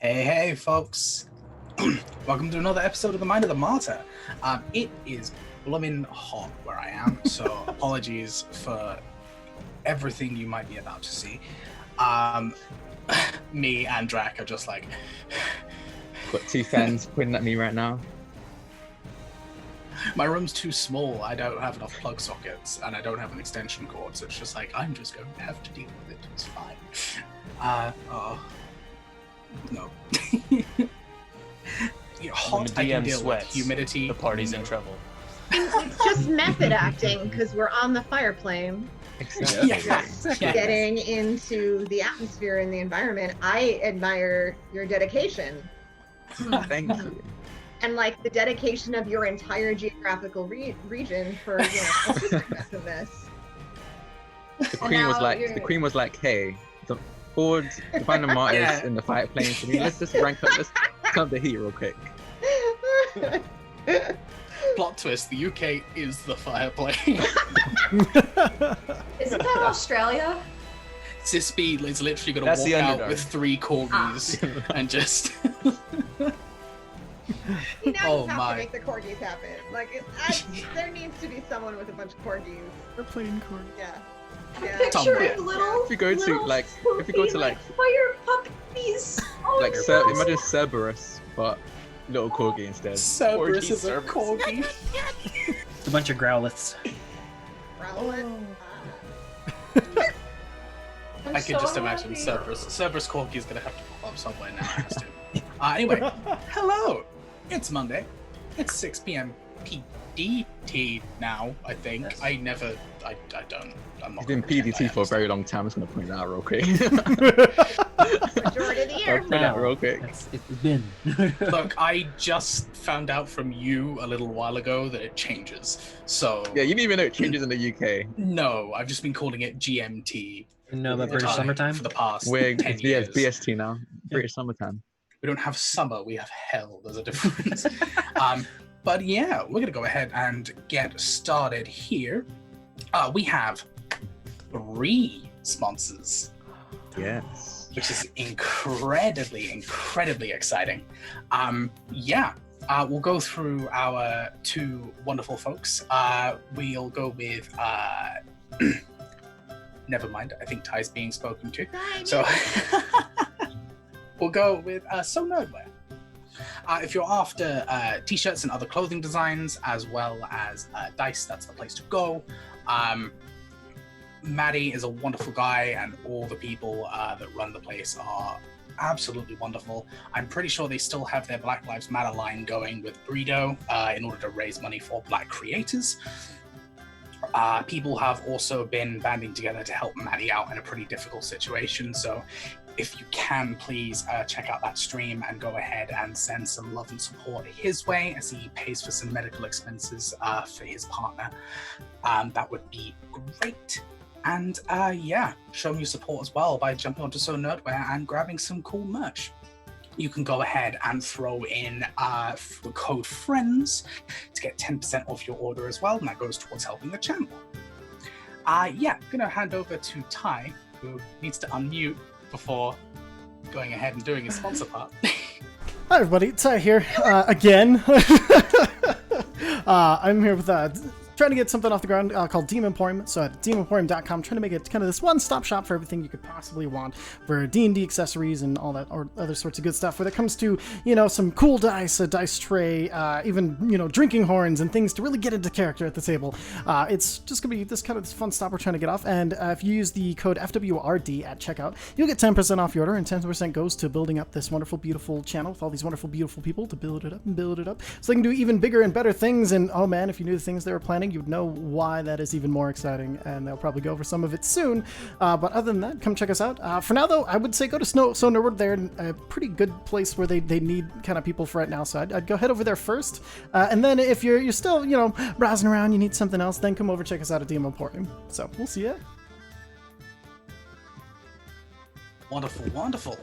Hey, folks. Welcome to another episode of The Mind of the Martyr. It is blooming hot where I am, so apologies for everything you might be about to see. Me and Drac are just like... Got two fans pointing at me right now. My room's too small, I don't have enough plug sockets, and I don't have an extension cord, so it's just like, I'm just going to have to deal with it, it's fine. No. Hot, I can deal with. Humidity, the party's in trouble. It's just method acting because we're on the fire plane. Exactly. Yes. Getting into the atmosphere and the environment. I admire your dedication. Thank you. And like the dedication of your entire geographical region for effectiveness. The queen was like, hey, the Fords, find the martyrs in the fireplanes. So let's just rank up, let's turn up the heat real quick. Plot twist, the UK is the fireplane. Isn't that Australia? Sisby is literally going to walk out with 3 corgis and just... You know, have to make the corgis happen. Like, there needs to be someone with a bunch of corgis. We're playing corgi. Yeah. I'm picturing little. If you go to like fire puppies. Oh, like imagine Cerberus, but little corgi instead. Cerberus is a corgi. It's a bunch of growliths. Growlithe. I can just imagine Cerberus. Cerberus corgi is gonna have to pop up somewhere now. Anyway, hello. It's Monday. It's 6 p.m. PDT now. I think Yes. I don't. I'm not. He's been PDT for a very long time. I'm just gonna point that out real quick. Majority of the I'll year. point that real quick. It's been. Look, I just found out from you a little while ago that it changes. So Yeah, you didn't even know it changes in the UK. no, I've just been calling it GMT. No, but British summertime. For the past We're 10 years. BST now. British summertime. We don't have summer, we have hell. There's a difference. But yeah, we're gonna go ahead and get started here. We have 3 sponsors. Yes. Which is incredibly exciting. We'll go through our 2 wonderful folks. We'll go with never mind, I think Ty's being spoken to. So we'll go with So Nerdwear. If you're after t-shirts and other clothing designs, as well as dice, that's the place to go. Maddie is a wonderful guy, and all the people that run the place are absolutely wonderful. I'm pretty sure they still have their Black Lives Matter line going with Bredo in order to raise money for Black creators. People have also been banding together to help Maddie out in a pretty difficult situation, so if you can, please check out that stream and go ahead and send some love and support his way as he pays for some medical expenses for his partner. That would be great. And show him your support as well by jumping onto So Nerdwear and grabbing some cool merch. You can go ahead and throw in the code FRIENDS to get 10% off your order as well, and that goes towards helping the channel. I'm gonna hand over to Ty, who needs to unmute before going ahead and doing his sponsor part. Hi everybody, Ty here, again. I'm here with trying to get something off the ground called Demon Emporium. So at demonemporium.com, trying to make it kind of this one-stop shop for everything you could possibly want for D&D accessories and all that, or other sorts of good stuff. When it comes to, some cool dice, a dice tray, even, drinking horns and things to really get into character at the table. It's just gonna be this fun stop we're trying to get off. And if you use the code FWRD at checkout, you'll get 10% off your order, and 10% goes to building up this wonderful, beautiful channel with all these wonderful, beautiful people to build it up and build it up, so they can do even bigger and better things. And oh man, if you knew the things they were planning, you would know why that is even more exciting, and they'll probably go over some of it soon. But other than that, come check us out. For now, though, I would say go to So Nerdwear. They're a pretty good place where they need kind of people for right now, so I'd go head over there first. And then if you're still, browsing around, you need something else, then come over check us out at Demon Emporium. So we'll see ya. Wonderful.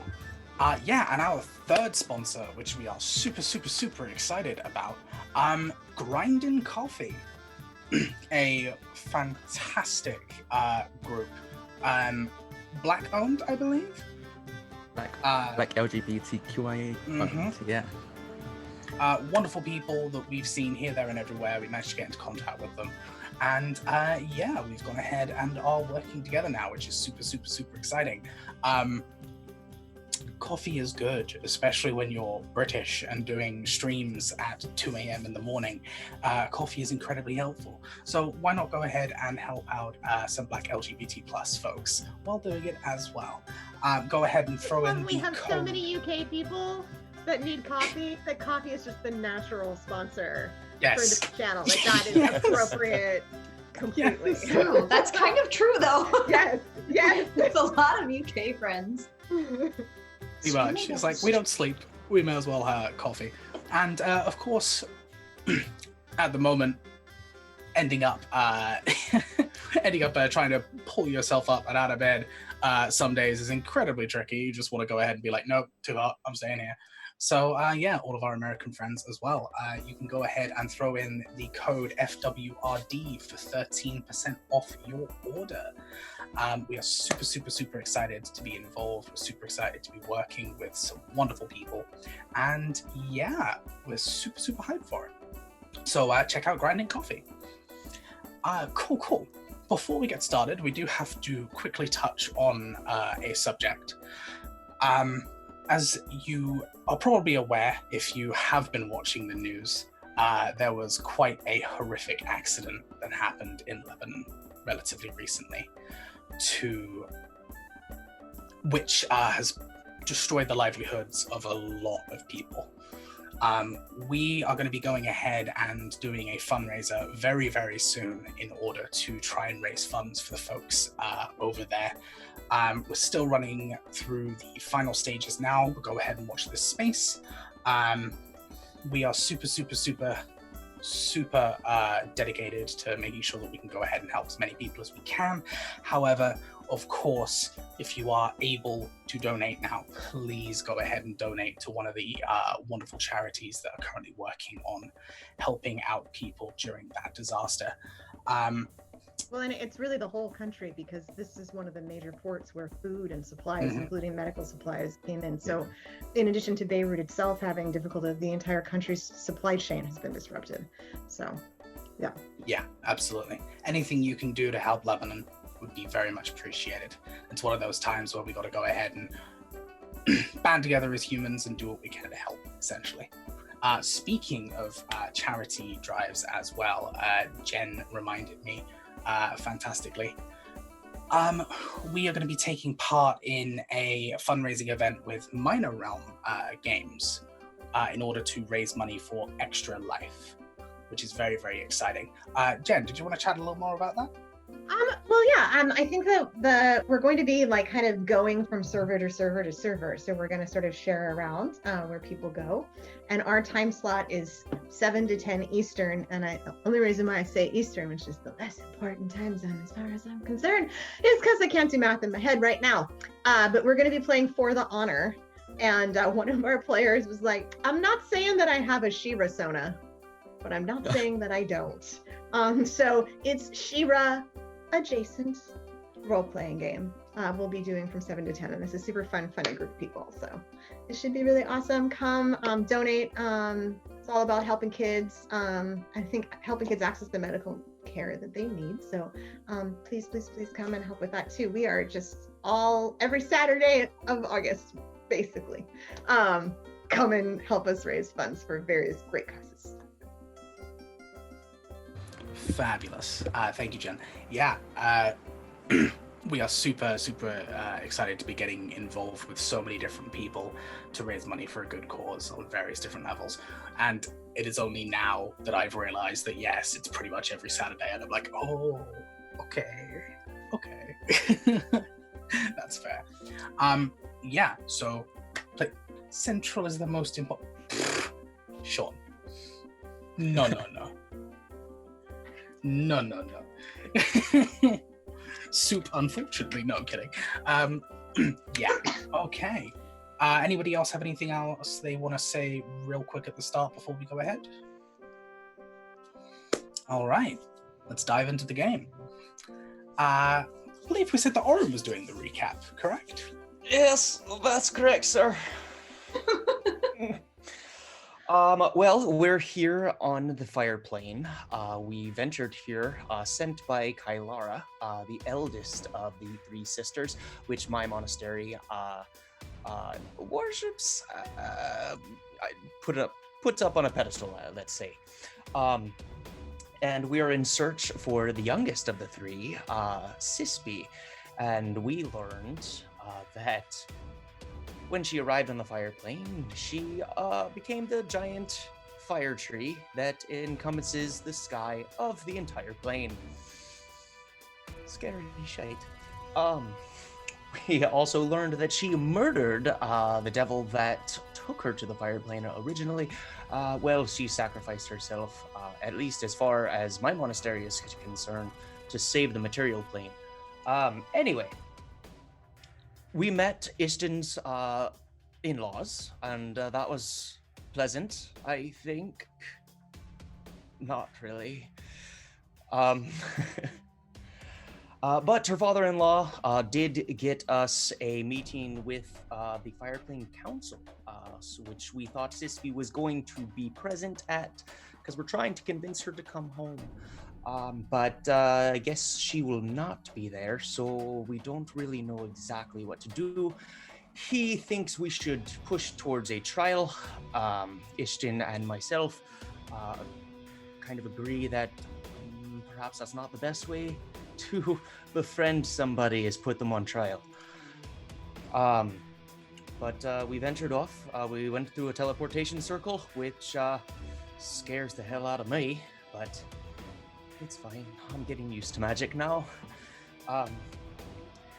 And our 3rd sponsor, which we are super excited about, Grindin' Coffee. A fantastic group, Black owned, I believe. like LGBTQIA. Yeah. Wonderful people that we've seen here, there, and everywhere. We managed to get into contact with them. And yeah, we've gone ahead and are working together now, which is super, super, super exciting. Coffee is good, especially when you're British and doing streams at 2 a.m. in the morning. Coffee is incredibly helpful. So why not go ahead and help out some Black LGBT plus folks while doing it as well. Go ahead and throw in We the have code. so many UK people that need coffee, that coffee is just the natural sponsor for this channel. Like, that is appropriate completely. Yes. True. That's kind of true, though. Yes, yes. There's a lot of UK friends. Pretty much. It's like, we don't sleep, we may as well have coffee. And of course, at the moment, ending up trying to pull yourself up and out of bed some days is incredibly tricky. You just want to go ahead and be like, nope, too hot, I'm staying here. So yeah, all of our American friends as well, you can go ahead and throw in the code FWRD for 13% off your order. We are super, super, super excited to be involved. We're super excited to be working with some wonderful people. And yeah, we're super, super hyped for it. So check out Grinding Coffee. Cool. Before we get started, we do have to quickly touch on a subject. As you are probably aware, if you have been watching the news, there was quite a horrific accident that happened in Lebanon relatively recently, which has destroyed the livelihoods of a lot of people. We are going to be going ahead and doing a fundraiser very, very soon in order to try and raise funds for the folks over there. We're still running through the final stages now, but go ahead and watch this space. We are super, super, super, super dedicated to making sure that we can go ahead and help as many people as we can. However, of course, if you are able to donate now, please go ahead and donate to one of the wonderful charities that are currently working on helping out people during that disaster. Well, and it's really the whole country, because this is one of the major ports where food and supplies, including medical supplies, came in. So in addition to Beirut itself having difficulty, the entire country's supply chain has been disrupted. So, yeah. Yeah, absolutely. Anything you can do to help Lebanon would be very much appreciated. It's one of those times where we got to go ahead and band together as humans and do what we can to help, essentially. Speaking of charity drives as well, Jen reminded me fantastically. We are going to be taking part in a fundraising event with Minor Realm Games in order to raise money for Extra Life, which is very, very exciting. Jen, did you want to chat a little more about that? Well, yeah, I think that we're going to be like kind of going from server to server to server. So we're going to sort of share around where people go. And our time slot is 7 to 10 Eastern. And the only reason why I say Eastern, which is the less important time zone as far as I'm concerned, is because I can't do math in my head right now. But we're going to be playing For the Honor. And one of our players was like, I'm not saying that I have a She-Ra Sona, but I'm not saying that I don't. So it's She-Ra adjacent role-playing game we'll be doing from 7 to 10, and this is super funny group of people, so it should be really awesome. Come donate. It's all about helping kids. I think helping kids access the medical care that they need, so please come and help with that too. We are just every Saturday of August basically come and help us raise funds for various great causes. Fabulous. Thank you, Jen. Yeah, we are super, super excited to be getting involved with so many different people to raise money for a good cause on various different levels. And it is only now that I've realized that, yes, it's pretty much every Saturday. And I'm like, oh, okay. That's fair. Yeah, so like, Central is the most important. Sean. No. Soup, unfortunately. No, I'm kidding. Yeah, okay. Anybody else have anything else they want to say real quick at the start before we go ahead? All right, let's dive into the game. I believe we said that Oren was doing the recap, correct? Yes, that's correct, sir. Well, we're here on the fire plane. We ventured here, sent by Kailara, the eldest of the three sisters, which my monastery worships. Puts up on a pedestal, let's say. And we are in search for the youngest of the three, Sispi. And we learned that when she arrived on the fire plane, she became the giant fire tree that encompasses the sky of the entire plane. Scary shite. We also learned that she murdered the devil that took her to the fire plane originally. Well, she sacrificed herself, at least as far as my monastery is concerned, to save the material plane. Anyway, we met Ishton's in-laws, and that was pleasant, I think. Not really. But her father-in-law did get us a meeting with the Fireplane Council, which we thought Sisby was going to be present at, because we're trying to convince her to come home. But I guess she will not be there, so we don't really know exactly what to do. He thinks we should push towards a trial. Ishton and myself kind of agree that perhaps that's not the best way to befriend somebody, is put them on trial. But we ventured off. We went through a teleportation circle, which scares the hell out of me, but it's fine. I'm getting used to magic now.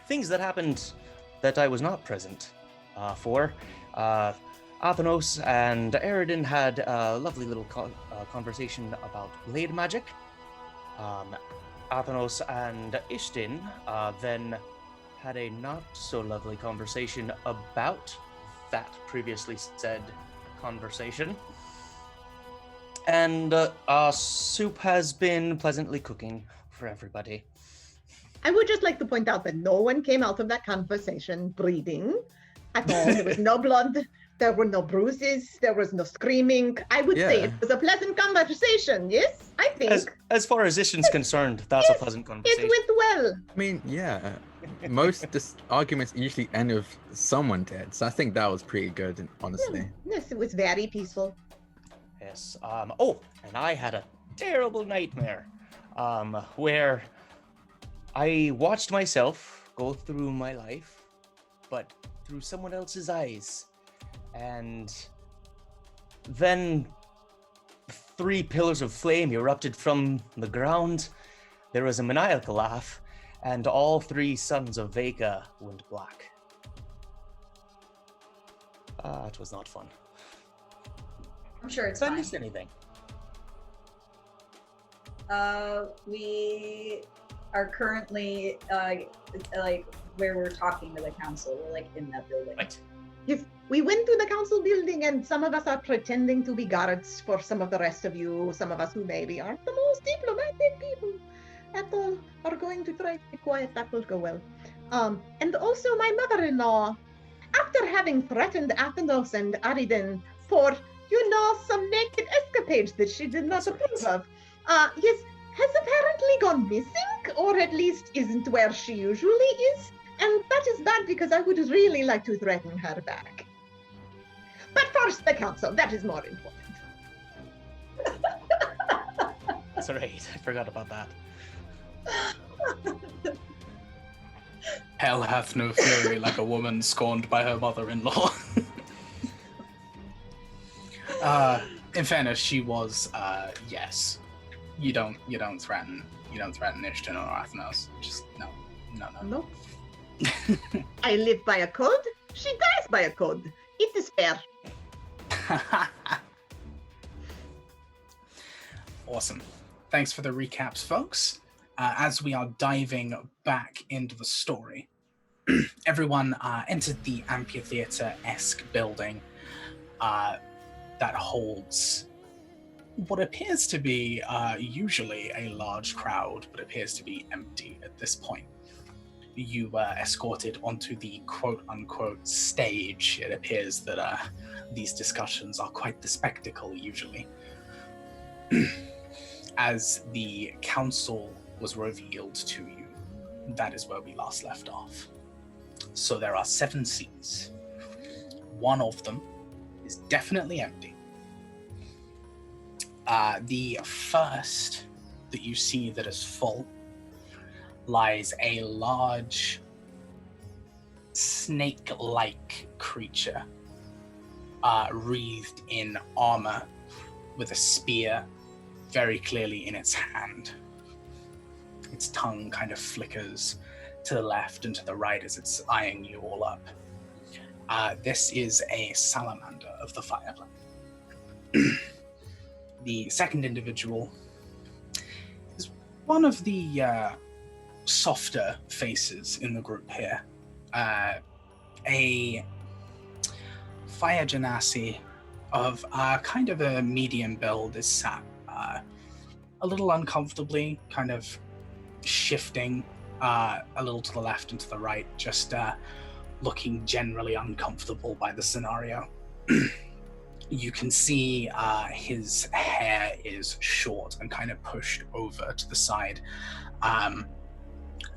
Things that happened that I was not present for. Athenos and Eridan had a lovely little conversation about blade magic. Athenos and Ishtin then had a not so lovely conversation about that previously said conversation. And soup has been pleasantly cooking for everybody. I would just like to point out that no one came out of that conversation breathing at all. There was no blood. There were no bruises. There was no screaming. I would say it was a pleasant conversation. Yes, I think. As far as Ishtin's concerned, that's a pleasant conversation. It went well. I mean, yeah. Most arguments usually end with someone dead, so I think that was pretty good, honestly. Yes, it was very peaceful. Yes. Oh, and I had a terrible nightmare, where I watched myself go through my life, but through someone else's eyes. And then 3 pillars of flame erupted from the ground. There was a maniacal laugh, and all 3 sons of Vega went black. It was not fun. I'm sure it's Did fine. I miss anything? We are currently like where we're talking to the council. We're like in that building. Right. Yes, we went to the council building, and some of us are pretending to be guards for some of the rest of you. Some of us who maybe aren't the most diplomatic people at all are going to try to be quiet. That will go well. And also my mother-in-law, after having threatened Athenos and Aridan for, some naked escapades that she did not approve of, yes, has apparently gone missing, or at least isn't where she usually is. And that is bad, because I would really like to threaten her back. But first, the council. That is more important. That's right. I forgot about that. Hell hath no fury like a woman scorned by her mother-in-law. In fairness, she was, yes. You don't threaten Ishton or Athenos. Just no. No. I live by a code. She dies by a code. It is fair. Awesome. Thanks for the recaps, folks. As we are diving back into the story, everyone entered the amphitheater-esque building that holds what appears to be usually a large crowd, but appears to be empty at this point. you were escorted onto the quote-unquote stage. It appears that these discussions are quite the spectacle, usually. As the council was revealed to you, that is where we last left off. So there are 7 seats. One of them is definitely empty. The first that you see that is full lies a large snake-like creature, wreathed in armor with a spear very clearly in its hand. Its tongue kind of flickers to the left and to the right as it's eyeing you all up. This is a salamander of the fireplane. The second individual is one of the softer faces in the group here. A fire genasi of kind of a medium build is sat a little uncomfortably, kind of shifting a little to the left and to the right, just looking generally uncomfortable by the scenario. You can see his hair is short and kind of pushed over to the side.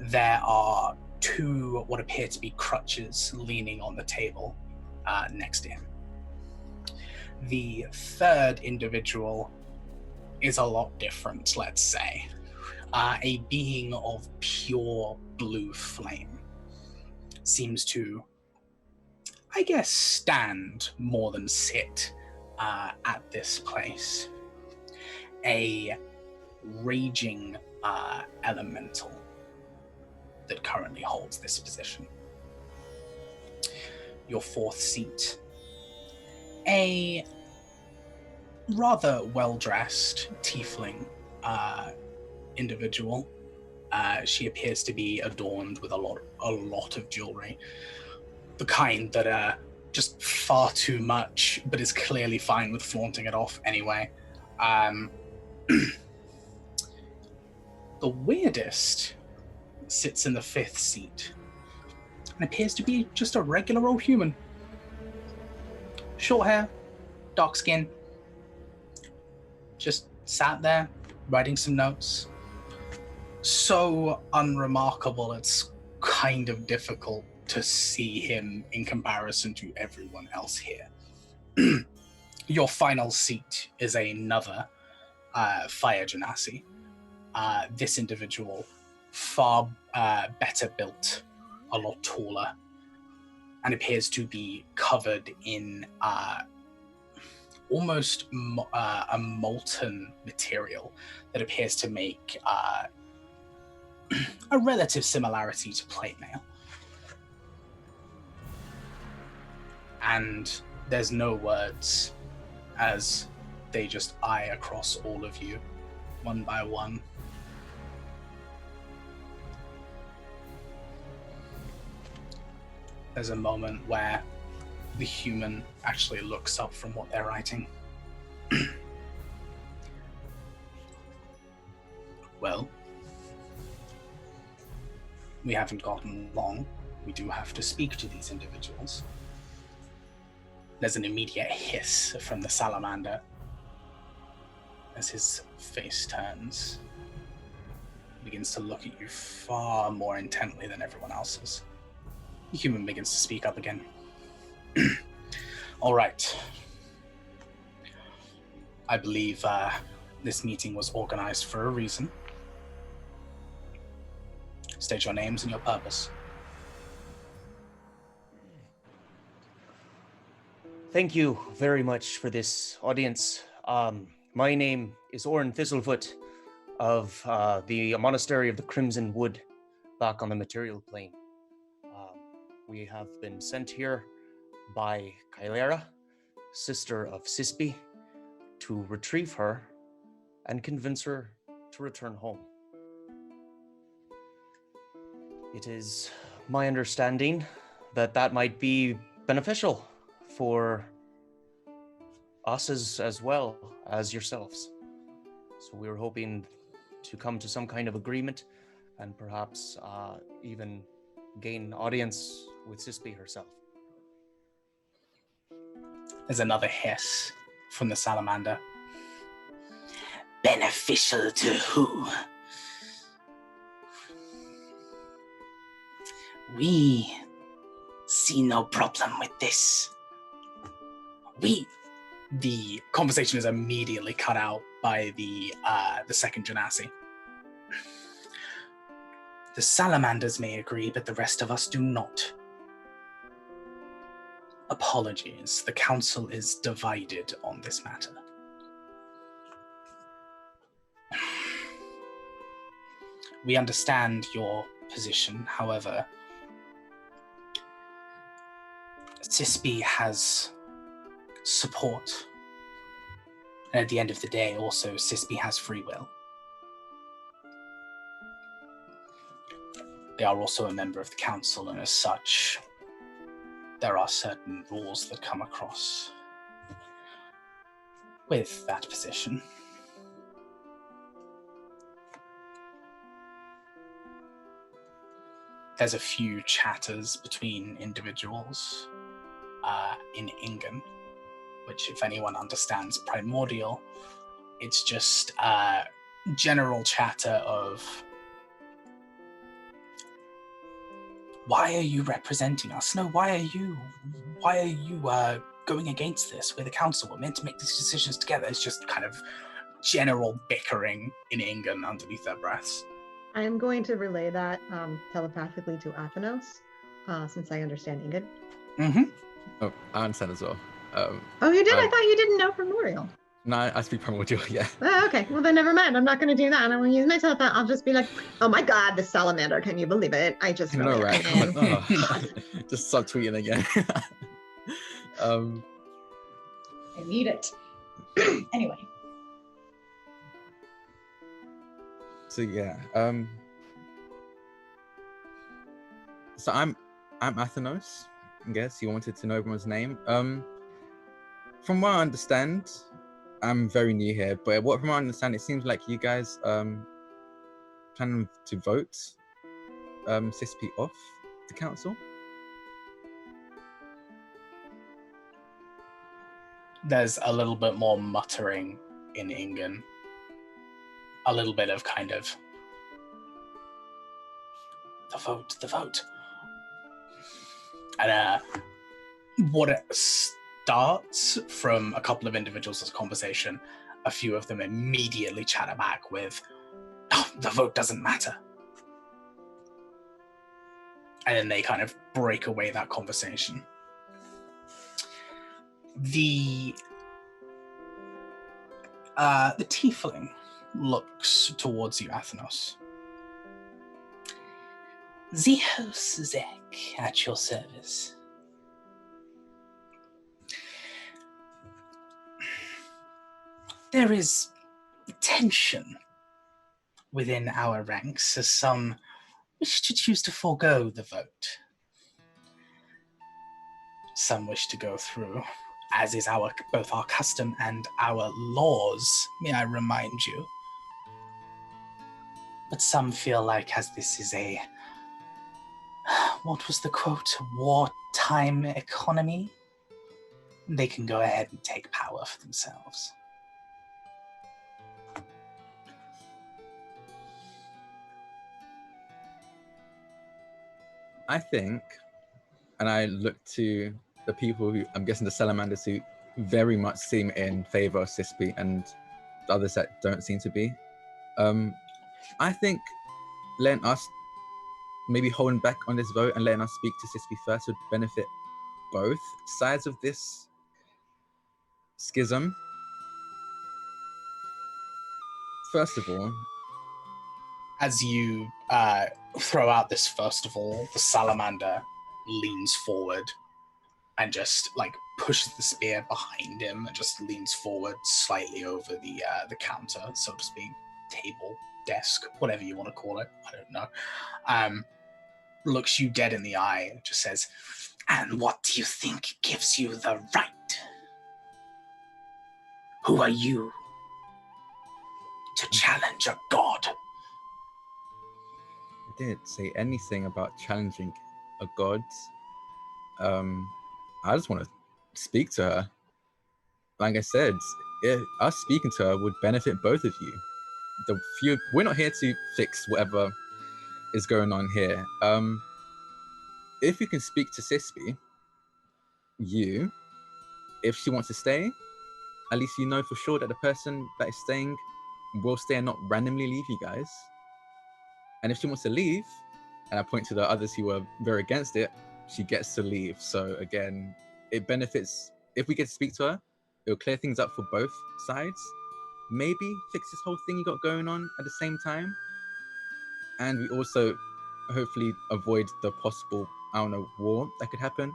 There are 2 what appear to be crutches leaning on the table next to him. The third individual is a lot different, let's say. A being of pure blue flame. Seems to, I guess, stand more than sit at this place. A raging elemental that currently holds this position. Your 4th seat, a rather well-dressed tiefling individual. She appears to be adorned with a lot of jewelry, the kind that just far too much, but is clearly fine with flaunting it off anyway. The weirdest sits in the 5th seat and appears to be just a regular old human. Short hair, dark skin, just sat there writing some notes. So unremarkable, it's kind of difficult to see him in comparison to everyone else here. Your final seat is another fire genasi. This individual, far better built, a lot taller, and appears to be covered in almost a molten material that appears to make a relative similarity to plate mail. And there's no words as they just eye across all of you, one by one. There's a moment where the human actually looks up from what they're writing. Well, we haven't gotten long. We do have to speak to these individuals. There's an immediate hiss from the salamander as his face turns. He begins to look at you far more intently than everyone else's. The human begins to speak up again. All right. I believe this meeting was organized for a reason. State your names and your purpose. Thank you very much for this audience. My name is Orin Thistlefoot of the Monastery of the Crimson Wood back on the material plane. We have been sent here by Kylera, sister of Cispi, to retrieve her and convince her to return home. It is my understanding that that might be beneficial for us as well as yourselves. So we were hoping to come to some kind of agreement and perhaps even gain audience with Sispy herself. There's another hiss from the salamander. Beneficial to who? We see no problem with this. The conversation is immediately cut out by the second Genasi. The salamanders may agree, but the rest of us do not. Apologies, the council is divided on this matter. We understand your position, however, Sispy has support. And at the end of the day, also, Sispy has free will. They are also a member of the council, and as such, there are certain rules that come across with that position. There's a few chatters between individuals in Ingen, which, if anyone understands Primordial, it's just general chatter of, why are you representing us? No, why are you going against this? We're the council. We're meant to make these decisions together. It's just kind of general bickering in Ingen underneath their breaths. I'm going to relay that telepathically to Athanos, since I understand Ingen. Mm-hmm. Oh, I understand as well. Oh, you did? I thought you didn't know Primordial. No, I speak Primordial, yeah. Oh, okay. Well, then never mind. I'm not going to do that. I won't use my telepath. I'll just be like, oh my god, the salamander. Can you believe it? I just know, right? Just subtweeting again. I need it. Anyway. So yeah. So I'm Athanos. I guess you wanted to know everyone's name. From what I understand, I'm very new here, but from what I understand, it seems like you guys plan to vote Sispy off the council. There's a little bit more muttering in Ingen. A little bit of kind of, the vote. And what it starts from a couple of individuals as a conversation, a few of them immediately chatter back with, oh, the vote doesn't matter. And then they kind of break away that conversation. The tiefling looks towards you, Athanos. The host Zek at your service. There is tension within our ranks as some wish to choose to forego the vote. Some wish to go through, as is both our custom and our laws, may I remind you. But some feel like, as this is a, what was the quote, wartime economy, they can go ahead and take power for themselves. I think, and I look to the people who, I'm guessing the salamanders who very much seem in favor of Sispy and the others that don't seem to be. I think letting us maybe holding back on this vote and letting us speak to Sispy first would benefit both sides of this schism. First of all, as you throw out this first of all, the salamander leans forward and just like pushes the spear behind him and just leans forward slightly over the counter, so to speak, table, desk, whatever you want to call it. I don't know. Looks you dead in the eye and just says, "And what do you think gives you the right? Who are you to challenge a god?" I didn't say anything about challenging a god. I just want to speak to her. Like I said, us speaking to her would benefit both of you. We're not here to fix whatever is going on here. If you can speak to Sispy, if she wants to stay, at least you know for sure that the person that is staying will stay and not randomly leave you guys. And if she wants to leave, and I point to the others who were very against it, she gets to leave. So again, it benefits. If we get to speak to her, it'll clear things up for both sides. Maybe fix this whole thing you got going on at the same time. And we also hopefully avoid the possible, war that could happen.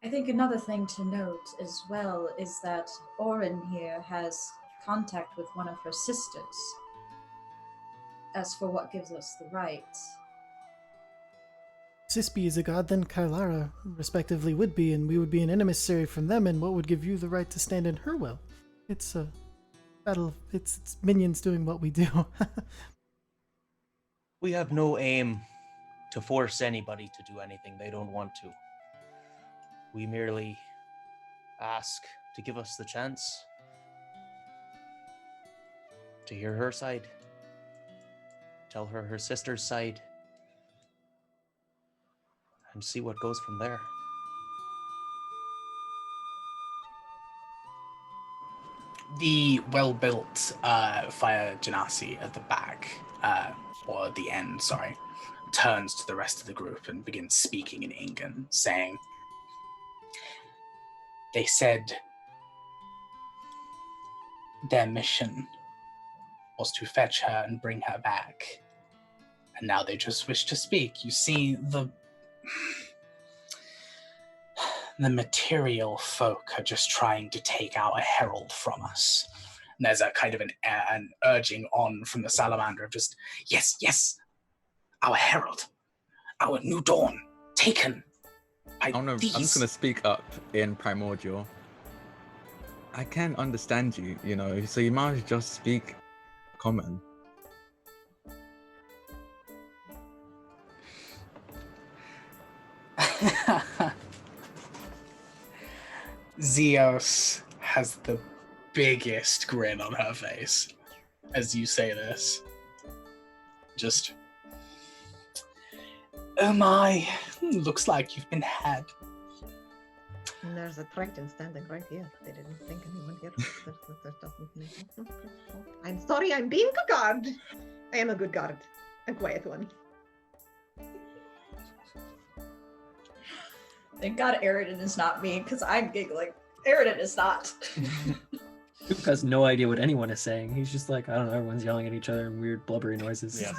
I think another thing to note as well is that Orin here has contact with one of her sisters. As for what gives us the right. Sispy is a god, then Kailara, respectively, would be, and we would be an emissary from them, and what would give you the right to stand in her will? It's a battle, it's minions doing what we do. We have no aim to force anybody to do anything they don't want to. We merely ask to give us the chance to hear her side, tell her her sister's side, and see what goes from there. The well-built fire genasi at the back, or at the end, sorry, turns to the rest of the group and begins speaking in Incan, saying, they said their mission was to fetch her and bring her back. And now they just wish to speak. You see, the material folk are just trying to take our herald from us. And there's a kind of an urging on from the salamander of just, yes, our herald, our new dawn, taken by these. I'm just going to speak up in Primordial. I can understand you, so you might just speak common. Zeus has the biggest grin on her face as you say this. Just, oh my, looks like you've been had. And there's a Triton standing right here. They didn't think anyone here. I'm sorry, I'm being a guard. I am a good guard. A quiet one. Thank God Aridin is not me, because I'm giggling. Aridin is not. Luke has no idea what anyone is saying. He's just like, I don't know, everyone's yelling at each other in weird blubbery noises. Yeah.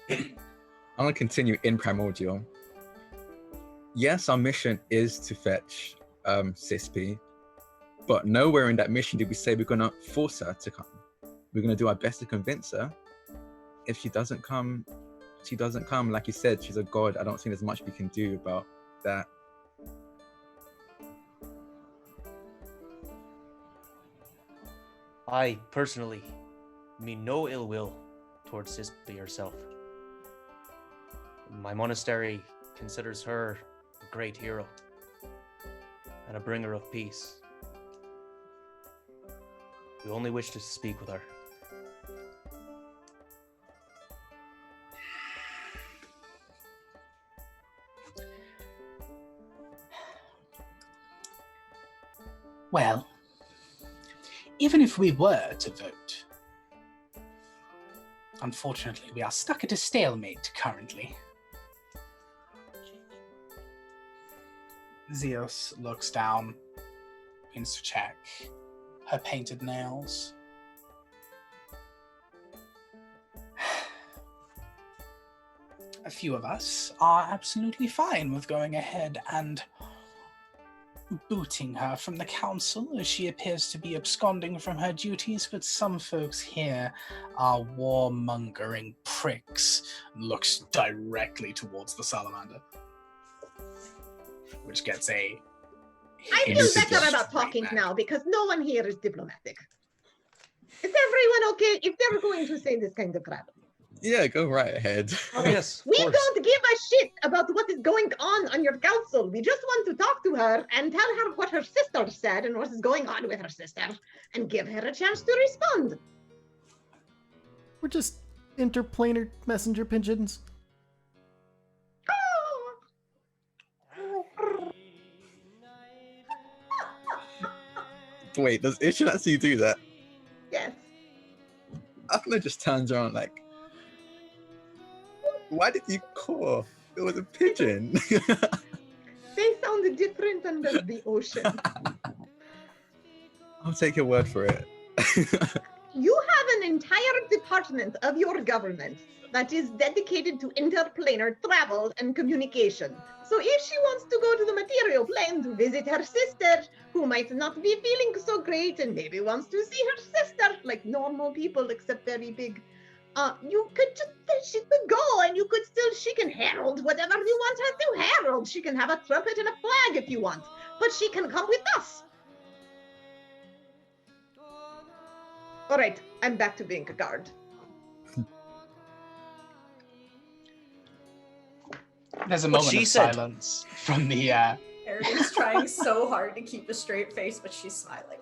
I'm going to continue in Primordial. Yes, our mission is to fetch Sispy, but nowhere in that mission did we say we're going to force her to come. We're going to do our best to convince her. If she doesn't come, she doesn't come. Like you said, she's a god. I don't think there's much we can do about that. I, personally, mean no ill will towards Sispy herself. My monastery considers her a great hero and a bringer of peace. We only wish to speak with her. Well, even if we were to vote, unfortunately, we are stuck at a stalemate currently. Zeus looks down, begins to check her painted nails. A few of us are absolutely fine with going ahead and booting her from the council, as she appears to be absconding from her duties, but some folks here are warmongering pricks. Looks directly towards the salamander, which gets a... I feel better about talking now because no one here is diplomatic. Is everyone okay if they're going to say this kind of crap? Yeah, go right ahead. Oh, yes, of We course. don't give a shit about what is going on your council. We just want to talk to her and tell her what her sister said and what is going on with her sister and give her a chance to respond. We're just interplanar messenger pigeons. Wait, does Ishin actually do that? Yes. Afna just turns around like, why did you call? It was a pigeon. They sound different under the ocean. I'll take your word for it. You have an entire department of your government that is dedicated to interplanar travel and communication. So if she wants to go to the material plane to visit her sister, who might not be feeling so great and maybe wants to see her sister like normal people except very big, you could just, she could go and you could still, she can herald whatever you want her to herald. She can have a trumpet and a flag if you want, but she can come with us. All right, I'm back to being a guard. There's a What moment she of said. silence from the Eridan's trying so hard to keep a straight face, but she's smiling.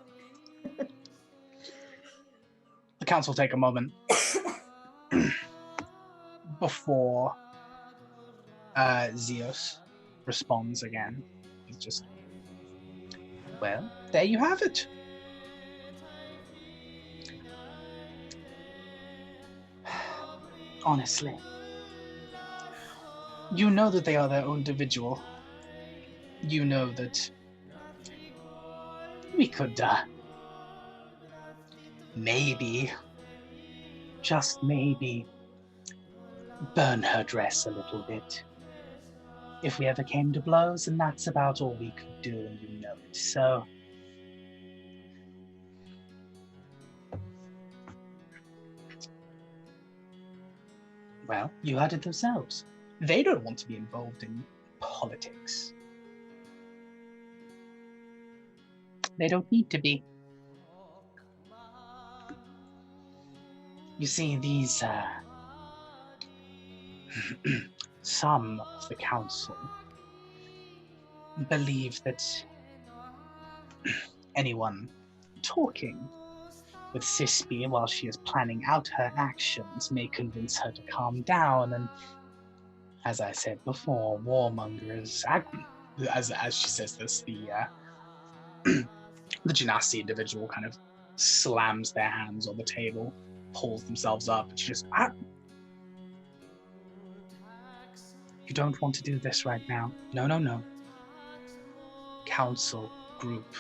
the council. Take a moment before Zeus responds again. He's just, well, there you have it. Honestly, you know that they are their own individual. You know that we could maybe, just maybe, burn her dress a little bit if we ever came to blows, and that's about all we could do, and you know it. So well, you heard it themselves. They don't want to be involved in politics. They don't need to be. You see, these, some of the council believe that anyone talking with Sispy while she is planning out her actions may convince her to calm down, and as I said before, warmongers, as she says this, the Genasi individual kind of slams their hands on the table, pulls themselves up, and she just, you don't want to do this right now. No, no, no. Council, group,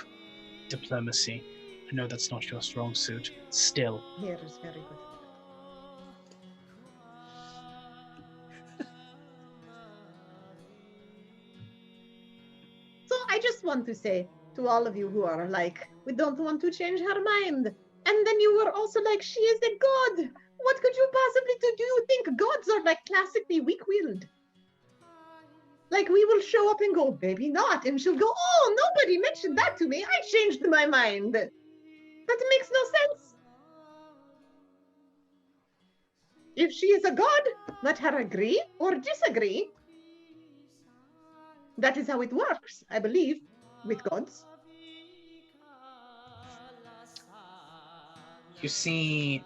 diplomacy. I know that's not your strong suit. Still. Here is very good. So I just want to say to all of you who are like, we don't want to change her mind. And then you were also like, she is a god. What could you possibly do? Do you think gods are like classically weak-willed? Like we will show up and go, maybe not. And she'll go, oh, nobody mentioned that to me. I changed my mind. That makes no sense. If she is a god, let her agree or disagree. That is how it works, I believe, with gods. You see,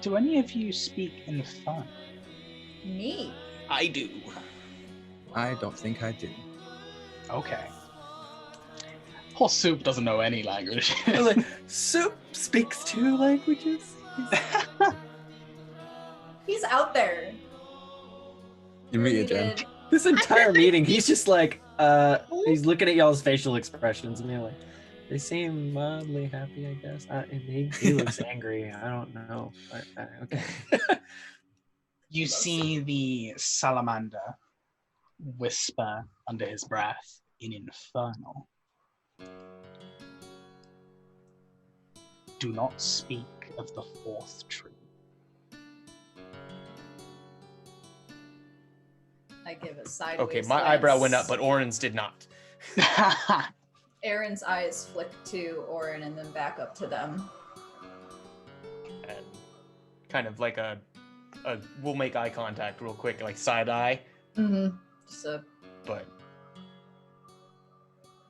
do any of you speak in fun? Me? I do. I don't think I do. Okay. Poor Soup doesn't know any language. Like, Soup speaks 2 languages. He's out there. You meet it, Jen. Needed- This entire meeting, he's just like, he's looking at y'all's facial expressions and being like, they seem mildly happy, I guess. He looks angry. I don't know. Okay. You see the salamander whisper under his breath in Infernal. Do not speak of the 4th tree. I give a sideways Okay, my eyebrow went up, glance. but Oren's did not. Aaron's eyes flick to Orin and then back up to them. And kind of like we'll make eye contact real quick, like side eye, Mm-hmm. Just a but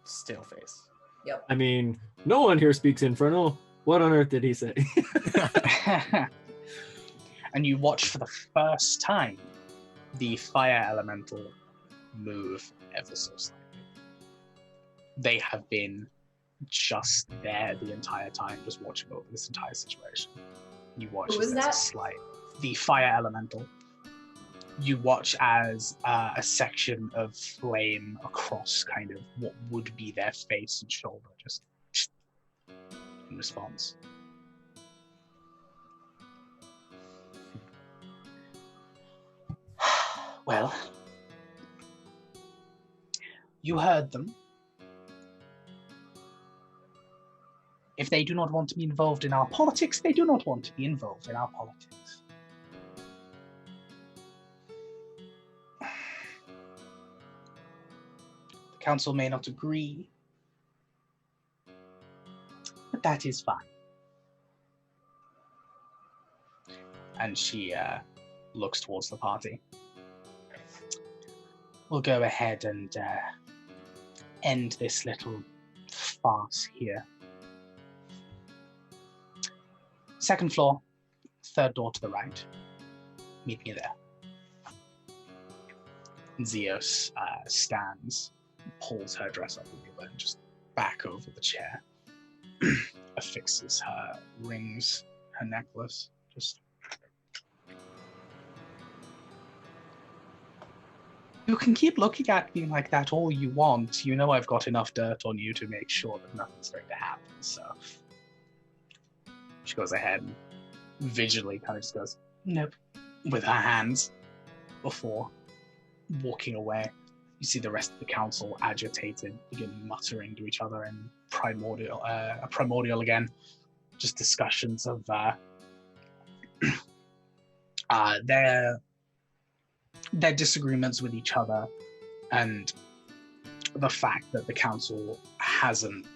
still face. yep. I mean, no one here speaks Infernal. What on earth did he say? And you watch for the first time the fire elemental move ever so slightly. They have been just there the entire time, just watching over this entire situation. You watch Who as is there's a that? slight the fire elemental. You watch as a section of flame across kind of what would be their face and shoulder just in response. Well, you heard them. If they do not want to be involved in our politics, they do not want to be involved in our politics. The council may not agree, but that is fine. And she looks towards the party. We'll go ahead and end this little farce here. Second floor, third door to the right. Meet me there. Zeus stands, pulls her dress up a little bit, and just back over the chair. Affixes her rings, her necklace, just. You can keep looking at me like that all you want. You know I've got enough dirt on you to make sure that nothing's going to happen, so. She goes ahead and visually kind of just goes, nope, with her hands before walking away. You see the rest of the council agitated, begin muttering to each other in primordial again. Just discussions of their disagreements with each other and the fact that the council hasn't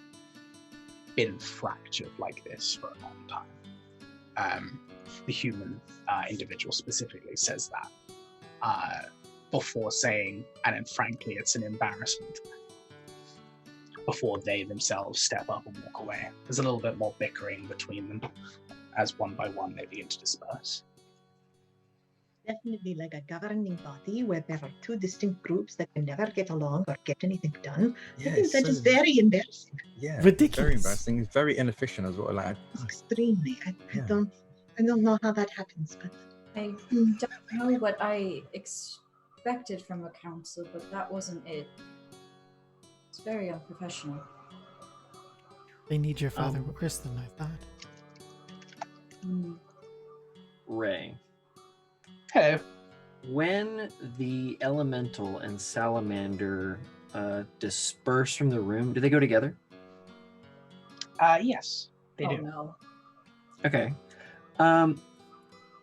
been fractured like this for a long time. The human individual specifically says that before saying, and then frankly it's an embarrassment, before they themselves step up and walk away. There's a little bit more bickering between them as one by one they begin to disperse. Definitely like a governing body where there are two distinct groups that can never get along or get anything done. Yeah, I think it's that so- is very embarrassing. Yeah, Ridiculous. Very embarrassing. It's very inefficient as well. Like, Extremely. I Yeah. don't know how that happens, but I don't know what I expected from a council, but that wasn't it. It's very unprofessional. They need your father worse than I thought. Ray, Hello. when the elemental and salamander disperse from the room, do they go together? Yes, they Oh do. no. Okay.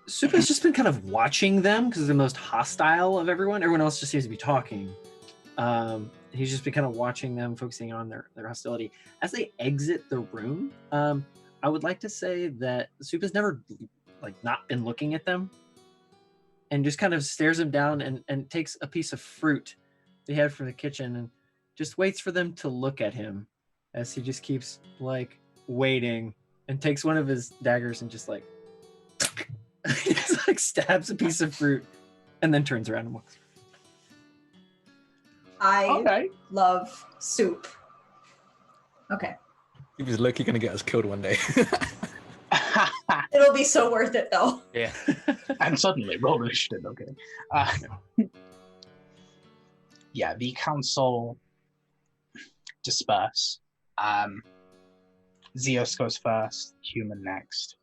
Supa's just been kind of watching them because they're the most hostile of everyone. Everyone else just seems to be talking. He's just been kind of watching them, focusing on their hostility. As they exit the room, I would like to say that Supa's never not been looking at them and just kind of stares them down and takes a piece of fruit they had from the kitchen and just waits for them to look at him as he just keeps waiting and takes one of his daggers and just just stabs a piece of fruit and then turns around and walks. I Okay. love soup. Okay. he was low-key gonna get us killed one day. It'll be so worth it though. Yeah. And suddenly, roll initiative. No kidding. Yeah, the council disperse. Zeus goes first, human next.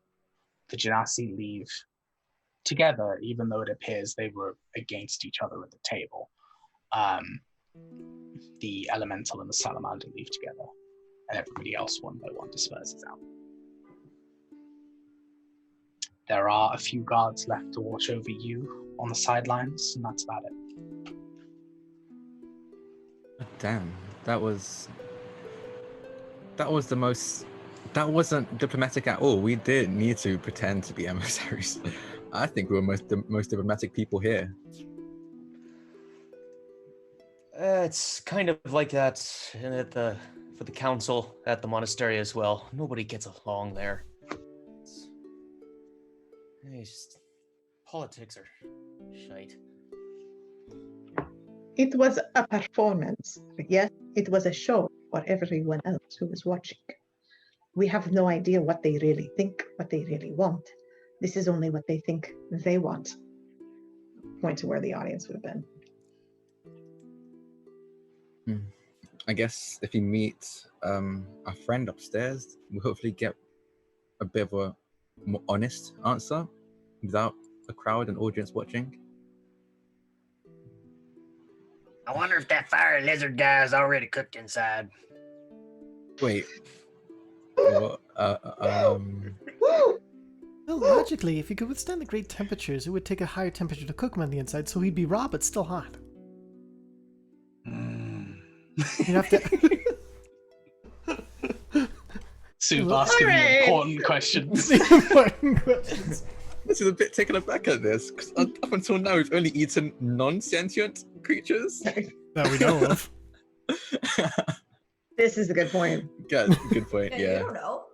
The Genasi leave together, even though it appears they were against each other at the table. The elemental and the salamander leave together, and everybody else one by one disperses out. There are a few guards left to watch over you on the sidelines, and that's about it. Damn, that was That was the most. That wasn't diplomatic at all. We didn't need to pretend to be emissaries. I think we were the most diplomatic people here. It's kind of like that for the council at the monastery as well. Nobody gets along there. It's just politics are shite. It was a performance. Yes, it was a show for everyone else who was watching. We have no idea what they really think, what they really want. This is only what they think they want. Point to where the audience would have been. I guess if you meet a friend upstairs, we'll hopefully get a bit of a more honest answer without a crowd and audience watching. I wonder if that fire lizard guy is already cooked inside. Wait. What? Well, logically, if he could withstand the great temperatures, it would take a higher temperature to cook him on the inside, so he'd be raw but still hot. You'd have to. Soup asking the important questions. Important questions. This is a bit taken aback at this, because up until now we've only eaten non-sentient creatures. That we know of. This is a good point. Good point, You yeah. don't know.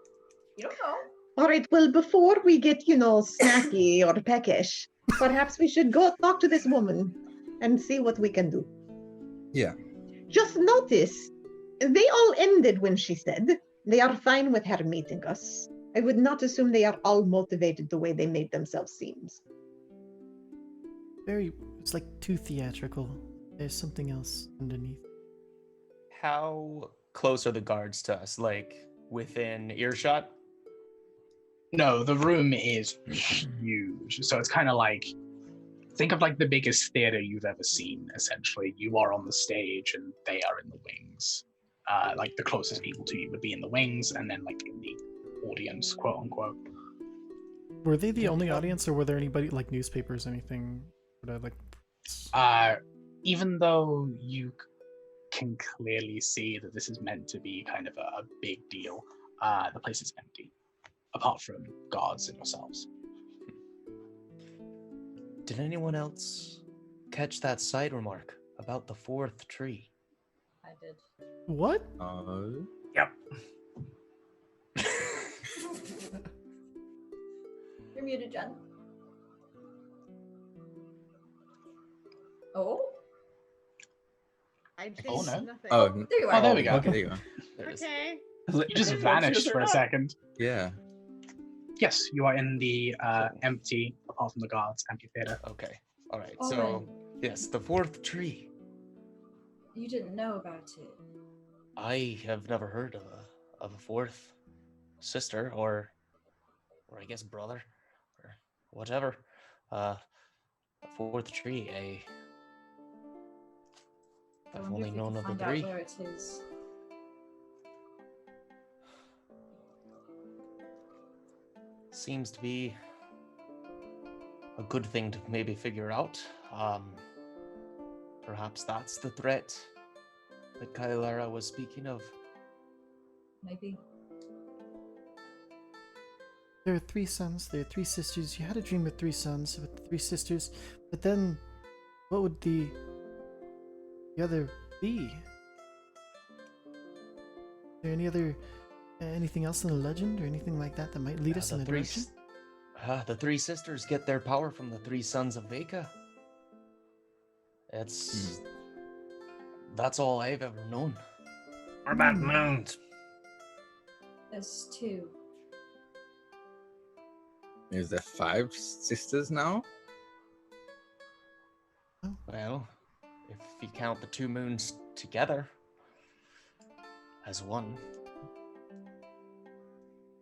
You don't know. All right, well, before we get, snacky or peckish, perhaps we should go talk to this woman and see what we can do. Yeah. Just notice, they all ended when she said they are fine with her meeting us. I would not assume they are all motivated the way they made themselves seem. It's like too theatrical. There's something else underneath. How close are the guards to us? Like within earshot? No, the room is huge. So it's kind of like, think of like the biggest theater you've ever seen, essentially. You are on the stage and they are in the wings. Like the closest people to you would be in the wings and then like in the audience, quote unquote. Were they the only audience, or were there anybody like newspapers, anything? Even though you can clearly see that this is meant to be kind of a big deal, the place is empty, apart from guards and yourselves. Did anyone else catch that side remark about the fourth tree? I did. What? Yep. You're muted, Jen. Oh, I changed Oh, no. nothing. Oh, there you are. Oh, there we go. okay, there you go. There it is. Okay. You just vanished for a second. Yeah. Yes, you are in the empty, apart from the guards, amphitheater. Okay. All right. All So, yes, the fourth tree. You didn't know about it. I have never heard of a fourth sister or I guess brother or whatever. A fourth tree. I I've wonder only if you known can of the find out three. where it is. Seems to be a good thing to maybe figure out. Perhaps that's the threat that Kailara was speaking of. Maybe. There are 3 sons, there are 3 sisters. You had a dream with 3 sons, with 3 sisters. But then, what would the other be? Is there any other, anything else in the legend or anything like that that might lead us in a direction? The 3 sisters get their power from the 3 sons of Veka. That's all I've ever known. What about moons? There's 2. Is there 5 sisters now? Well, if you count the 2 moons together as one.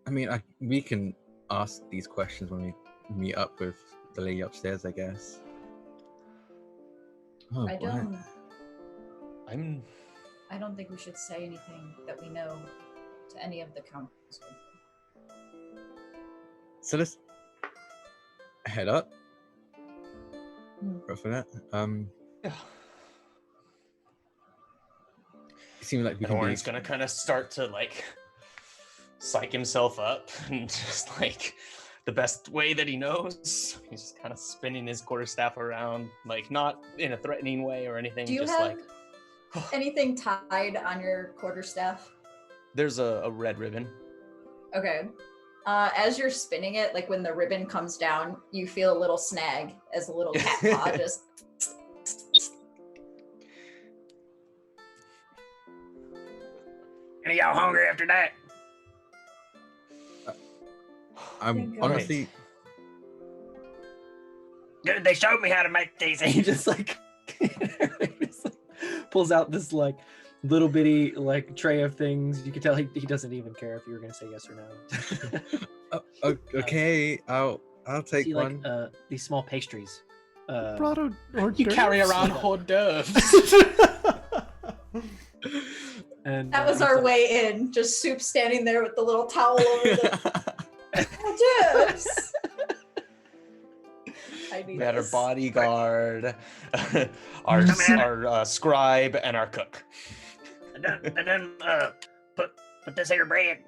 I mean, we can ask these questions when we meet up with the lady upstairs, I guess. Oh, I boy. don't think we should say anything that we know to any of the council. So let's head up. Hmm. Go for that. Yeah. It seems like we can Orin's gonna kind of start to like psych himself up and just like the best way that he knows. He's just kind of spinning his quarterstaff around, like not in a threatening way or anything. Do you just have like anything tied on your quarterstaff? there's a red ribbon. Okay. As you're spinning it, like when the ribbon comes down, you feel a little snag as a little cat paw just. Any of y'all hungry after that? I'm honestly. Dude, they showed me how to make these. He just like, pulls out this like little bitty like tray of things. You can tell he doesn't even care if you were gonna say yes or no. Okay, I'll take See, one. like these small pastries. Brought hors You carry d'oeuvres? around hors d'oeuvres. And That was our way in. Just Soup standing there with the little towel over the. Yes. I need We had our this. bodyguard, our scribe, and our cook. I done put this here bread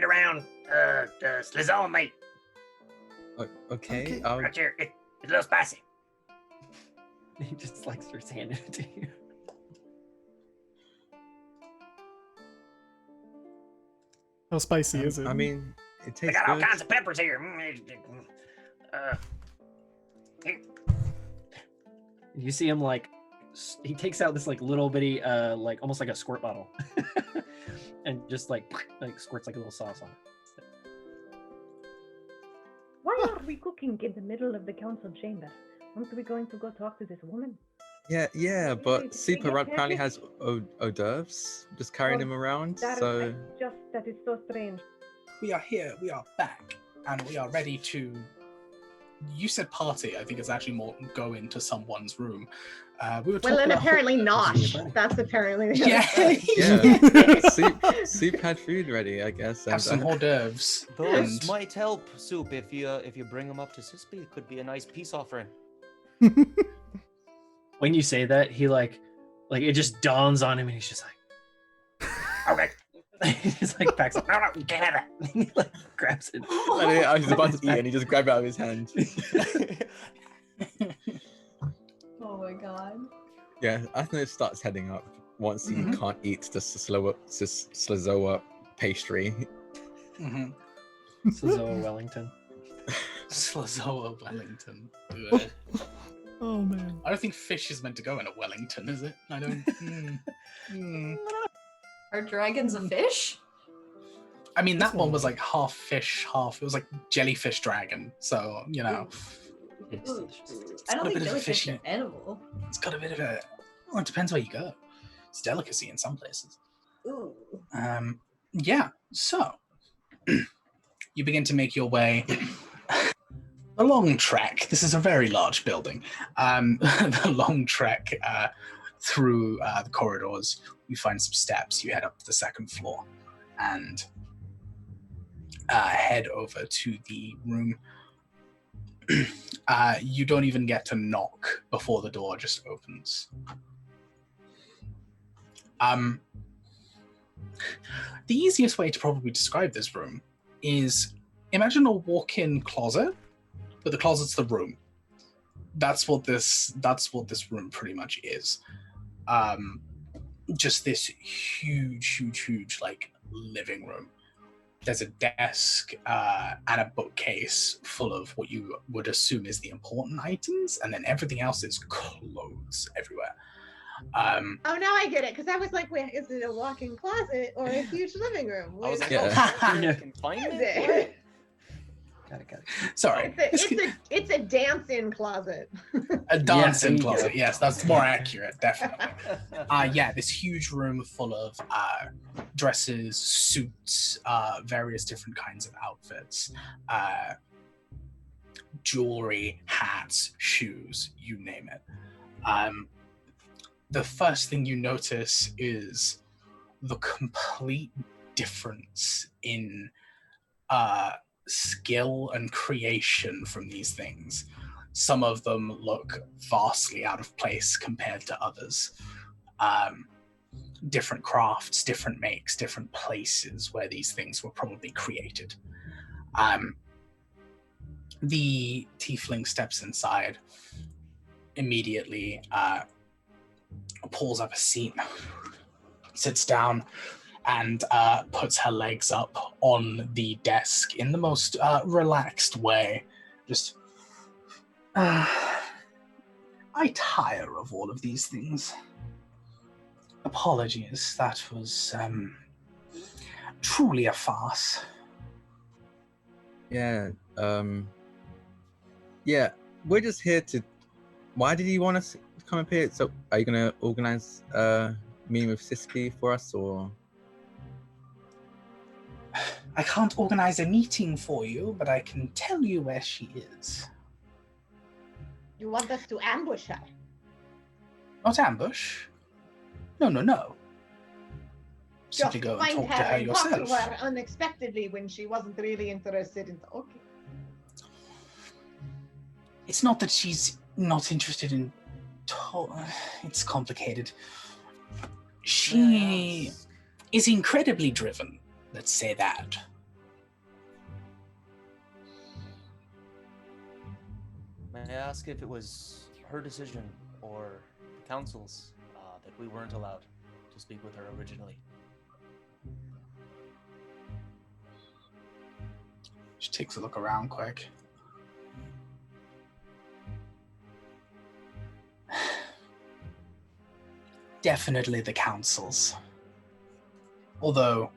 around Slizone, mate. Okay, Okay. I'll Right here. It's a little spicy. He just like starts handing it to you. How spicy is it? I mean, it They tastes got all good. kinds of peppers here. Here. You see him like he takes out this like little bitty like almost like a squirt bottle and just like squirts like a little sauce on it. Why are we cooking in the middle of the council chamber? Aren't we going to go talk to this woman? Yeah, but Wait, Super wait, Rod yeah, apparently yeah. has hors d'oeuvres, just carrying Oh, him around. That So is that is so strange. We are here, we are back, and we are ready to. You said party. I think it's actually more go into someone's room. We were Well, talking then about apparently This is nosh. your buddy. That's apparently the Yeah. other thing. yeah, Soup had food ready, I guess. have and, some hors d'oeuvres. Those and- might help, Soup, if you bring them up to Sispy. It could be a nice peace offering. When you say that, he like it just dawns on him and he's just Okay. like he's like packs up. No, you can't have that. He like grabs it. I was about to eat and he just grabbed it out of his hand. Oh my god. Yeah, Athena starts heading up once he Mhm. can't eat the Slazoa pastry. Mm-hmm. Slazoa Wellington. Slazoa Wellington. Ugh. Oh man. I don't think fish is meant to go in a Wellington, is it? I don't. Are dragons a fish? I mean, that one was like half fish, half. It was like jellyfish dragon. So you know, It's Ooh. delicious. I don't got a think bit of a jellyfish fishy- are edible. it's got a bit of a. Well, it depends where you go. It's a delicacy in some places. Ooh. Yeah. So you begin to make your way. A long trek. This is a very large building. The long trek through the corridors. You find some steps. You head up to the second floor and head over to the room. You don't even get to knock before the door just opens. The easiest way to probably describe this room is imagine a walk-in closet, but the closet's the room. That's what this room pretty much is. Just this huge like living room. There's a desk and a bookcase full of what you would assume is the important items, and then everything else is clothes everywhere. Oh, now I get it. Because I was like, wait, is it a walk-in closet or a huge living room? I was like, Yeah. oh, Yeah. confinement? Is it? Got it. Sorry, It's a dance-in closet. a dancing there you closet. go. Yes, that's more accurate, definitely. Yeah, this huge room full of dresses, suits, various different kinds of outfits, jewelry, hats, shoes, you name it. The first thing you notice is the complete difference in skill and creation from these things. Some of them look vastly out of place compared to others. different crafts, different makes, different places where these things were probably created. The tiefling steps inside, immediately pulls up a seat, sits down, and puts her legs up on the desk in the most relaxed way. Just, I tire of all of these things. Apologies, that was truly a farce. Yeah, yeah, we're just here to... Why did you want us to come up here? So, are you going to organize a meeting with Sispy for us, or...? I can't organize a meeting for you, but I can tell you where she is. You want us to ambush her? Not ambush. No. Simply Just go and find talk her to her and talk yourself. to her unexpectedly when she wasn't really interested in... Okay. It's not that she's not interested in... It's complicated. She is incredibly driven, let's say that. May I ask if it was her decision or the council's that we weren't allowed to speak with her originally? She takes a look around quick. Definitely the council's. Although,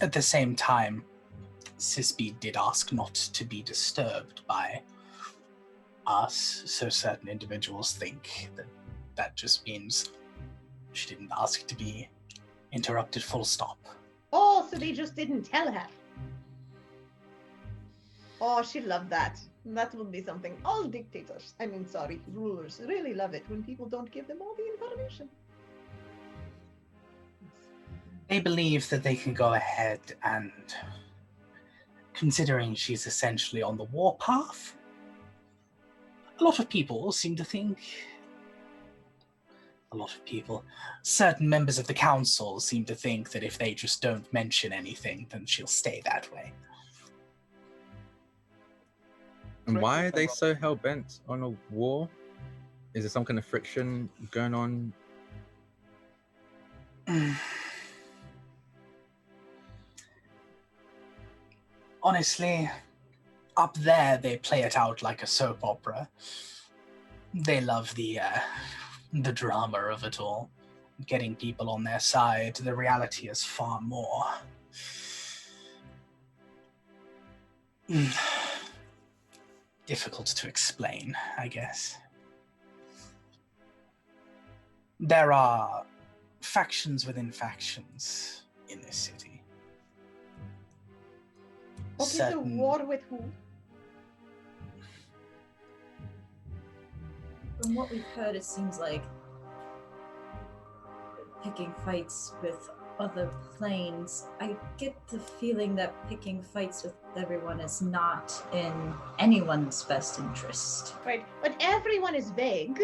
at the same time, Sispy did ask not to be disturbed by us, so certain individuals think that that just means she didn't ask to be interrupted full stop. Oh, so they just didn't tell her. Oh, she loved that. That would be something all dictators, rulers, really love it when people don't give them all the information. They believe that they can go ahead and, considering she's essentially on the warpath, a lot of people seem to think... certain members of the council seem to think that if they just don't mention anything, then she'll stay that way. And why are they so hell-bent on a war? Is there some kind of friction going on? Honestly, up there they play it out like a soap opera. They love the drama of it all, getting people on their side. The reality is far more difficult to explain, I guess. There are factions within factions in this city. Okay, so war with who? From what we've heard, it seems like picking fights with other planes. I get the feeling that picking fights with everyone is not in anyone's best interest. Right, but everyone is vague,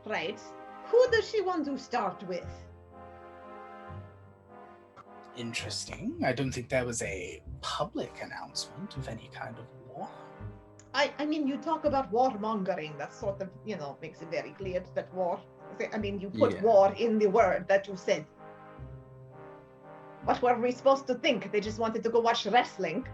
right? Who does she want to start with? Interesting. I don't think there was a public announcement of any kind of war. I mean, you talk about warmongering. That sort of, makes it very clear that war... you put war in the word that you said. What were we supposed to think? They just wanted to go watch wrestling.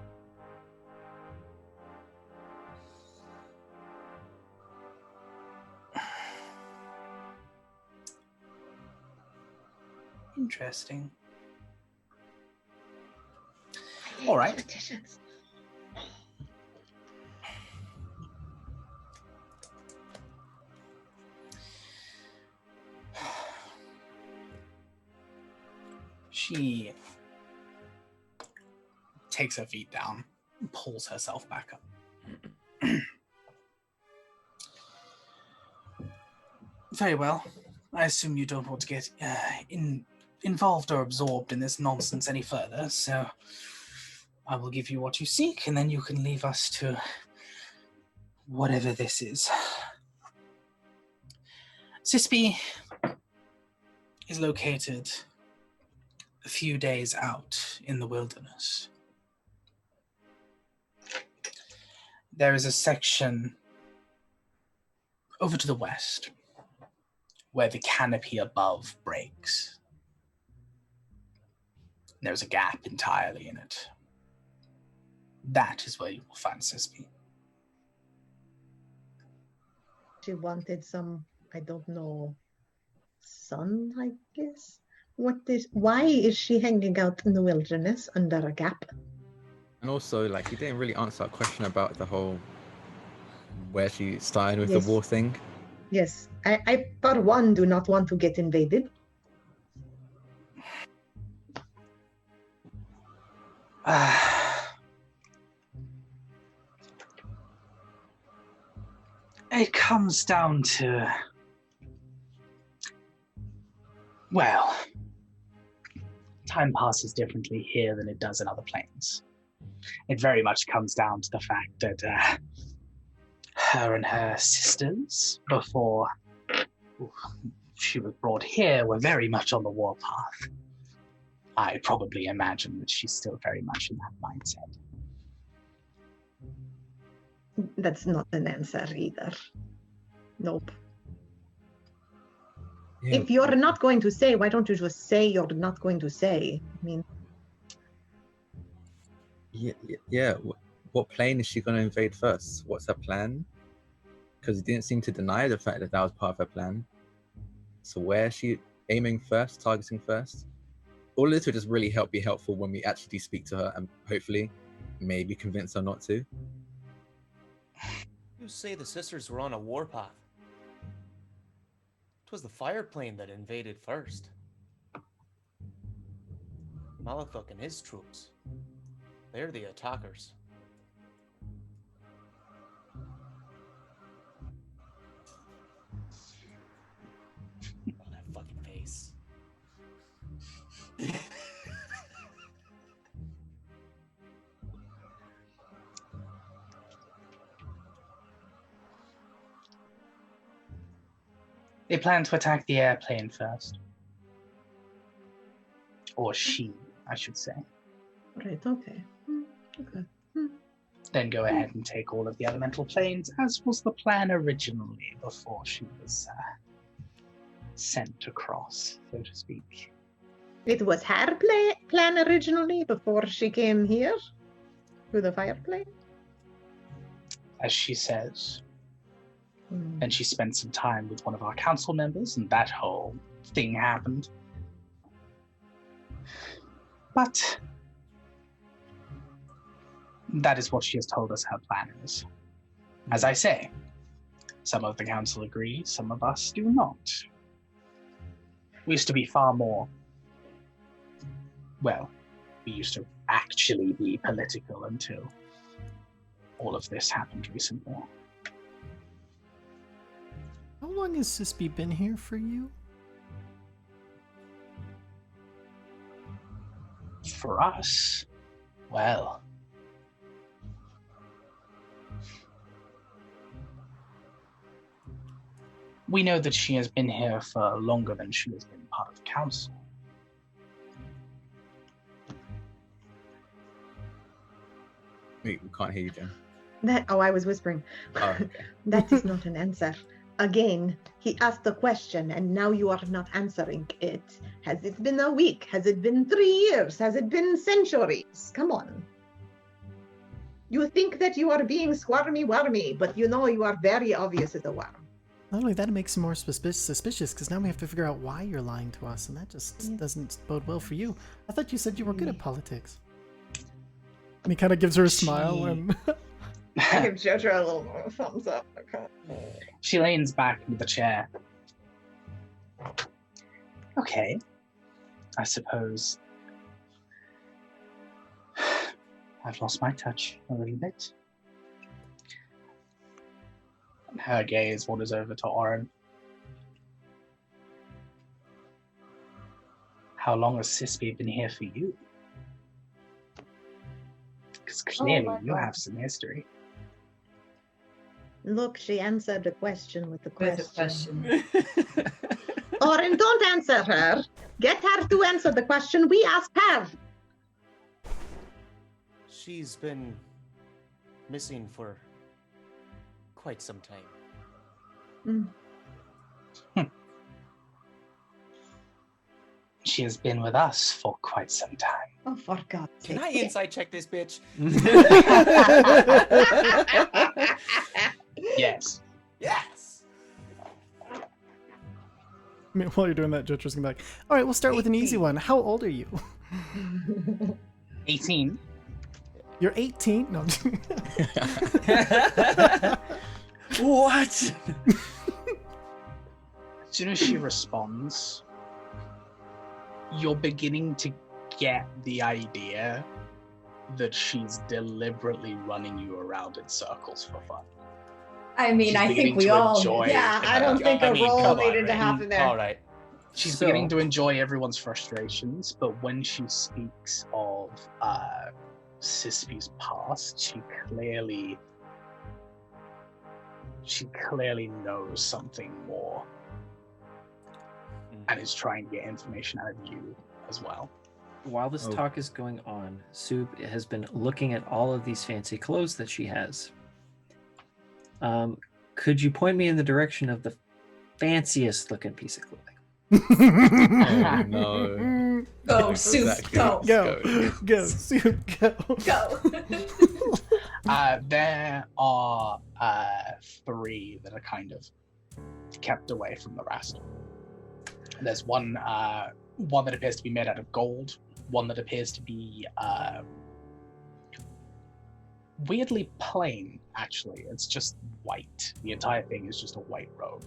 Interesting. All right. Politicians. She takes her feet down, pulls herself back up. Very well. I assume you don't want to get involved or absorbed in this nonsense any further, so I will give you what you seek, and then you can leave us to whatever this is. Sispy, is located a few days out in the wilderness. There is a section over to the west where the canopy above breaks. There's a gap entirely in it. That is where you will find Sispy. She wanted some, I don't know, sun, I guess. Why is she hanging out in the wilderness under a gap? And also, like, you didn't really answer our question about the whole where she started with Yes. the war thing. Yes, I for one do not want to get invaded. It comes down to, well, time passes differently here than it does in other planes. It very much comes down to the fact that her and her sisters, before she was brought here, were very much on the war path. I probably imagine that she's still very much in that mindset. That's not an answer either. Nope. Yeah, If you're not going to say, why don't you just say you're not going to say? I mean, yeah. What plane is she going to invade first? What's her plan? Because it didn't seem to deny the fact that that was part of her plan. So where is she aiming first, targeting first? All of this would just really be helpful when we actually speak to her and hopefully maybe convince her not to. You say the sisters were on a warpath. It was the fire plane that invaded first. Malithuk and his troops. They're the attackers. Oh, that fucking face. They plan to attack the airplane first. Or she, I should say. right, okay. Okay. Then go ahead and take all of the elemental planes, as was the plan originally before she was sent across, so to speak. It was her plan originally before she came here to the fire plane? As she says. And she spent some time with one of our council members, and that whole thing happened. But that is what she has told us her plan is. As I say, some of the council agree, some of us do not. We used to be far more, well, we used to actually be political until all of this happened recently. How long has Sispy been here for you? For us, well, we know that she has been here for longer than she has been part of the council. Wait, we can't hear you, Jen. I was whispering. Oh, okay. That is not an answer. Again, he asked a question and now you are not answering it. Has it been a week? Has it been 3 years? Has it been centuries? Come on. You think that you are being squirmy-wormy, but you know you are very obvious as a worm. Not only that, it makes him more suspicious because now we have to figure out why you're lying to us, and that just doesn't bode well for you. I thought you said you were good at politics. And he kind of gives her a smile when... I give Jojo a little more thumbs up. Okay. She leans back into the chair. Okay, I suppose I've lost my touch a little bit. And her gaze wanders over to Oren. How long has Sispy been here for you? Because clearly you have some history. Look, she answered the question with the With a question. question. Oren, don't answer her. Get her to answer the question we asked her. She's been missing for quite some time. She has been with us for quite some time. Oh, for God's sake. Can I inside check this bitch? Yes. Yes! I mean, while you're doing that, Jotra's gonna be like, all right, we'll start with an easy 18. one. How old are you? 18. You're 18? No. What? As soon as she responds, you're beginning to get the idea that she's deliberately running you around in circles for fun. I mean, She's I beginning think we to all. enjoy- Yeah, I don't think a roll come on, needed to right? happen there. All right. She's So- beginning to enjoy everyone's frustrations, but when she speaks of Sispy's past, she clearly knows something more and is trying to get information out of you as well. While this Oh. talk is going on, Soup has been looking at all of these fancy clothes that she has. Could you point me in the direction of the fanciest looking piece of clothing? Oh no. Go, Where's Soup, that go. Go, Soup, go. Go. There are 3 that are kind of kept away from the rest. There's one that appears to be made out of gold, one that appears to be weirdly plain, actually. It's just white. The entire thing is just a white robe.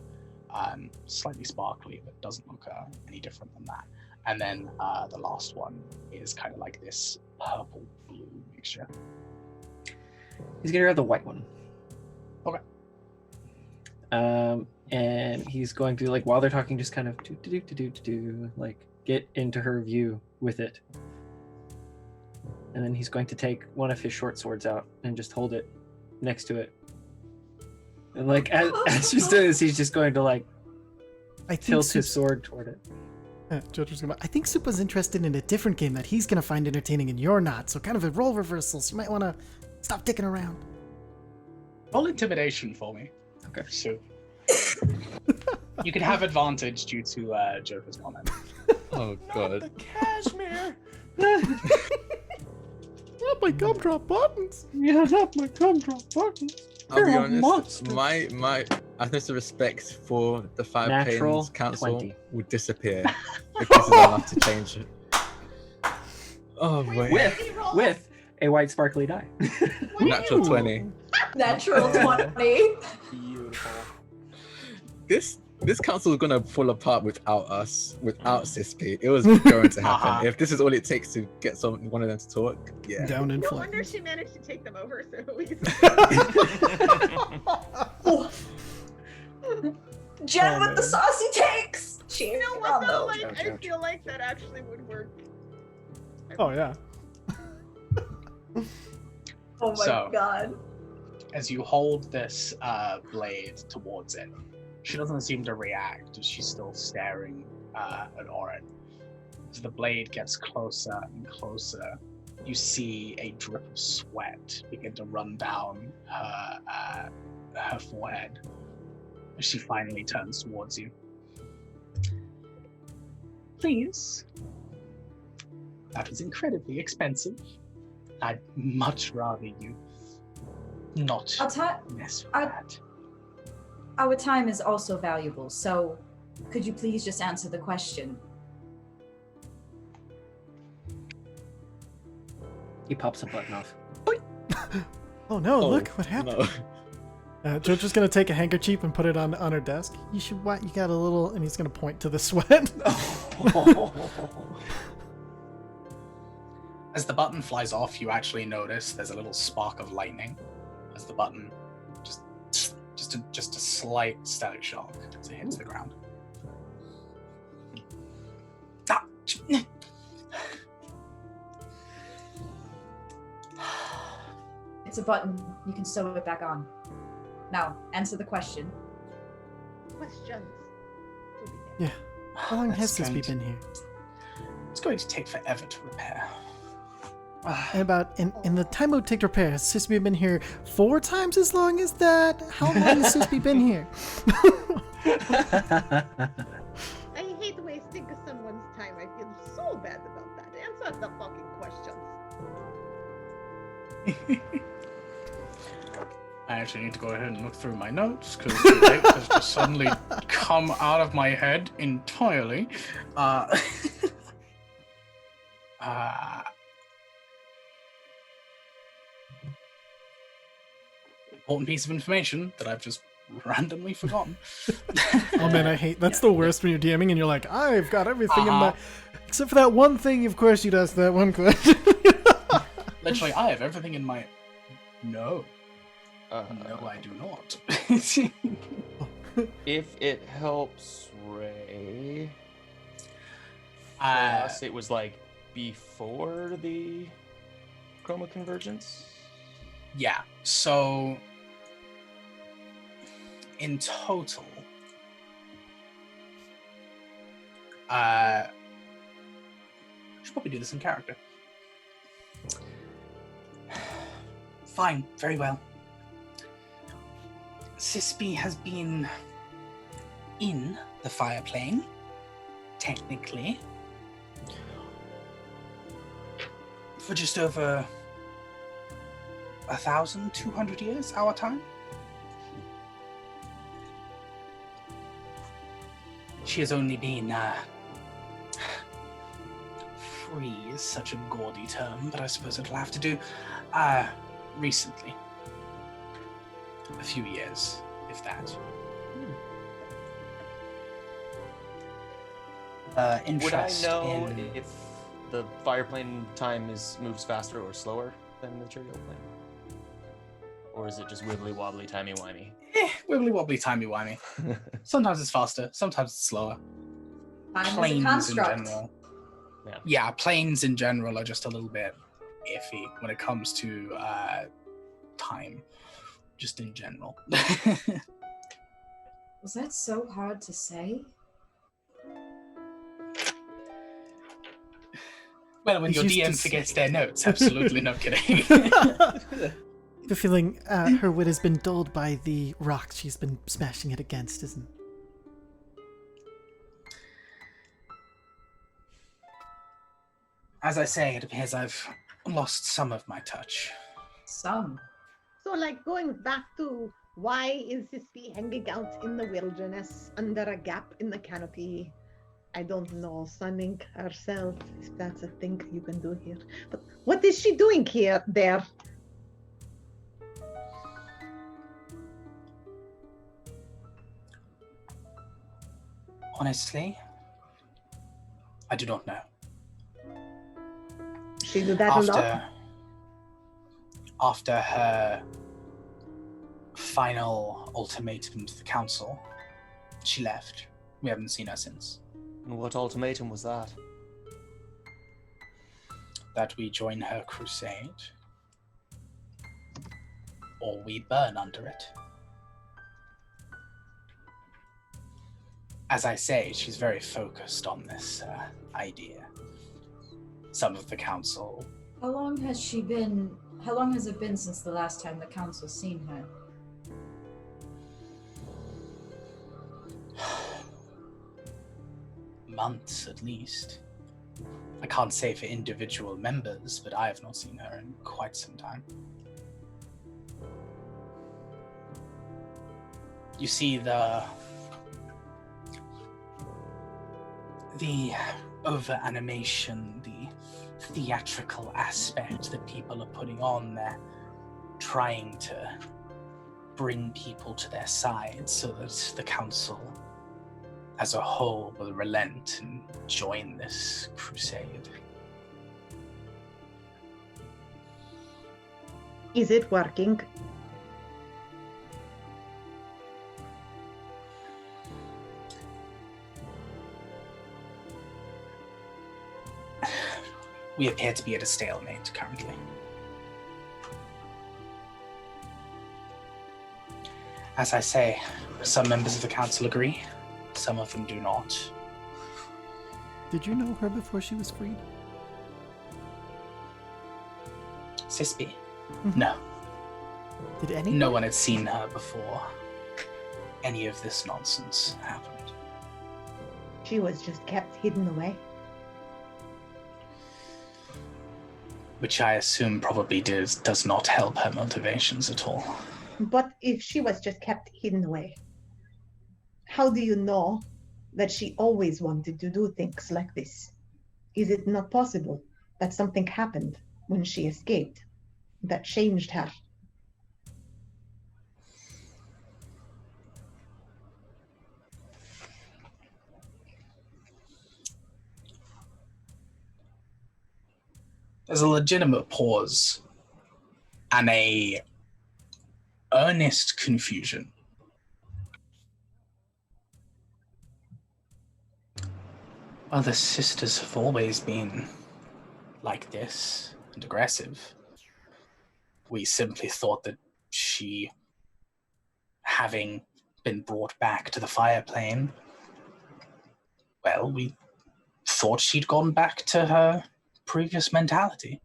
Slightly sparkly, but doesn't look any different than that. And then the last one is kind of like this purple-blue mixture. He's gonna grab the white one. Okay. And he's going to, like, while they're talking, just kind of like get into her view with it. And then he's going to take one of his short swords out and just hold it next to it. And like as she's doing this, he's just going to like I think tilt his Soup- sword toward it. Jotra's gonna. I think Soup was interested in a different game that he's gonna find entertaining, and you're not. So kind of a role reversal. So you might want to stop dicking around. Roll intimidation for me. Okay. So you can have advantage due to Joker's comment. Oh god. Cashmere! Oh, my gumdrop buttons. Yeah, not my gumdrop buttons. I'll be You're a honest, monster. my I think the respect for the Five Natural Pains Council 20. would disappear if this is enough to change it. Oh wait. With a white sparkly die. Natural 20. Natural 20. Beautiful. This council is gonna fall apart without us, without Sispy. It was going to happen. If this is all it takes to get one of them to talk, yeah. Down in No flames. wonder she managed to take them over so easily. Jen Oh, with the man. saucy takes. Cheers. You know what though? Bravo. Like, I Ouch. feel like that actually would work. Oh yeah. Oh my So- god. As you hold this blade towards it, she doesn't seem to react as she's still staring at Oren. As the blade gets closer and closer, you see a drip of sweat begin to run down her forehead as she finally turns towards you. Please. That was incredibly expensive. I'd much rather you not mess with that. Our time is also valuable, so could you please just answer the question? He pops a button off. Oh no! Oh, Look what happened. No. Jotra's gonna take a handkerchief and put it on her desk. You should. What? You got a little, and he's gonna point to the sweat. As the button flies off, you actually notice there's a little spark of lightning as the button just a slight static shock as it hits the ground. Ah, It's a button. You can sew it back on. Now, answer the question. Questions. Yeah. How long has That's Sisby going to- been here? It's going to take forever to repair. And about in the time it would take to repair, has Sisby been here 4 times as long as that? How long has Sisby been here? I hate wasting someone's time. I feel so bad about that. Answer the fucking questions. I actually need to go ahead and look through my notes because the date has just suddenly come out of my head entirely. Important piece of information that I've just randomly forgotten. Oh man, I hate that's the worst when you're DMing and you're like, I've got everything in my except for that one thing. Of course, you'd ask that one question. Literally, I have everything in my. No. No, I do not. If it helps, Ray. Uh, It was like before the chroma convergence. Yeah, so in total, I should probably do this in character. Fine, very well. Sisby has been in the fire plane, technically, for just over 1,200 years, our time. She has only been, free is such a gaudy term, but I suppose it'll have to do, recently. A few years, if that. Would I Interest know in... if the fireplane time moves faster or slower than the material plane? Or is it just wibbly wobbly, timey wimey? Wibbly wobbly, timey wimey. Sometimes it's faster, sometimes it's slower. Time is a Planes in construct. general. Yeah. Yeah, planes in general are just a little bit iffy when it comes to time, just in general. Was that so hard to say? Well, when He's your used DM to forgets their notes, absolutely, no kidding. The feeling her wit has been dulled by the rock she's been smashing it against, isn't it? As I say, it appears I've lost some of my touch. Some. So, like, going back to why is Sisby hanging out in the wilderness under a gap in the canopy? I don't know, sunning herself, if that's a thing you can do here. But what is she doing there? Honestly, I do not know. She do that a lot? After her final ultimatum to the council, she left. We haven't seen her since. And what ultimatum was that? That we join her crusade, or we burn under it. As I say, she's very focused on this idea. Some of the council... How long has it been since the last time the council's seen her? Months, at least. I can't say for individual members, but I have not seen her in quite some time. You see the over-animation, the theatrical aspect that people are putting on. They're trying to bring people to their side so that the council as a whole will relent and join this crusade. Is it working? We appear to be at a stalemate currently. As I say, some members of the council agree, some of them do not. Did you know her before she was freed? Sispy? Mhm. No. Did any? No one had seen her before any of this nonsense happened. She was just kept hidden away. Which I assume probably does not help her motivations at all. But if she was just kept hidden away, how do you know that she always wanted to do things like this? Is it not possible that something happened when she escaped that changed her? There's a legitimate pause and a earnest confusion. Well, the sisters have always been like this and aggressive. We simply thought that she, having been brought back to the fire plane, well, we thought she'd gone back to her previous mentality.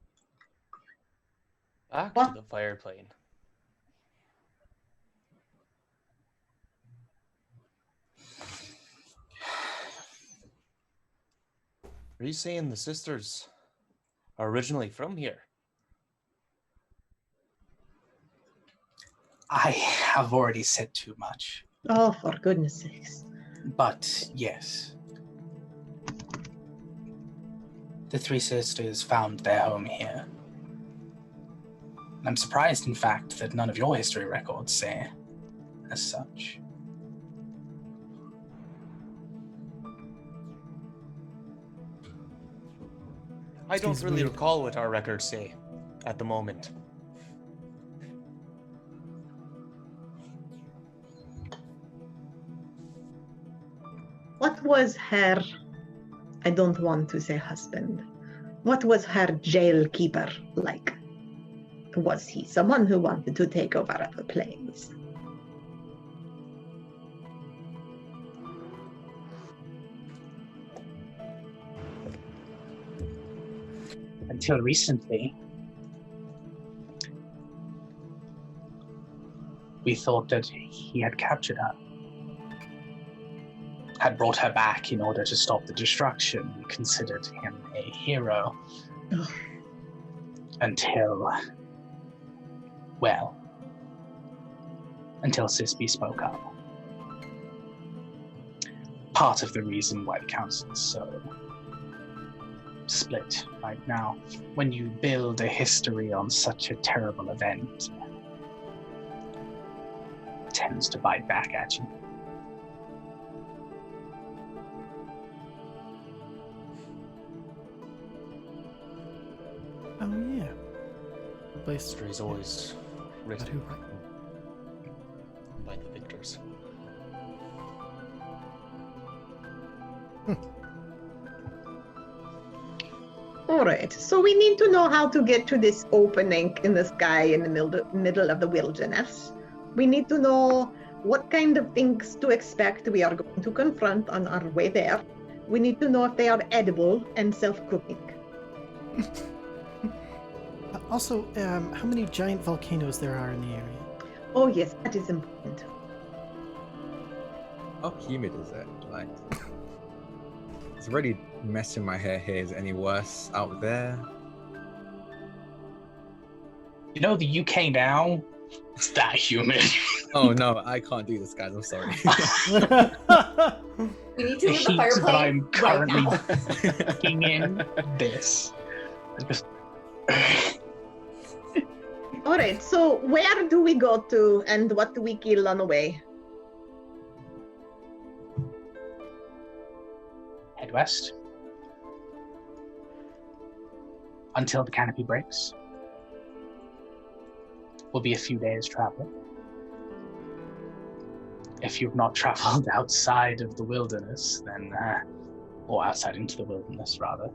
Back What? to the fire plane. Are you saying the sisters are originally from here? I have already said too much, Oh, for goodness sakes. but yes. The three sisters found their home here. I'm surprised, in fact, that none of your history records say as such. I don't Seems really weird. recall what our records say at the moment. What was her, I don't want to say husband, what was her jail keeper like? Was he someone who wanted to take over other planes? Until recently, we thought that he had captured her, had brought her back in order to stop the destruction. We considered him a hero. Ugh. Until Sispy spoke up. Part of the reason why the council is so split right now. When you build a history on such a terrible event, it tends to bite back at you. Oh yeah. Place History is always But written who? by the victors. All right, so we need to know how to get to this opening in the sky in the middle of the wilderness. We need to know what kind of things to expect we are going to confront on our way there. We need to know if they are edible and self-cooking. Also, how many giant volcanoes there are in the area? Oh yes, that is important. How humid is it? Like, it's already messing my hair here. Is it any worse out there? You know, the UK now, it's that humid. Oh no, I can't do this, guys. I'm sorry. We need The to leave the heat fire that plane I'm right currently now. taking in this. Just All right, so where do we go to and what do we kill on the way? head west until the canopy breaks. Will be a few days travel. If you've not traveled outside of the wilderness, then, or outside into the wilderness rather,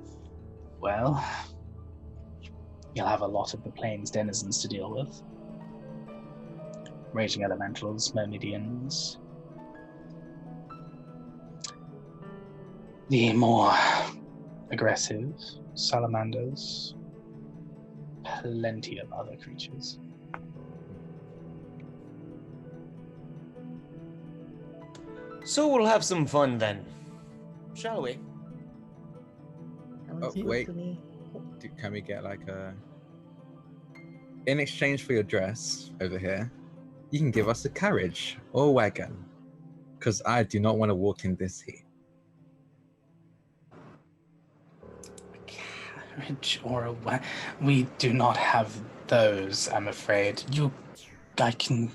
well, you'll have a lot of the plains denizens to deal with. Raging elementals, myrmidians. The more aggressive, salamanders, plenty of other creatures. So we'll have some fun then, shall we? Sounds Oh, good wait. to me. Can we get like a... In exchange for your dress over here, you can give us a carriage or a wagon. Because I do not want to walk in this heat. Carriage or a we do not have those, I'm afraid. I can...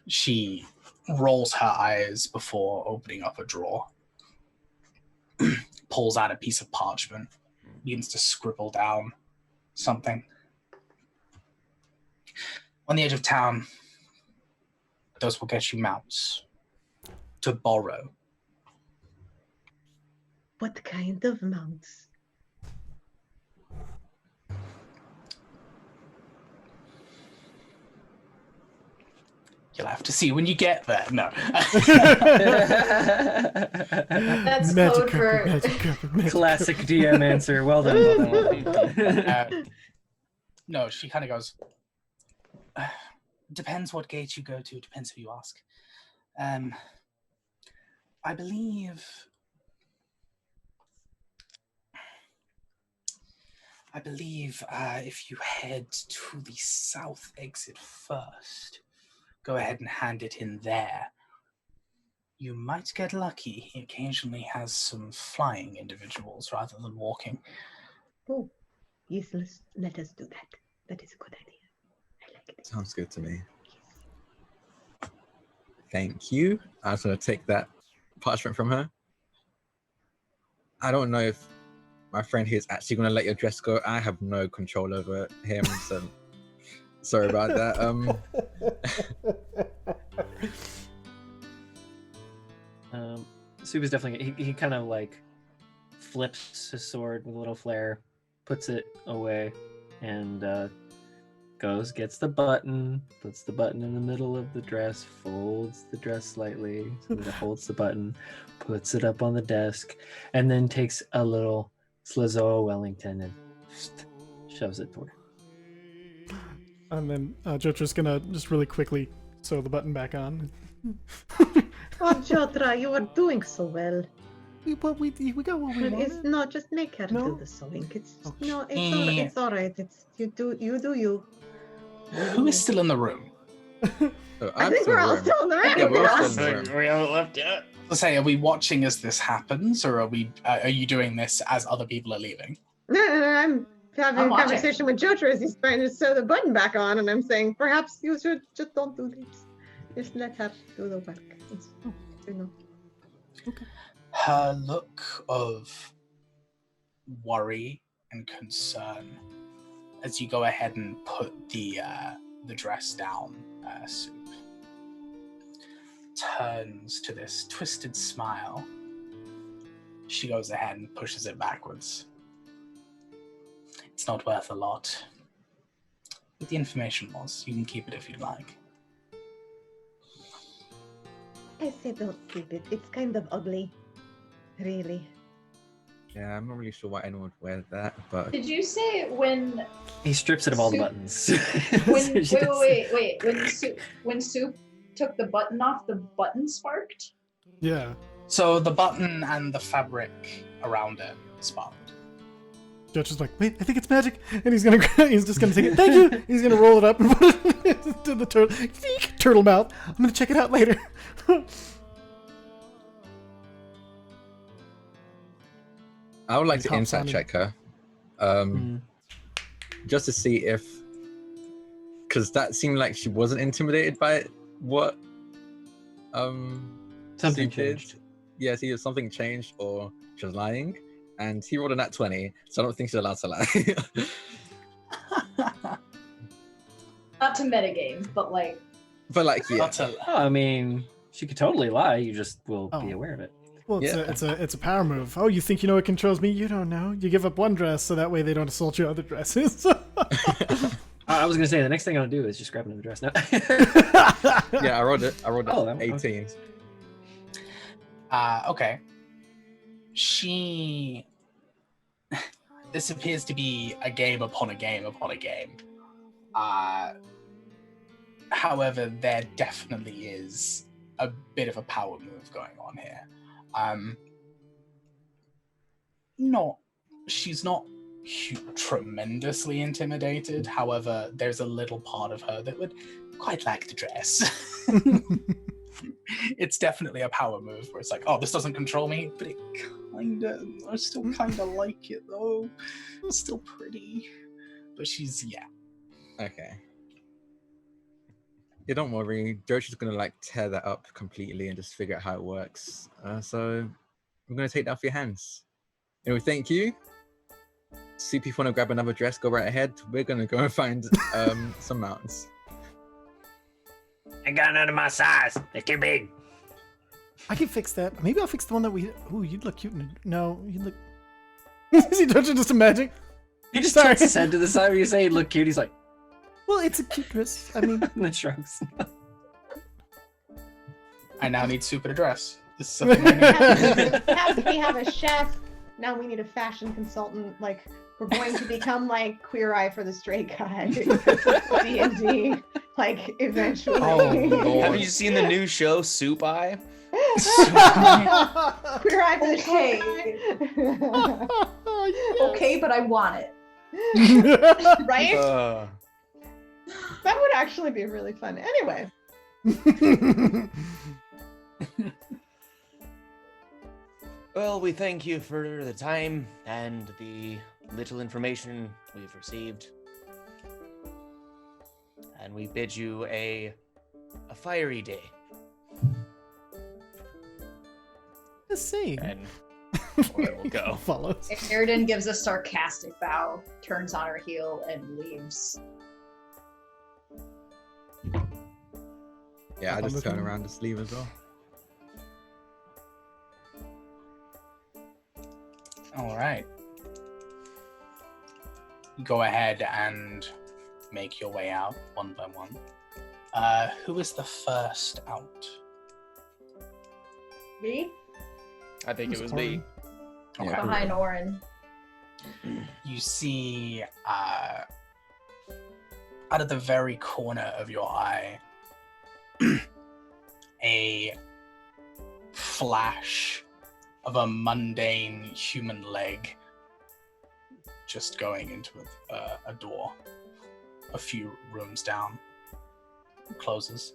She rolls her eyes before opening up a drawer, pulls out a piece of parchment, begins to scribble down something. On the edge of town, those will get you mounts to borrow. What kind of mounts? You'll have to see when you get there. No. That's Magic code carpet, for. magic carpet, magic Classic DM answer. Well done. Well done. Well done. No, she kind of goes, depends what gate you go to, depends who you ask. I believe if you head to the south exit first, go ahead and hand it in there. You might get lucky. He occasionally has some flying individuals rather than walking. Oh, yes, let us do that. That is a good idea. I like it. Sounds good to me. Thank you. I was going to take that parchment from her. I don't know if my friend here is actually going to let your dress go. I have no control over him, so sorry about that. Soup is definitely he kind of like flips his sword with a little flare, puts it away, and gets the button, puts the button in the middle of the dress, folds the dress slightly so that it holds the button, puts it up on the desk, and then takes a little Slizo Wellington and shoves it toward her. And then Jotra's gonna just really quickly sew the button back on. Oh, Jotra, you are doing so well. We got what we wanted. It's not just make her No? do the sewing. It's Oh, no, it's all right. It's you do you. Who is still in the room? So I I'm think still we're all room. still in the room. Yeah, we're all Yes. still in the room. We haven't left yet. Let's say, are we watching as this happens, or are you doing this as other people are leaving? No, I'm having I'm a watching. conversation with Jotra as he's trying to sew the button back on, and I'm saying perhaps you should just don't do this. Just let her do the work. It's, you know. Her look of worry and concern as you go ahead and put the dress down, Soup, turns to this twisted smile. She goes ahead and pushes it backwards. It's not worth a lot. But the information was. You can keep it if you'd like. I say don't keep it. It's kind of ugly. Really. Yeah, I'm not really sure why anyone would wear that, but Did you say when He strips it of all the Soup- buttons. when She does- wait when Soup took the button off, the button sparked? Yeah. So the button and the fabric around it sparked. Judge is like, wait, I think it's magic, and he's just gonna take it. Thank you. He's gonna roll it up and put it into the turtle mouth. I'm gonna check it out later. I would like He to hops on insight it. check her, Mm. just to see if, because that seemed like she wasn't intimidated by what Something Soup did. changed. Yeah, see if something changed or she was lying, and he rolled a nat 20, so I don't think she's allowed to lie. Not to metagame, but like But like, yeah, Not a- Oh, I mean, she could totally lie. You just will be Oh. aware of it. Well, Yeah. it's a power move. Oh, you think you know what controls me? You don't know. You give up one dress so that way they don't assault your other dresses. I was gonna say the next thing I'm gonna do is just grab another dress. No. yeah, I rolled it. I rolled Oh, it. okay. 18. Okay. This appears to be a game upon a game upon a game. However, there definitely is a bit of a power move going on here. She's not tremendously intimidated. However, there's a little part of her that would quite like to dress. It's definitely a power move where it's like, oh, this doesn't control me, but I still kinda like it though. It's still pretty. But yeah. Okay. Yeah, don't worry. Jochi's gonna like tear that up completely and just figure out how it works. So I'm gonna take that off your hands. Anyway, thank you. See if you want to grab another dress, go right ahead. We're gonna go and find some mountains. Ain't got none of my size. They're too big. I can fix that. Maybe I'll fix the one that we. Ooh, you'd look cute. No, you'd look. Is he just imagine? He just turns his head to the side where you say, look cute. He's like, well, it's a cute dress. I mean, and then shrugs. I now need soup and a dress. This is something I need. We have a chef. Now we need a fashion consultant. Like, we're going to become like Queer Eye for the Straight Guy. D&D. Like, eventually. Oh, Lord. Have you seen the new show, Soup Eye? Queer Eye for the Straight Guy. Okay, but I want it. Right? That would actually be really fun. Anyway. Well, we thank you for the time and the little information we've received. And we bid you a fiery day. Let's see. And we'll go. Follows. Neverending gives a sarcastic bow, turns on her heel, and leaves. Yeah, I just turn around to leave as well. All right. Go ahead and make your way out one by one. Who is the first out? Me? I think it was me. Okay. Behind Orin. You see, out of the very corner of your eye, a flash of a mundane human leg just going into a door a few rooms down. It closes.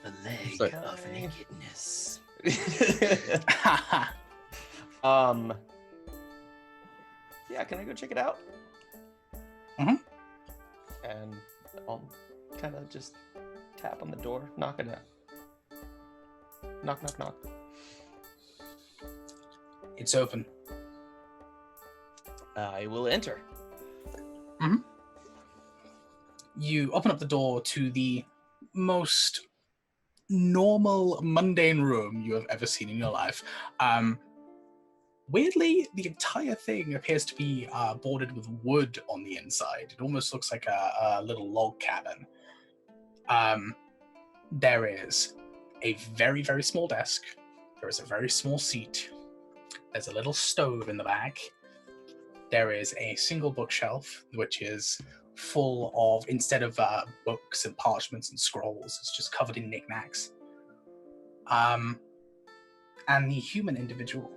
The leg So- of nakedness. Yeah, can I go check it out? Mhm. And I'll kind of just tap on the door, knock it out. Knock, knock, knock. It's open. I will enter. You open up the door to the most normal, mundane room you have ever seen in your life. Weirdly, the entire thing appears to be boarded with wood on the inside. It almost looks like a little log cabin. There is a very, very small desk. There is a very small seat. There's a little stove in the back. There is a single bookshelf, which is full of, instead of books and parchments and scrolls, it's just covered in knickknacks. And the human individual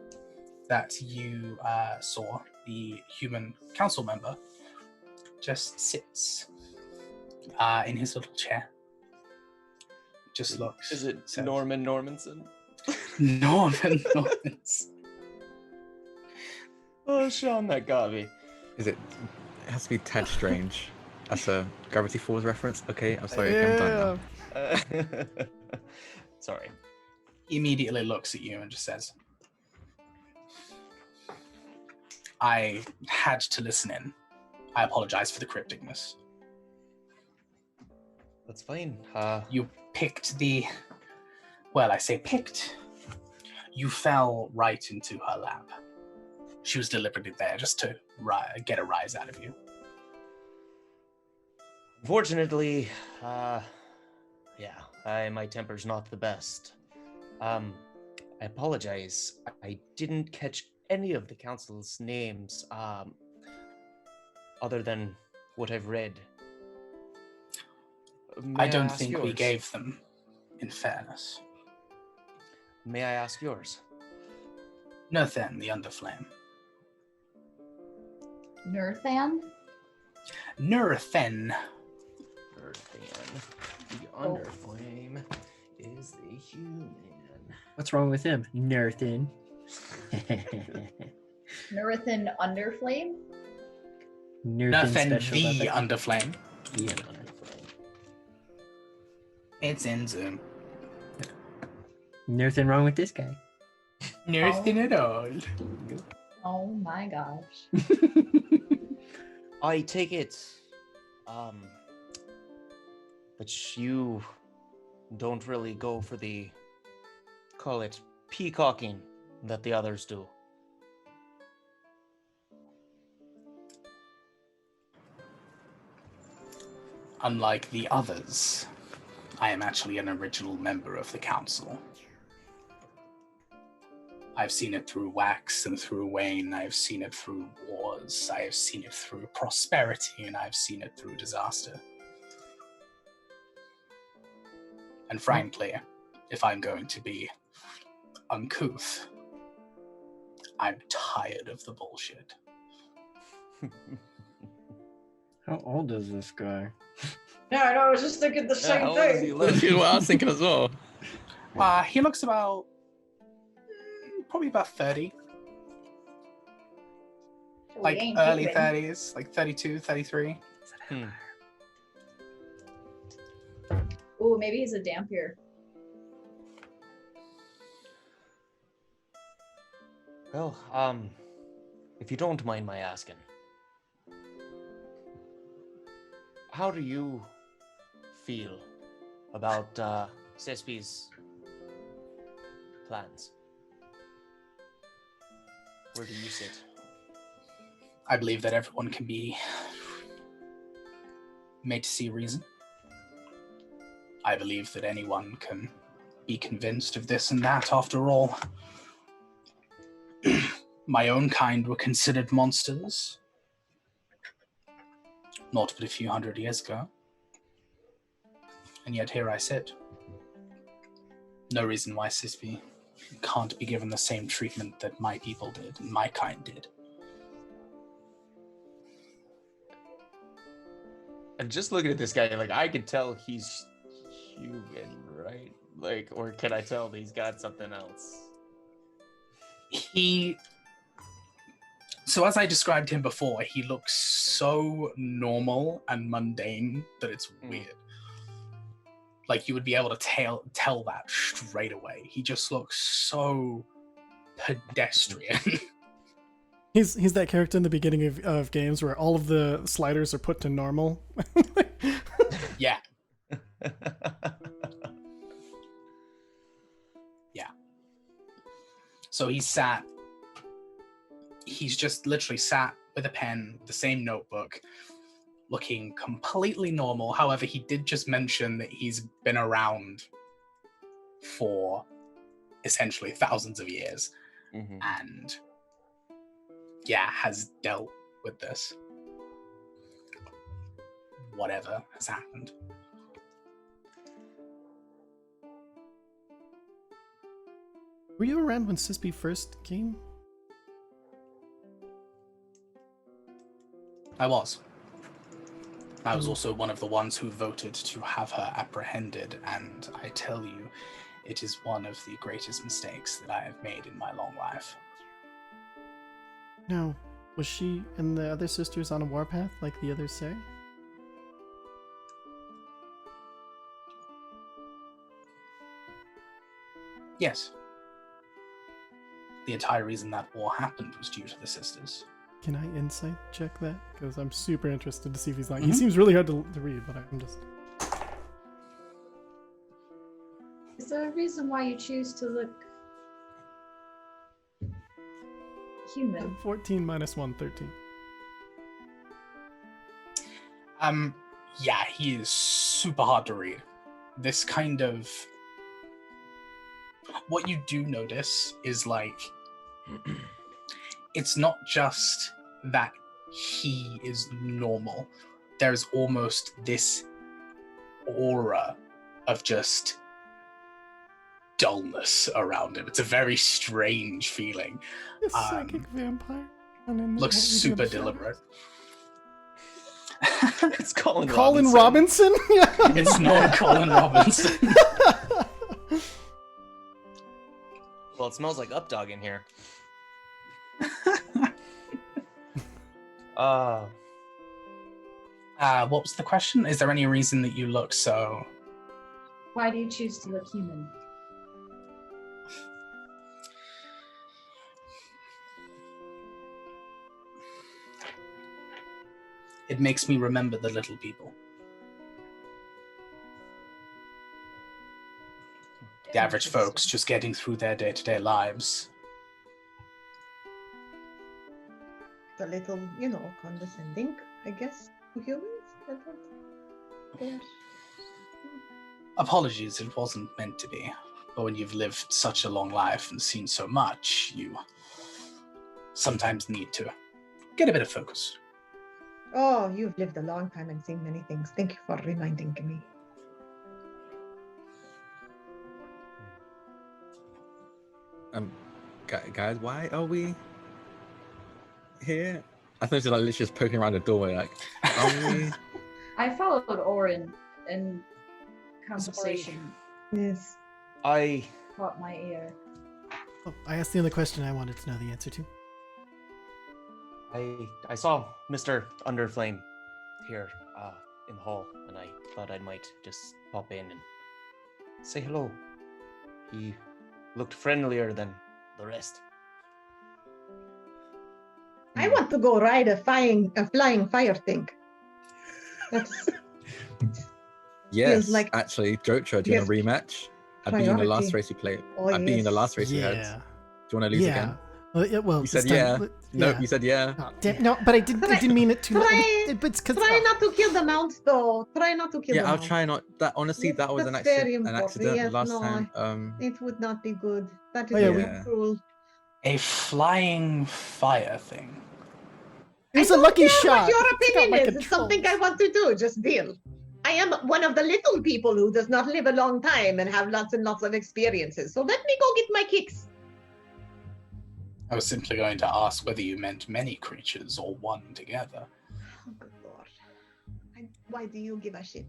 that you saw, the human council member, just sits in his little chair. Just looks. Is it says, Norman Normanson? Norman Normanson. Oh, Sean, that got me. It has to be Ted Strange. That's a Gravity Falls reference. Okay, I'm sorry. Okay, I'm done now. Sorry. He immediately looks at you and just says, I had to listen in. I apologize for the crypticness. That's fine. You picked I say picked. You fell right into her lap. She was deliberately there just to get a rise out of you. Unfortunately, My temper's not the best. I apologize. I didn't catch any of the council's names, other than what I've read. I don't think we gave them, in fairness. May I ask yours? Nerthen, the Underflame. Nerthan? Nerthen. The Underflame is the human. What's wrong with him? Nothing. Nerthan Underflame? Nerthen, special the weapon. Underflame. The Underflame. It's in Zoom. Nothing wrong with this guy. Nothing at all. Oh my gosh. I take it, but you don't really go for the, call it, peacocking that the others do. Unlike the others, I am actually an original member of the council. I've seen it through wax and through wane. I've seen it through wars. I have seen it through prosperity, and I've seen it through disaster. And frankly, if I'm going to be uncouth, I'm tired of the bullshit. How old is this guy? Yeah, I know, I was just thinking the same thing. That's what I was thinking as well. He looks about, probably about 30. Like ain't early keeping. 30s, like 32, 33. Ooh, maybe he's a Dampier. Well, if you don't mind my asking, how do you feel about Cespi's plans? Where do you sit? I believe that everyone can be made to see reason. I believe that anyone can be convinced of this and that. After all, my own kind were considered monsters not but a few hundred years ago. And yet here I sit. No reason why Cisby can't be given the same treatment that my people did and my kind did. And just looking at this guy, like, I can tell he's human, right? Like, or can I tell that he's got something else? So as I described him before, he looks so normal and mundane that it's weird. Like, you would be able to tell that straight away. He just looks so pedestrian. He's that character in the beginning of games where all of the sliders are put to normal. Yeah. Yeah. So he's just literally sat with a pen, the same notebook, looking completely normal. However, he did just mention that he's been around for essentially thousands of years. Mm-hmm. And yeah, has dealt with this. Whatever has happened. Were you around when Cisby first came? I was. I was also one of the ones who voted to have her apprehended, and I tell you, it is one of the greatest mistakes that I have made in my long life. No. Was she and the other sisters on a warpath like the others say? Yes. The entire reason that war happened was due to the sisters. Can I insight check that? Because I'm super interested to see if he's lying. He seems really hard to read, but I'm just... Is there a reason why you choose to look human? 14 minus 1, 13. Yeah, he is super hard to read. this kind of... What you do notice is, like, it's not just that he is normal. There's almost this aura of just dullness around him. It's a very strange feeling. A psychic vampire. Looks super deliberate. It's Colin Robinson? Yeah. It's not Colin Robinson. Well, it smells like Updog in here. What was the question? Is there any reason that you look so... Why do you choose to look human? It makes me remember the little people. The average folks just getting through their day-to-day lives. A little, condescending, I guess, to humans. I thought they are... Apologies, it wasn't meant to be. But when you've lived such a long life and seen so much, you sometimes need to get a bit of focus. Oh, you've lived a long time and seen many things. Thank you for reminding me. Guys, why are we here? I thought it was like literally just poking around the doorway, like, are we? I followed Orin in conversation. Yes. I Caught my ear. Oh, I asked the other question I wanted to know the answer to. I saw Mr. Underflame here in the hall, and I thought I might just pop in and say hello. He looked friendlier than the rest. I want to go ride a flying fire thing. That's Yes, like- actually, Jotra, do you want a rematch? I'd be in the last Priority. race you played. Oh, I'd be in the yes. last race you had. Yeah. Do you want to lose again? Well, You said this time- yeah. Nope, you said yeah. Oh, damn, no, but I didn't mean it to. Try- But it's 'cause- Try not to kill the mounts, though. Try not to kill the Yeah, I'll mounts. try not. That honestly, Yes, that was an that's very accident. An important. accident Yes, last no, time. It would not be good. That is Oh, yeah, very cruel. A flying fire thing. It was I a don't lucky care shot. what your It's got opinion my is. It's control. something I want to do. Just deal. I am one of the little people who does not live a long time and have lots and lots of experiences. So let me go get my kicks. I was simply going to ask whether you meant many creatures or one together. Oh, good lord. Why do you give a shit?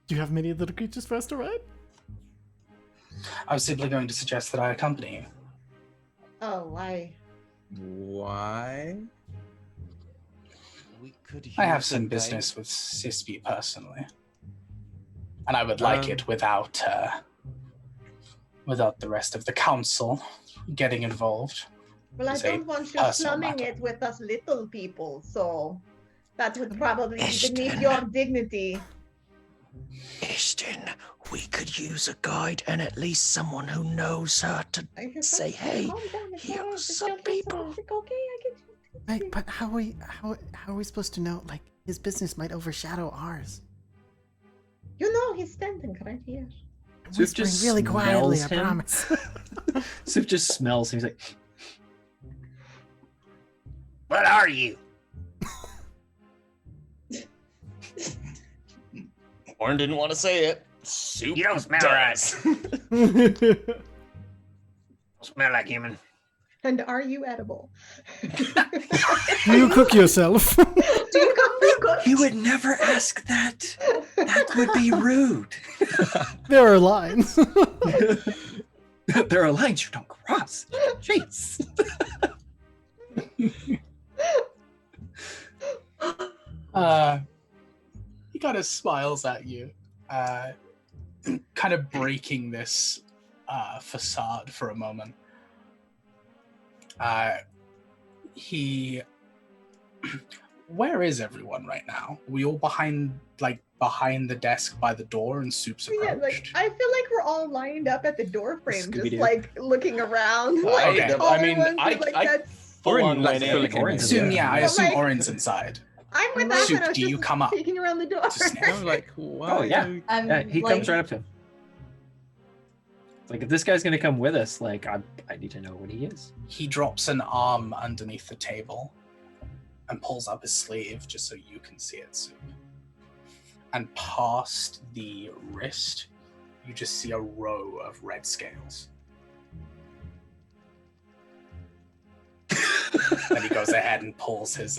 Do you have many little creatures for us to ride? I was simply going to suggest that I accompany you. Oh, why? Why? We could I have use some a guide. business with Sispy personally. And I would like it without the rest of the council getting involved. Well, I It's a don't want you personal slumming matter. it with us little people, so that would probably be Ashton. beneath your dignity. Ashton, we could use a guide and at least someone who knows her to say, hey, Calm down, it's here all are right, it's some just people. it's okay, I get you. Right, but how are we supposed to know? Like, his business might overshadow ours. You know he's standing right here. I'm Sif whispering just really quietly, I smells him. promise. Sif just smells him. He's like, What are you? Orin didn't want to say it. Soup You don't smell does. Smell like human. And are you edible? Do you cook yourself? Do you cook? you would never ask that. That would be rude. There are lines. There are lines you don't cross. Jeez. He kind of smiles at you, kind of breaking this facade for a moment. Where is everyone right now? We all behind the desk by the door, and Soup's Yeah, approached. I feel like we're all lined up at the door frame, just Scooby-Doo. like looking around. I- Like, okay. taller I mean, ones I- with, like, I- that Full Orin on likes went to in. look in Orin's there. Assume, yeah, I But, assume like- Orin's inside. I'm with Soup, Athanos, do you just come up? peeking around the door. to sniff? I'm like, why? Oh, yeah. I'm He like, comes right up to him. It's like, if this guy's gonna come with us, like, I need to know what he is. He drops an arm underneath the table and pulls up his sleeve just so you can see it, Soup. And past the wrist, you just see a row of red scales. And he goes ahead and pulls his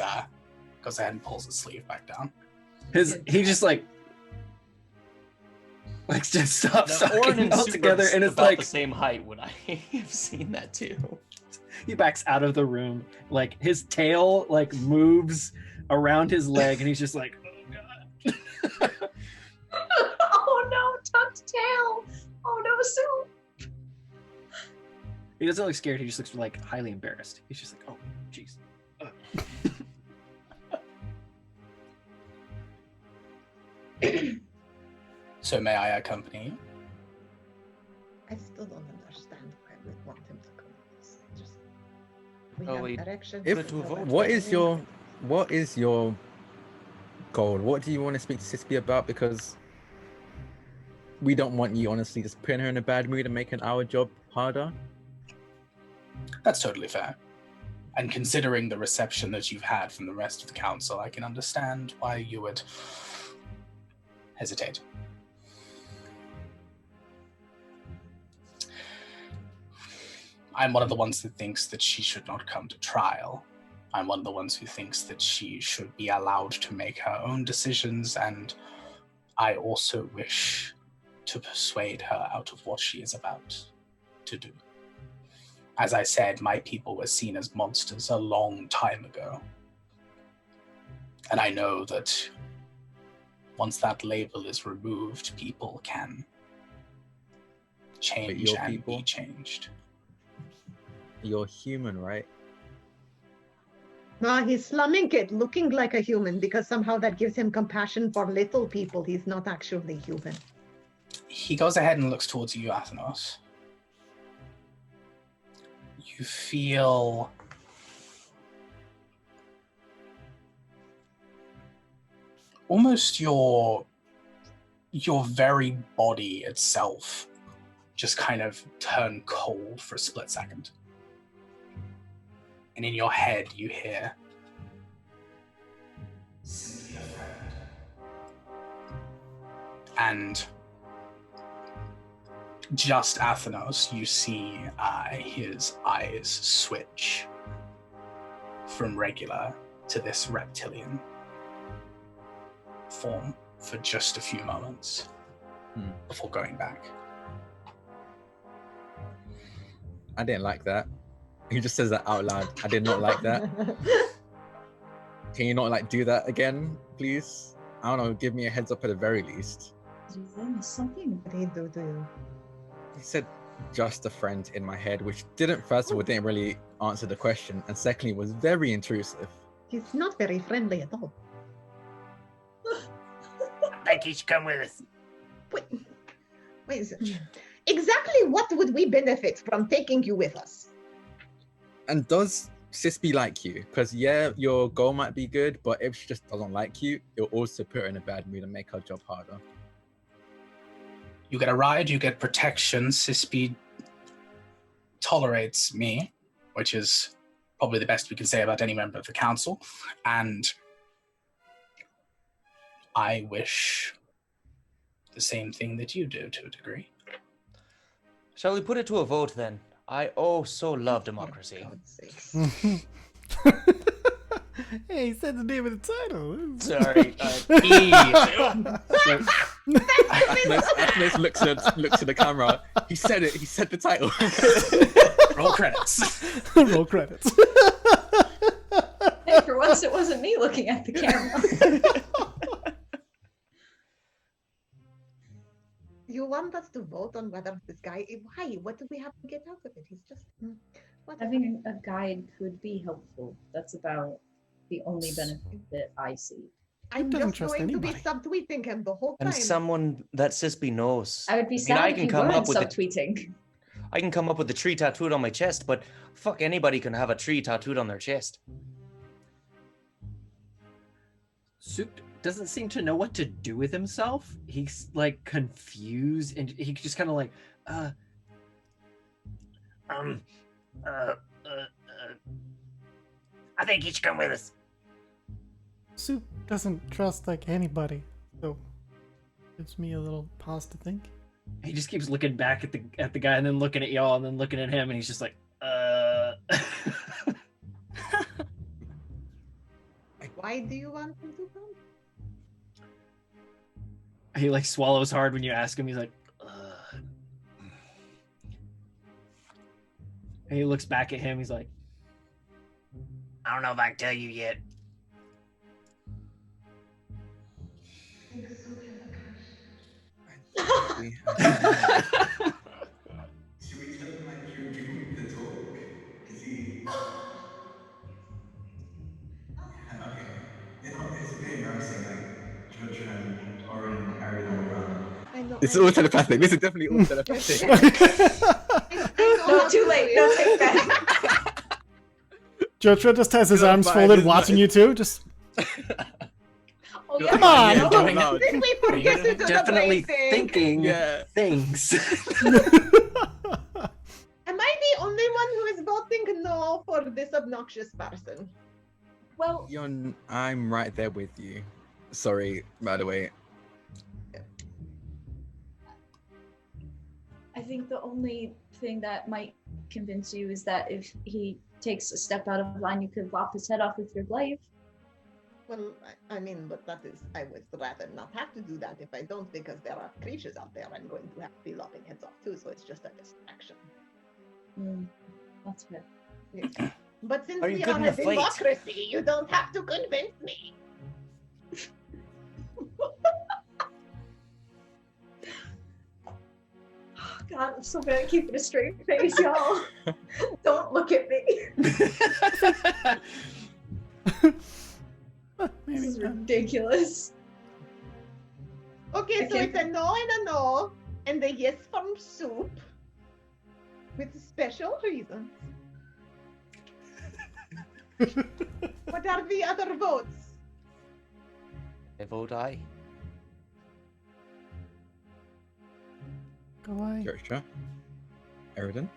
sleeve back down. He just just stops The Orin talking and Soup altogether, are and it's about like the same height. Would I have seen that too? he backs out of the room. Like his tail moves around his leg, and he's just like, oh god. oh no, tucked tail. Oh no, Soup. He doesn't look scared. He just looks highly embarrassed. He's just like, oh jeez. So may I accompany you? I still don't understand why we want him to come with us. Just we Oh, have wait. directions. If we know what we're is doing. your goal? What do you want to speak to Sispy about? Because we don't want you, honestly, just putting her in a bad mood and making our job harder. That's totally fair. And considering the reception that you've had from the rest of the council, I can understand why you would hesitate. I'm one of the ones that thinks that she should not come to trial. I'm one of the ones who thinks that she should be allowed to make her own decisions, and I also wish to persuade her out of what she is about to do. As I said, my people were seen as monsters a long time ago. And I know that once that label is removed, people can change your and people? be changed. You're human, right? No, he's slumming it, looking like a human, because somehow that gives him compassion for little people. He's not actually human. He goes ahead and looks towards you, Athanos. You feel almost your very body itself just kind of turn cold for a split second. And in your head, you hear, "Simply a friend." And just Athanos, you see his eyes switch from regular to this reptilian form for just a few moments before going back. I didn't like that. He just says that out loud. I did not like that. Can you not do that again, please? I don't know, give me a heads up at the very least. Did I miss something? What did he do to you? He said just a friend in my head, which first of all didn't really answer the question, and secondly was very intrusive. He's not very friendly at all. I think he should come with us. Wait. Exactly what would we benefit from taking you with us? And does Sispy like you? Because yeah, your goal might be good, but if she just doesn't like you, it'll also put her in a bad mood and make her job harder. You get a ride, you get protection. Sispy tolerates me, which is probably the best we can say about any member of the council. And I wish the same thing that you do to a degree. Shall we put it to a vote then? I so love democracy. Hey, he said the name of the title. Sorry. Athanos looks at the camera. He said it. He said the title. Roll credits. Roll credits. Hey, for once it wasn't me looking at the camera. You want us to vote on whether this guy... Why? What do we have to get out of it? He's just... Having a guide could be helpful. That's about the only benefit that I see. I'm doesn't just trust going anybody. to be subtweeting him the whole time. And someone that Sispy knows. I would be mean, sad I if can you come weren't up with subtweeting. I can come up with a tree tattooed on my chest, but fuck, anybody can have a tree tattooed on their chest. Soup doesn't seem to know what to do with himself. He's like confused, and he just kind of like, I think you should come with us. Soup doesn't trust like anybody, so gives me a little pause to think. he just keeps looking back at the guy, and then looking at y'all, and then looking at him, and he's just like, Why do you want him to come? He like swallows hard when you ask him. He's like, and he looks back at him. He's like, I don't know if I can tell you yet. Should we tell him like you give him the talk? Is he? Yeah, okay. It's a bit embarrassing, like Jojo and Oren carried on the ground. I know. It's all telepathic. This is definitely all telepathic. No, too late. No, take that. Jojo just has his arms folded, watching you two. Just Oh, yeah. come on. Yeah, doing no. Did we forget to do the definitely bracing? thinking Yeah. things. Am I the only one who is voting no for this obnoxious person? Well, I'm right there with you. Sorry, by the way. I think the only thing that might convince you is that if he takes a step out of line, you could lop his head off with your glaive. Well, I mean, but that is, I would rather not have to do that if I don't, because there are creatures out there I'm going to have to be lopping heads off too, so it's just a distraction. That's fair. Yes. But since Are you we good are in a the fight? democracy, you don't have to convince me. God, I'm so bad at keeping a straight face, y'all. Don't look at me. This is ridiculous. Okay, so it's a no and a no, and a yes from Soup, with special reasons. What are the other votes? I vote aye. Go away. Jojo. Eridan.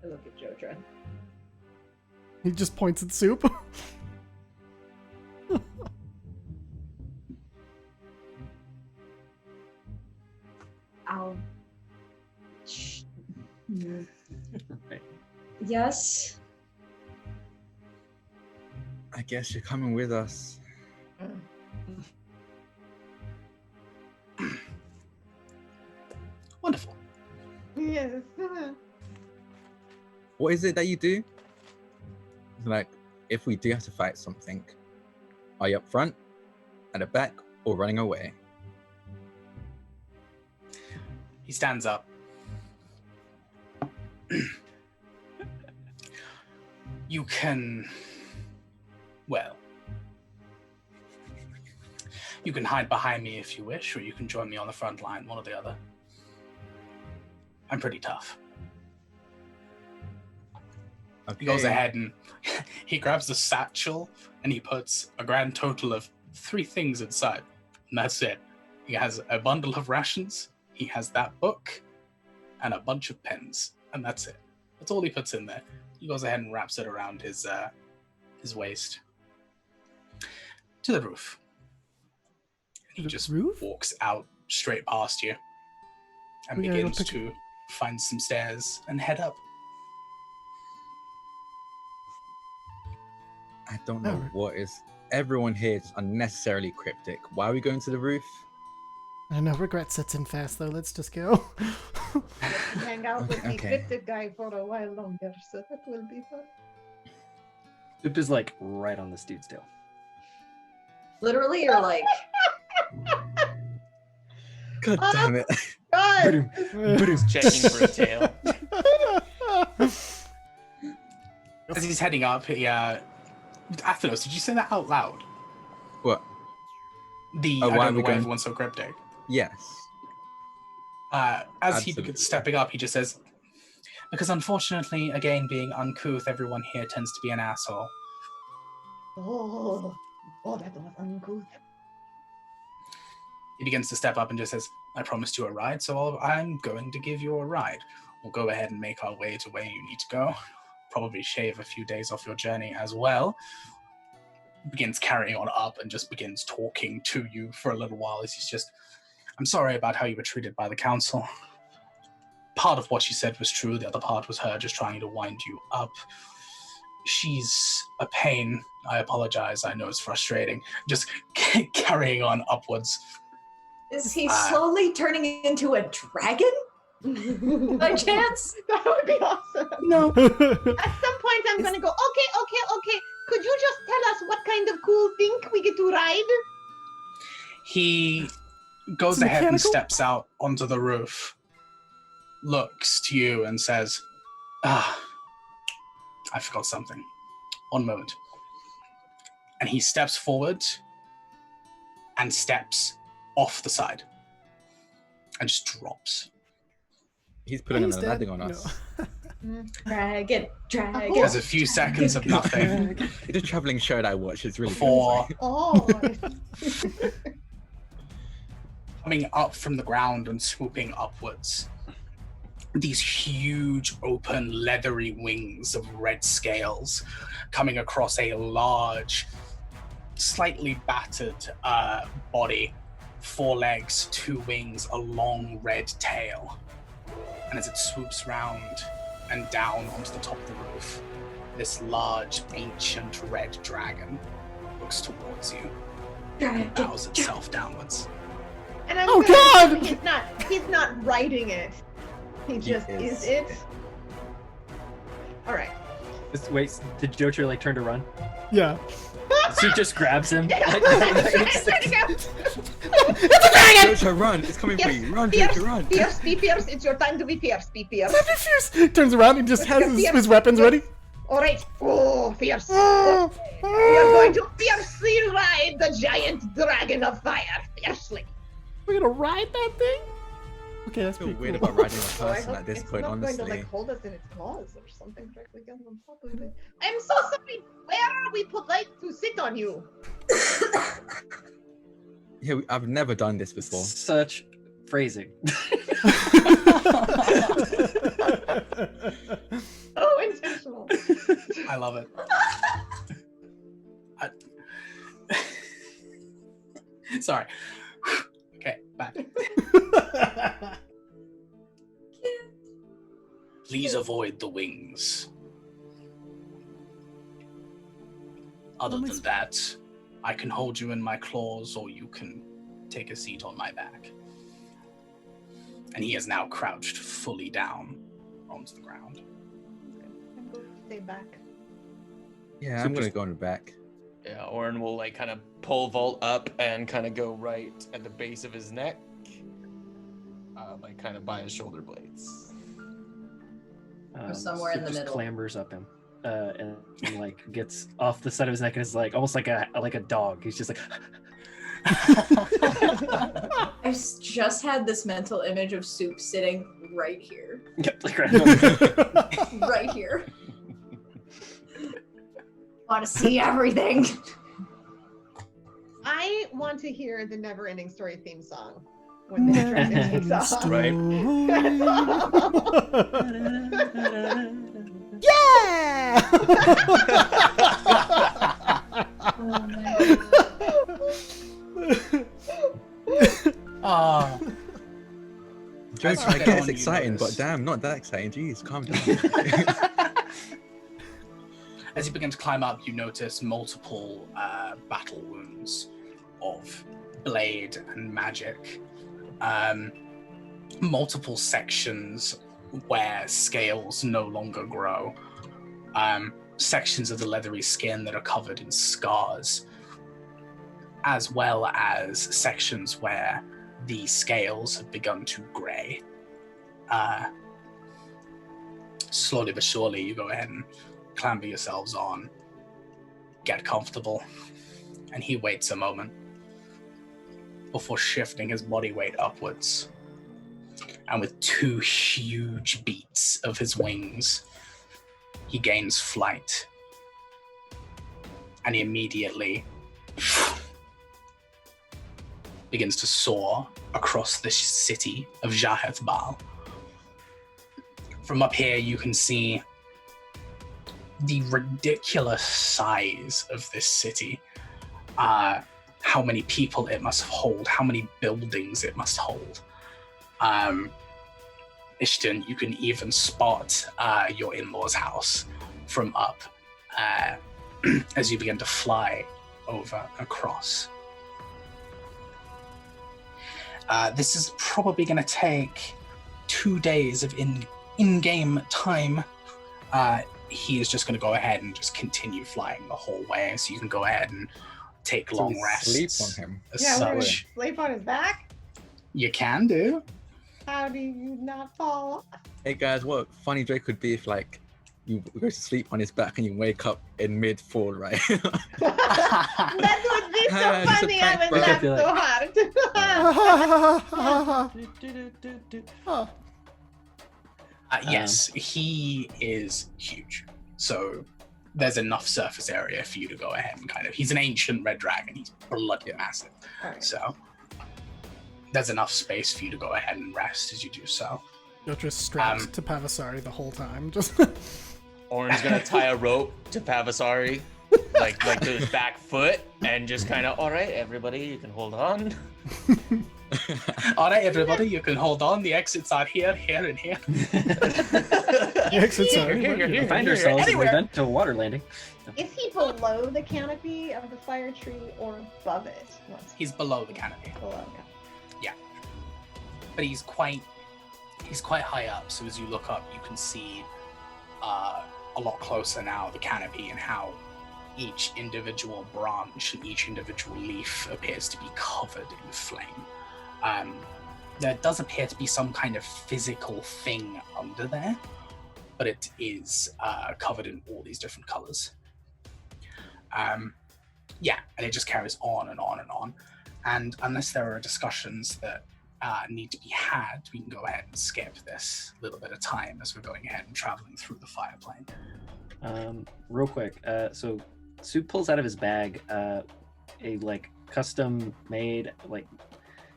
I look at Jojo. He just points at Soup. I'll. Yes. I guess you're coming with us. Wonderful. Yes. What is it that you do? Like, if we do have to fight something, are you up front, at the back, or running away? He stands up. You can, well, you can hide behind me if you wish, or you can join me on the front line, one or the other. I'm pretty tough. Okay. He goes ahead and he grabs the satchel and he puts a grand total of 3 things inside. And that's it. He has a bundle of rations, he has that book, and a bunch of pens. And that's it. That's all he puts in there. He goes ahead and wraps it around his waist. To the roof. He The just roof? walks out straight past you and We gotta go begins pick- to find some stairs and head up. I don't know Oh. what is. Everyone here is unnecessarily cryptic. Why are we going to the roof? I know regret sets in fast though. Let's just go. Hang out with the Okay. cryptic guy for a while longer, so that will be fun. Soup is like right on this dude's tail. Literally, or like. God damn it. God! Checking for a tail. As he's heading up, he, Athenos, did you say that out loud? What? The Oh, I why don't are know we why going- everyone's so cryptic. Yes. As he Absolutely. begins stepping up, he just says, Because unfortunately, again, being uncouth, everyone here tends to be an asshole. Oh, that was uncouth. He begins to step up and just says, I promised you a ride, so I'm going to give you a ride. We'll go ahead and make our way to where you need to go. Probably shave a few days off your journey as well. Begins carrying on up and just begins talking to you for a little while as he's just, I'm sorry about how you were treated by the council. Part of what she said was true, the other part was her just trying to wind you up. She's a pain. I apologize, I know it's frustrating. Just carrying on upwards. Is he slowly turning into a dragon? By chance? That would be awesome. No. At some point, I'm going to go, okay. Could you just tell us what kind of cool thing we get to ride? He goes ahead and steps out onto the roof, looks to you and says, I forgot something. One moment. And he steps forward and steps off the side and just drops. He's putting a landing on us. Dragon. There's a few seconds of nothing. It's a traveling show that I watch. It's really Before good. Coming up from the ground and swooping upwards, these huge, open, leathery wings of red scales coming across a large, slightly battered body, 4 legs, 2 wings, a long red tail. And as it swoops round and down onto the top of the roof, this large, ancient red dragon looks towards you and bows itself downwards. And I'm God! He's not riding it. He just is it. All right. Wait, did Jocher like turn to run? Yeah. So he just grabs him. Jojo, run! It's coming for you. Run, Jojo, run! Fierce, be fierce. It's your time to be fierce. Be fierce. Turns around and just has his weapons ready. All right. Oh, fierce. We are going to fiercely ride the giant dragon of fire. Fiercely. We're gonna ride that thing? Okay, that's I feel pretty weird cool. about riding a I person hope at this it's point, not honestly. going to like hold us in its claws or something directly on top of it. I'm so sorry. Where are we polite to sit on you? Yeah, I've never done this before. Such phrasing. Oh, intentional. I love it. Sorry. Okay, back. Please avoid the wings. Other than that, I can hold you in my claws or you can take a seat on my back. And he is now crouched fully down onto the ground. I'm going to stay back. Yeah, So I'm gonna just- go in the back. Yeah, Orin will like kind of pull Volt up and kind of go right at the base of his neck, like kind of by his shoulder blades. somewhere in the just middle. Clambers up him, and like gets off the side of his neck and is like almost like a dog. He's just like. I just had this mental image of Soup sitting right here. Yep, like right. Right here. Want to see everything. I want to hear the Neverending Story theme song when the dragon takes off. Right. Yeah! Oh my Ah. Jojo, I Okay. guess it's exciting, but damn, not that exciting. Jeez, calm down. As you begin to climb up, you notice multiple battle wounds of blade and magic. Multiple sections where scales no longer grow. Sections of the leathery skin that are covered in scars. As well as sections where the scales have begun to grey. Slowly but surely, you go ahead and clamber yourselves on, get comfortable, and he waits a moment before shifting his body weight upwards And with 2 huge beats of his wings, he gains flight. And he immediately begins to soar across the city of Jaheth Baal. From up here, you can see the ridiculous size of this city. How many people it must hold, how many buildings it must hold. Ishton, you can even spot your in-laws' house from up as you begin to fly over across. This is probably going to take 2 days of in-game time. He is just going to go ahead and just continue flying the whole way, so you can go ahead and take long rests. Sleep on him. Yeah, we're gonna Such. sleep on his back? You can do. How do you not fall off? Hey guys, what a funny joke could be if like you go to sleep on his back and you wake up in mid-fall, right? That would be so Just a funny. I prank, would bro. laugh so hard. Yes, he is huge. So there's enough surface area for you to go ahead and kind of... He's an ancient red dragon. He's bloody massive. Alright. So there's enough space for you to go ahead and rest as you do so. You're just strapped to Pavasari the whole time. Just Orin's gonna tie a rope to Pavasari, like to his back foot, and just kind of, all right, everybody, you can hold on. All right, everybody, you can hold on. The exits are here, here, and here. exits are We find ourselves in the event to a water landing. Is he below the canopy of the fire tree or above it? He's below the canopy. Below, okay. But he's quite high up, so as you look up you can see a lot closer now the canopy and how each individual branch and each individual leaf appears to be covered in flame. There does appear to be some kind of physical thing under there, but it is covered in all these different colors. And it just carries on and on and on. And unless there are discussions that need to be had, we can go ahead and skip this little bit of time as we're going ahead and traveling through the fire plane. Real quick, so Soup pulls out of his bag a like custom made, like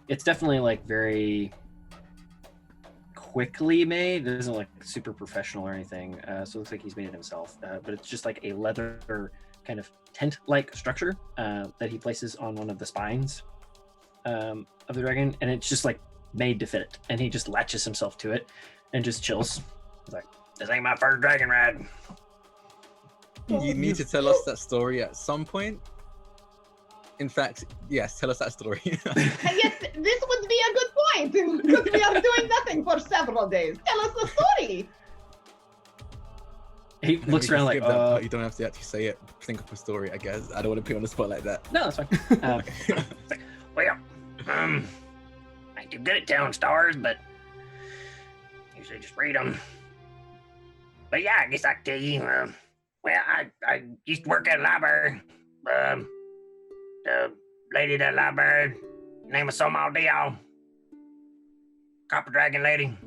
it's definitely like very quickly made. It isn't like super professional or anything, so it looks like he's made it himself, but it's just like a leather kind of tent-like structure that he places on one of the spines of the dragon, and it's just like made to fit it, and he just latches himself to it and just chills. He's like, this ain't my first dragon ride. You need to tell us that story at some point. In fact, yes, tell us that story. Yes, this would be a good point, because we are doing nothing for several days. Tell us the story. He looks around like, you don't have to actually say it. Think of a story, I guess. I don't want to put you on the spot like that. No, that's fine. Well, I ain't too good at telling stories, but usually just read them. But yeah, I guess I can tell you. Well, I used to work at a library. The lady at that library, name was Somal Dial. Copper dragon lady.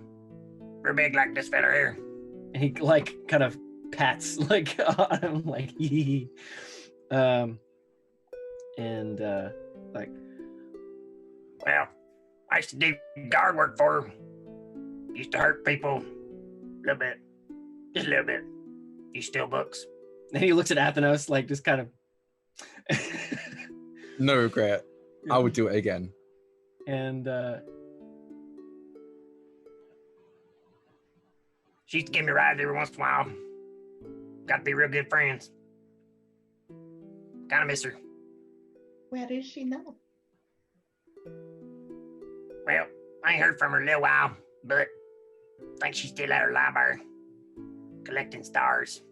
Real big like this fella here. and he like kind of pats like on him, like like, well, I used to do guard work for her. Used to hurt people a little bit, just a little bit. You steal books. and he looks at Athenos like just kind of No regret. I would do it again. and She used to give me rides every once in a while. Got to be real good friends. Kind of miss her. Where is she now? Well, I ain't heard from her in a little while, but I think she's still at her library, collecting stars.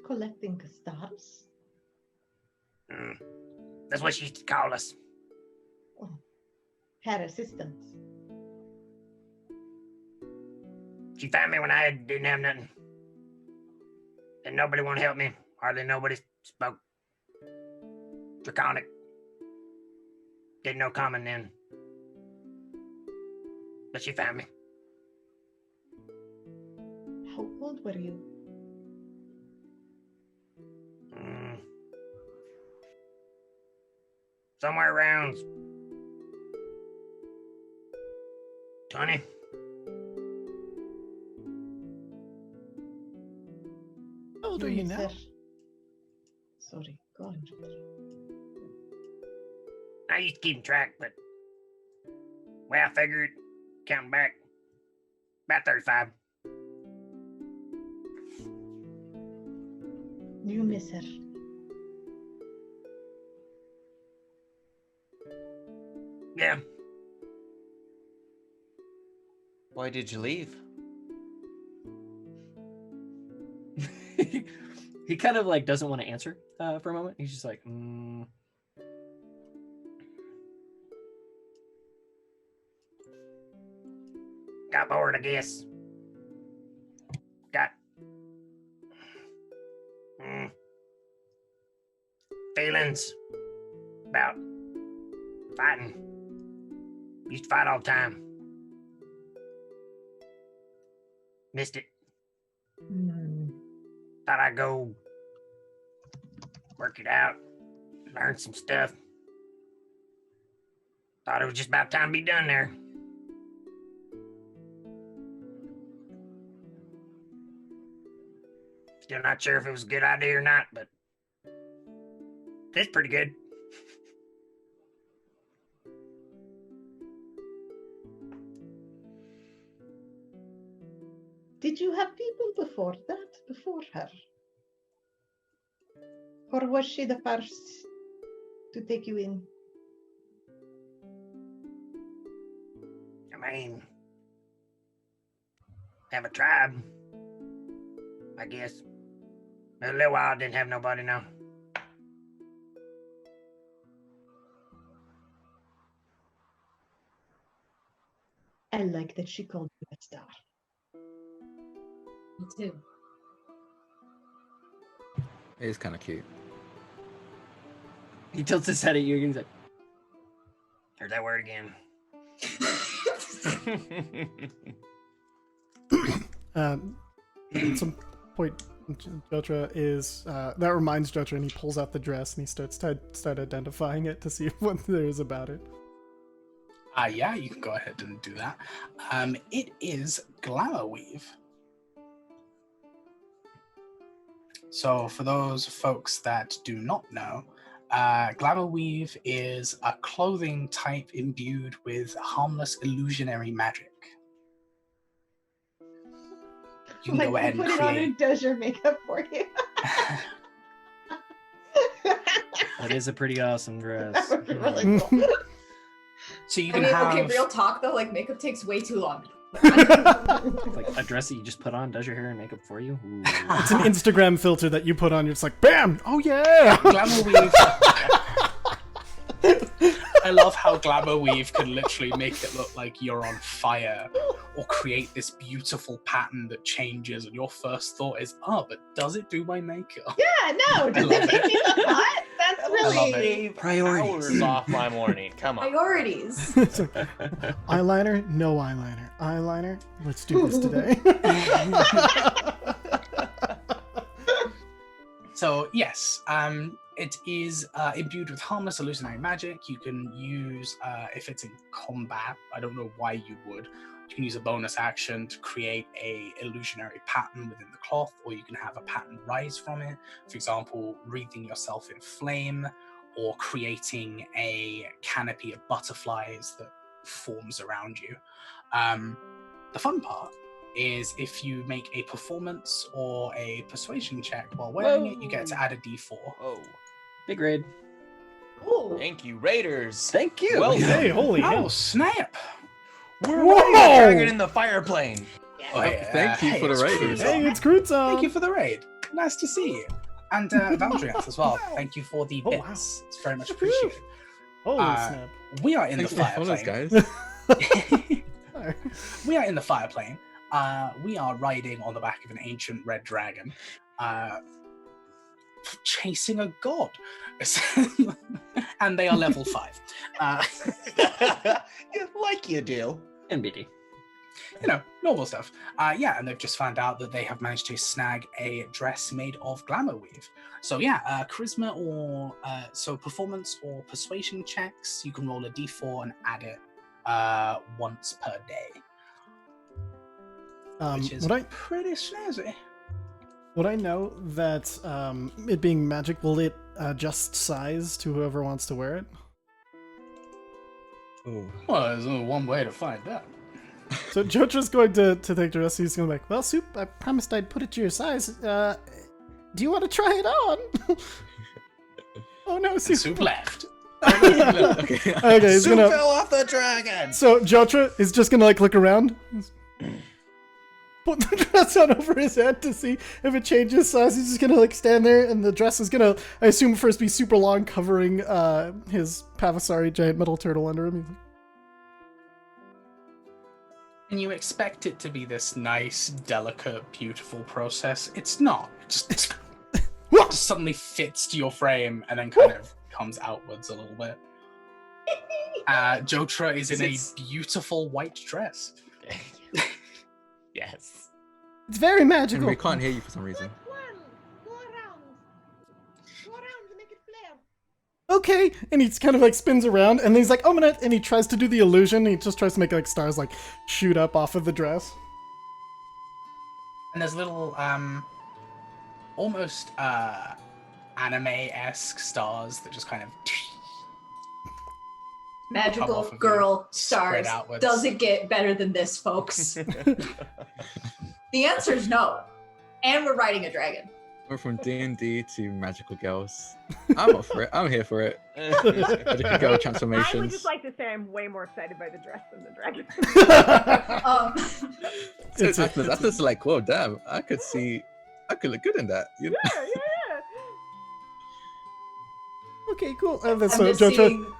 Collecting stars? That's what she used to call us. Her assistants. She found me when I didn't have nothing. And nobody wanted to help me. Hardly nobody spoke Draconic. Didn't know common then. But she found me. How old were you? Somewhere around 20. How old are you now? Sorry, go on. I used to keep track, but well, I figured, counting back, about 35. You miss her. Yeah. Why did you leave? He kind of like doesn't want to answer for a moment. He's just like, Got bored, I guess. Got feelings about fighting. Used to fight all the time. Missed it. Thought I'd go work it out, learn some stuff. Thought it was just about time to be done there. Still not sure if it was a good idea or not, but it's pretty good. Did you have people before her? Or was she the first to take you in? I mean, have a tribe, I guess. A little while I didn't have nobody now. I like that she called you a star. Me too. It is kind of cute. he tilts his head at you and he's like, Heard that word again. At some point, Jotra is that reminds Jotra, and he pulls out the dress and he starts to start identifying it to see what there is about it. Yeah, you can go ahead and do that. It is Glamour Weave. So for those folks that do not know, Glamour Weave is a clothing type imbued with harmless illusionary magic. You can go ahead and put it on create. and does your makeup for you. that is a pretty awesome dress. That was really cool. So you I can mean, have. okay, real talk though, like makeup takes way too long. Like a dress that you just put on, does your hair and makeup for you. Ooh. It's an Instagram filter that you put on. You're just like, bam! Oh yeah! Glamour Weave. I love how Glamour Weave can literally make it look like you're on fire, or create this beautiful pattern that changes, and your first thought is, "Oh, but does it do my makeup?" Yeah, no, does it make me look hot? That's really Hours off my morning. Come on. Priorities. It's like, eyeliner? No eyeliner. Eyeliner? Let's do this today. So yes, it is imbued with harmless illusionary magic. You can use, if it's in combat, I don't know why you would, you can use a bonus action to create a illusionary pattern within the cloth, or you can have a pattern rise from it. For example, wreathing yourself in flame, or creating a canopy of butterflies that forms around you. The fun part is if you make a performance or a persuasion check while wearing it, you get to add a d4. Whoa. Big raid. cool. Thank you, Raiders. Thank you. Well, Hey, holy Oh, hell. snap! we're Whoa! ready to dragon in the fire plane. Oh, yeah. Thank you Hey, for the it's raiders. Cruzo. Hey, it's Cruzo! Thank you for the raid. Nice to see you. And Valdriath as well. Thank you for the Oh, bits. wow. It's very much appreciated. Holy Uh, snap. We are in Thanks the for the fire follows, plane. guys. We are in the fire plane. We are riding on the back of an ancient red dragon, chasing a god. And they are level 5. Like you do. NBD. Normal stuff. And they've just found out that they have managed to snag a dress made of Glamour Weave. So charisma or performance or persuasion checks. You can roll a d4 and add it once per day, which is pretty snazzy. Would I know that it being magic, will it adjust size to whoever wants to wear it? Ooh. Well, there's only one way to find out. So Jotra's going to take the dress. He's going to be like, well, Soup, I promised I'd put it to your size. Do you want to try it on? Oh no, Soup. Soup left. Okay. He's Soup gonna fell off the dragon. So Jotra is just gonna look around, put the dress on over his head to see if it changes size. He's just gonna stand there, and the dress is gonna, I assume, first be super long, covering his Pavasari giant metal turtle under him. He's like, And you expect it to be this nice, delicate, beautiful process. It's not. It just suddenly fits to your frame and then kind of comes outwards a little bit. Jotra is in a beautiful white dress. Yes. It's very magical. And we can't hear you for some reason. Go around to make it flare. Okay, and he's kind of spins around, and then he's like, oh, minute, and he tries to do the illusion. He just tries to make stars shoot up off of the dress. And there's little almost anime-esque stars that just kind of Magical off of girl you, spread stars. outwards. Does it get better than this, folks? The answer is no. And we're riding a dragon. We're from D&D to magical girls. I'm up for it. I'm here for it. Magical girl I would transformations. just like to say I'm way more excited by the dress than the dragon. That's just whoa, damn. I could look good in that. You know? Yeah. Okay, cool. And then I'm so just Jotra,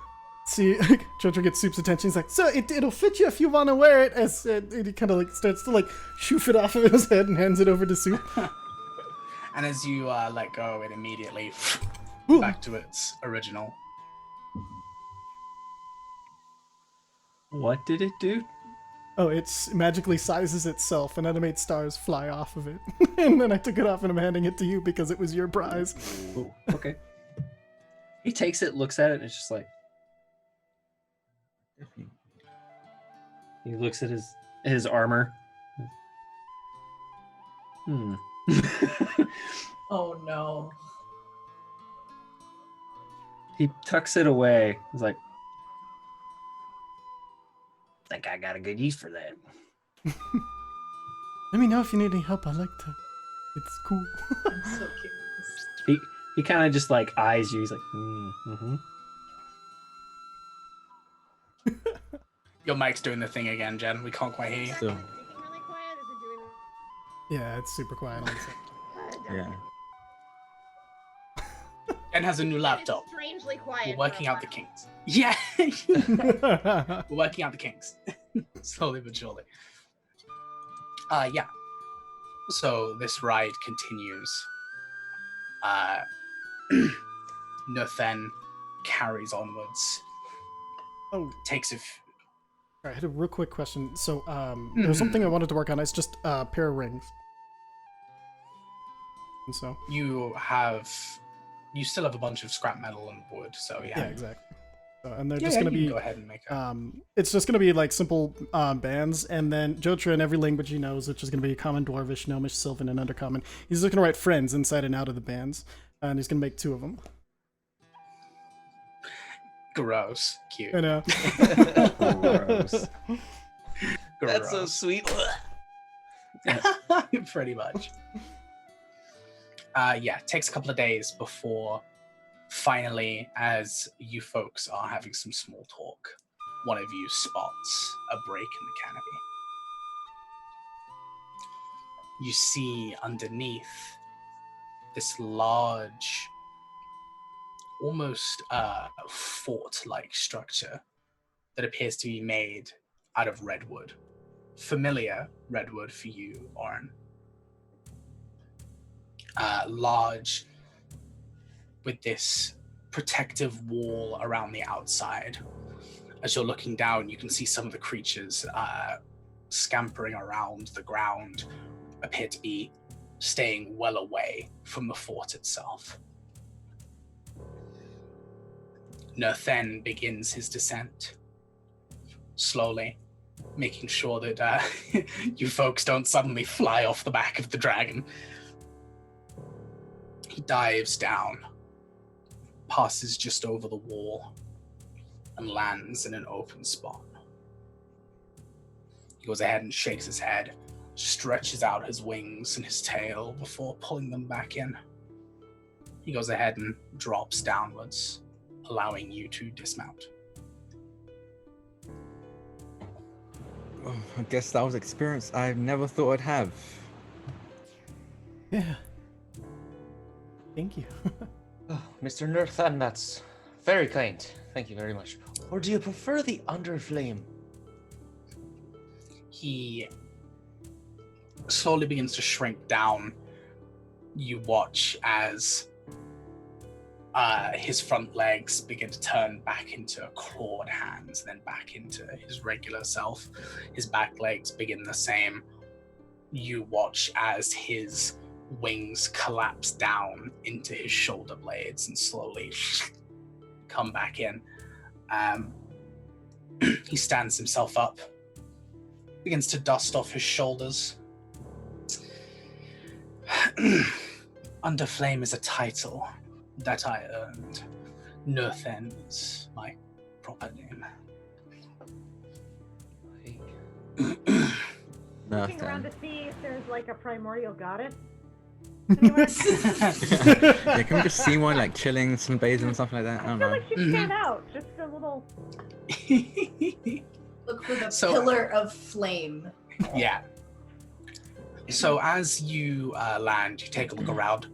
seeing Jotra gets Soup's attention. He's like, so it'll fit you if you want to wear it. As and he kind of starts to shoof it off of his head and hands it over to Soup. And as you let go, it immediately back to its original. What did it do? Oh, it magically sizes itself and animates stars fly off of it. And then I took it off and I'm handing it to you because it was your prize. Ooh, okay. He takes it, looks at it, and it's just he looks at his armor. oh no. He tucks it away. He's like, Think I got a good use for that. Let me know if you need any help. I like to. It's cool. I'm so curious. he kind of just eyes you. He's like, mm-hmm. Your mic's doing the thing again, Jen. We can't quite hear you. Still, Really quiet? Is it doing? Yeah, it's super quiet on the set. yeah. Jen has a new laptop. It's strangely quiet. We're for working a out the while. kinks. Yeah. We're working out the kinks. Slowly but surely. So this ride continues. Nothen carries onwards. Oh, Takes I had a real quick question. So, there's something I wanted to work on. It's just a pair of rings. And so. you still have a bunch of scrap metal and wood, so Yeah, exactly. And they're Yeah, just you gonna can be. go ahead and make It's just gonna be simple bands, and then Jotra in every language he knows, which is gonna be Common, Dwarvish, Gnomish, Sylvan, and Undercommon. He's just gonna write friends inside and out of the bands, and he's gonna make 2 of them. gross. Cute. I know. Gross. That's so Gross. sweet. Pretty much. Takes a couple of days before finally, as you folks are having some small talk, one of you spots a break in the canopy. You see underneath this large, almost fort-like structure that appears to be made out of redwood. Familiar redwood for you, Oren. Large, with this protective wall around the outside. As you're looking down, you can see some of the creatures scampering around the ground appear to be staying well away from the fort itself. Nerthen begins his descent, slowly, making sure that you folks don't suddenly fly off the back of the dragon. He dives down, passes just over the wall, and lands in an open spot. He goes ahead and shakes his head, stretches out his wings and his tail before pulling them back in. He goes ahead and drops downwards, allowing you to dismount. Oh, I guess that was an experience I never thought I'd have. Yeah. Thank you. Oh, Mr. Nerthan, that's very kind. Thank you very much. Or do you prefer the Underflame? He slowly begins to shrink down. You watch as his front legs begin to turn back into clawed hands, then back into his regular self. His back legs begin the same. You watch as his wings collapse down into his shoulder blades and slowly come back in. He stands himself up, begins to dust off his shoulders. Underflame is a title that I earned. Nerthen is my proper name. Looking around to see if there's like a primordial goddess. Yeah, can we just see one like chilling, sunbathing and stuff like that? I don't feel know. like she'd stand out. Just a little. Look for the So- pillar of flame. Yeah. So as you land, you take a look around.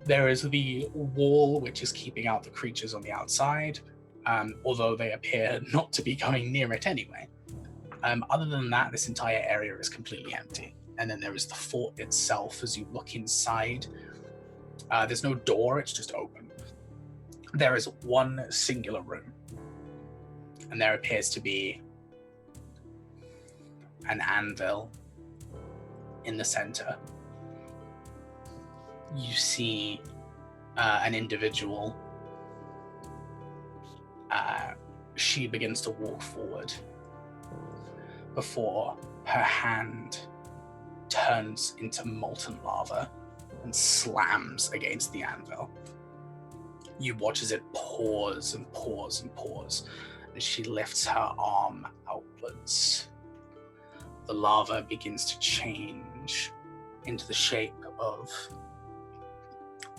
There is the wall which is keeping out the creatures on the outside, although they appear not to be going near it anyway. Other than that, this entire area is completely empty. And then there is the fort itself. As you look inside, there's no door, it's just open. There is one singular room, and there appears to be an anvil in the center. You see an individual. She begins to walk forward before her hand turns into molten lava and slams against the anvil. You watch as it pours and pours and pours, and she lifts her arm outwards. The lava begins to change into the shape of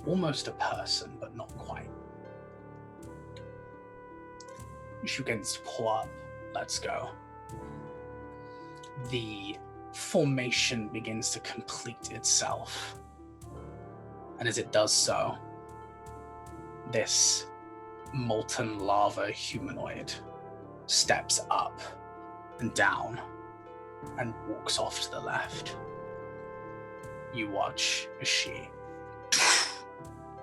almost a person, but not quite. She begins to pull up. Let's go. The formation begins to complete itself. And as it does so, this molten lava humanoid steps up and down and walks off to the left. You watch as she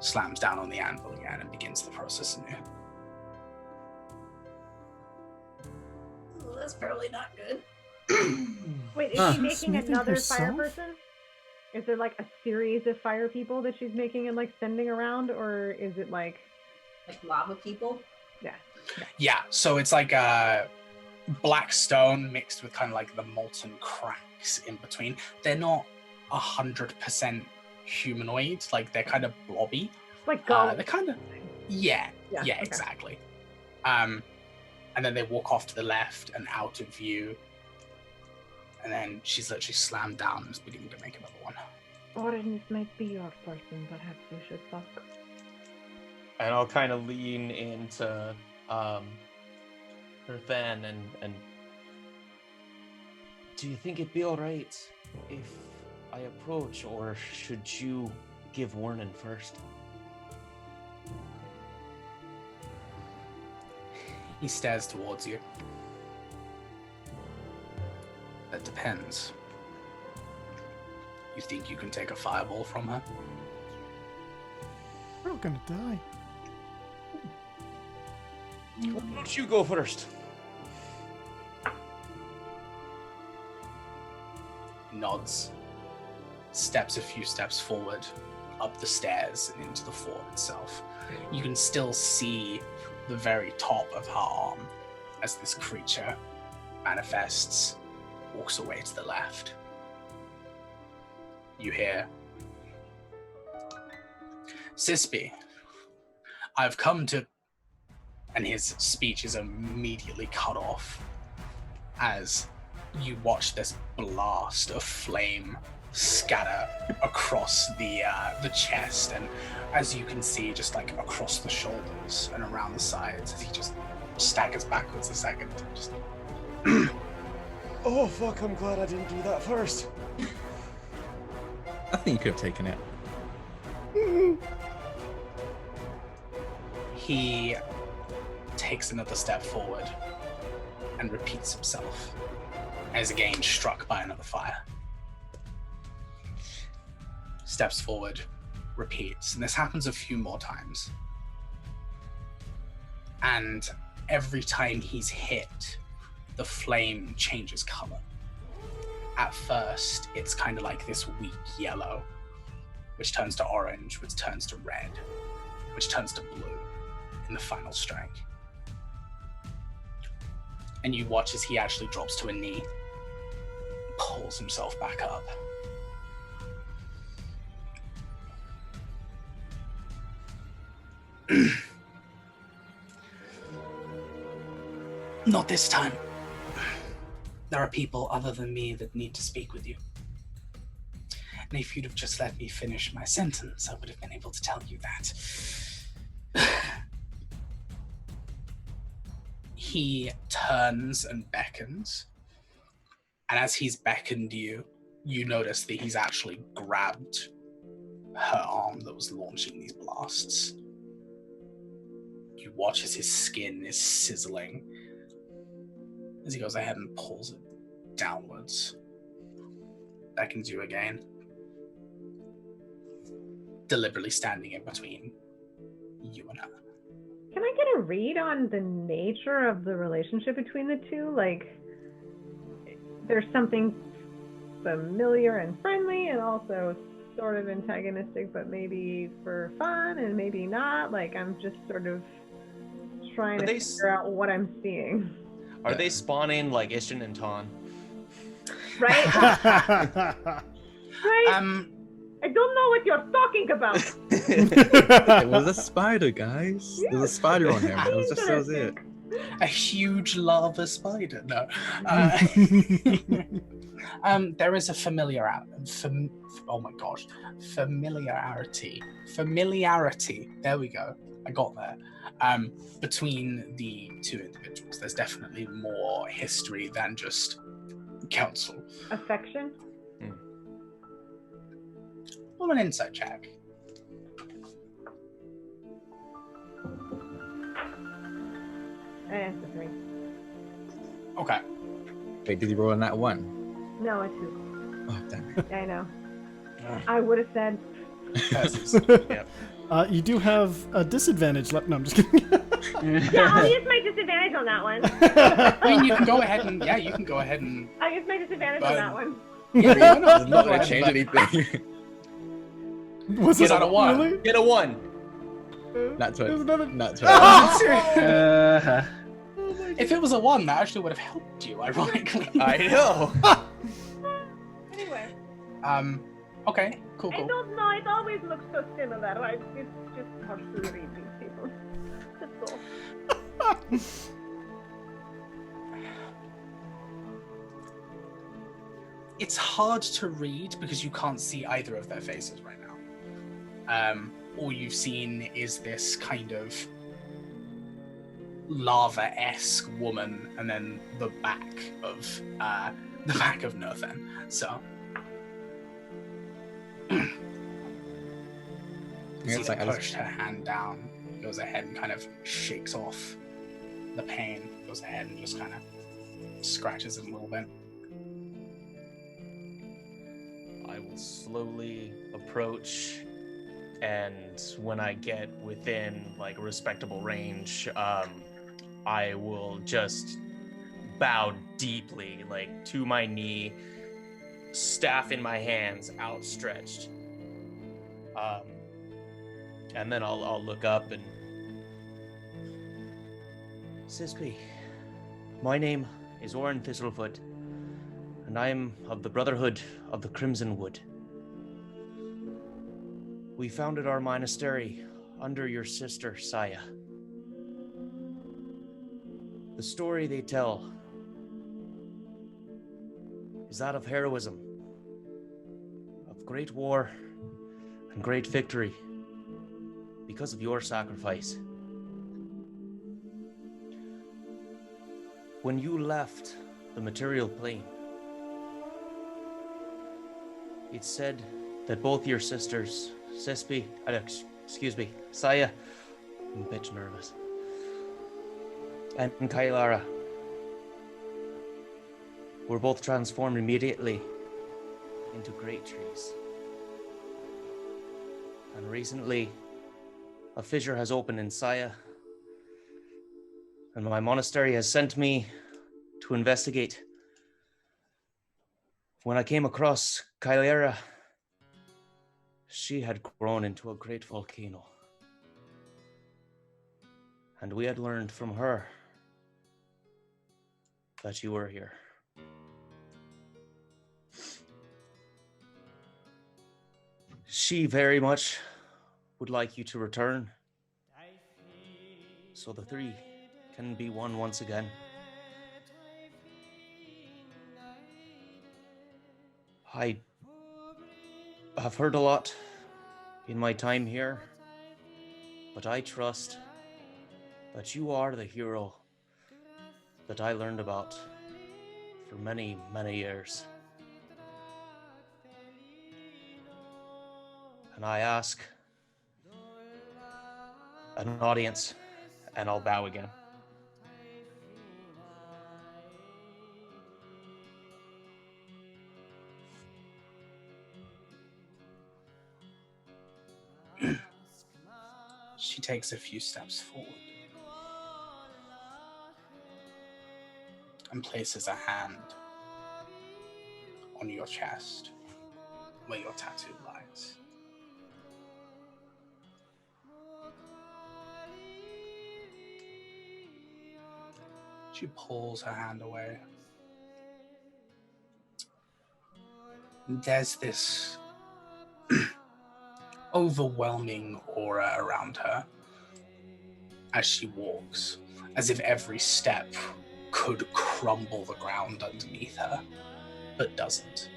slams down on the anvil again and begins the process anew. Oh, that's probably not good. Wait, is she making Smithing another fire herself? person? Is there like a series of fire people that she's making and like sending around, or is it like lava people? Yeah. Yeah, so it's like black stone mixed with kind of like the molten cracks in between. They're not 100% humanoid, like they're kind of blobby. Like golems. They're kind of yeah, okay. exactly. And then they walk off to the left and out of view. And then she's literally slammed down and is beginning to make another one. Orange might be your person. Perhaps you should talk. And I'll kind of lean into Nerthan and do you think it'd be alright if I approach, or should you give warning first? He stares towards you. That depends. You think you can take a fireball from her? We're all gonna die. Why don't you go first? nods, steps a few steps forward, up the stairs and into the fort itself. You can still see the very top of her arm as this creature manifests, walks away to the left. You hear, Sispy, I've come to... And his speech is immediately cut off as you watch this blast of flame scatter across the chest, and as you can see, just like across the shoulders and around the sides, as he just staggers backwards a second. Just oh fuck! I'm glad I didn't do that first. I think you could have taken it. He takes another step forward and repeats himself, as again struck by another fire. Steps forward, repeats, and this happens a few more times. And every time he's hit, the flame changes color. At first, it's kind of like this weak yellow, which turns to orange, which turns to red, which turns to blue in the final strike. And you watch as he actually drops to a knee, pulls himself back up. Not this time. There are people other than me that need to speak with you. And if you'd have just let me finish my sentence, I would have been able to tell you that. He turns and beckons. And as he's beckoned you, you notice that he's actually grabbed her arm that was launching these blasts. You watch as his skin is sizzling as he goes ahead and pulls it downwards. Beckons you again. Deliberately standing in between you and her. Can I get a read on the nature of the relationship between the two? Like, there's something familiar and friendly and also sort of antagonistic, but maybe for fun and maybe not. Like, I'm just sort of trying to figure out what I'm seeing. Are they spawning like Ishin and Ton? Right? Right? I don't know what you're talking about. It was a spider, guys. There's a spider on him. That was it. A huge lava spider. No. There is a familiarity. There we go. I got there. Between the two individuals, there's definitely more history than just counsel. Affection? Roll an insight check. It's a 3. Okay. Wait, did he roll on that one? No, a 2. Oh, damn it. I know. I would have said. Yep. You do have a disadvantage. No, I'm just kidding. Yeah, I'll use my disadvantage on that one. I mean, you can go ahead and I'll use my disadvantage on that one. Yeah, no, It's not going to change anything. Was it a 1? Really? Get a 1. Not 20. There's another. Not 20. If it was a 1, that actually would have helped you, ironically. I know. Anyway. Okay, cool. I don't know, it always looks so similar. It's just hard to read these people. That's all. It's hard to read because you can't see either of their faces right now. All you've seen is this kind of lava-esque woman, and then the back of Nerthen. So. It's like pushed her hand down, goes ahead and kind of shakes off the pain, goes ahead and just kind of scratches it a little bit. I will slowly approach, and when I get within like a respectable range, I will just bow deeply, like to my knee, staff in my hands, outstretched. And then I'll look up and... Sispy, my name is Orin Thistlefoot, and I am of the Brotherhood of the Crimson Wood. We founded our monastery under your sister, Saya. The story they tell is that of heroism, of great war and great victory because of your sacrifice. When you left the material plane, it's said that both your sisters, Saya, I'm a bit nervous, and Kailara were both transformed immediately into great trees. And recently, a fissure has opened in Saya, and my monastery has sent me to investigate. When I came across Kailara, she had grown into a great volcano. And we had learned from her that you were here. She very much would like you to return, so the three can be one once again. I have heard a lot in my time here, but I trust that you are the hero that I learned about for many, many years. And I ask an audience, and I'll bow again. She takes a few steps forward and places a hand on your chest where your tattoo lies. She pulls her hand away. There's this overwhelming aura around her as she walks, as if every step could crumble the ground underneath her, but doesn't.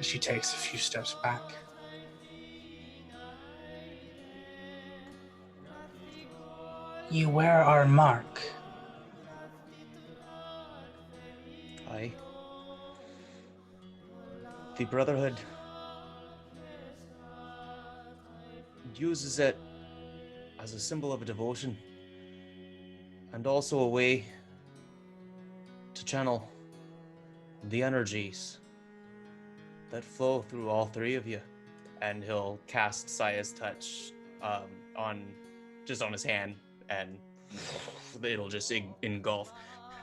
She takes a few steps back. You wear our mark. Aye. The Brotherhood uses it as a symbol of a devotion and also a way to channel the energies that flow through all three of you. And he'll cast Saya's touch on his hand, and it'll just engulf.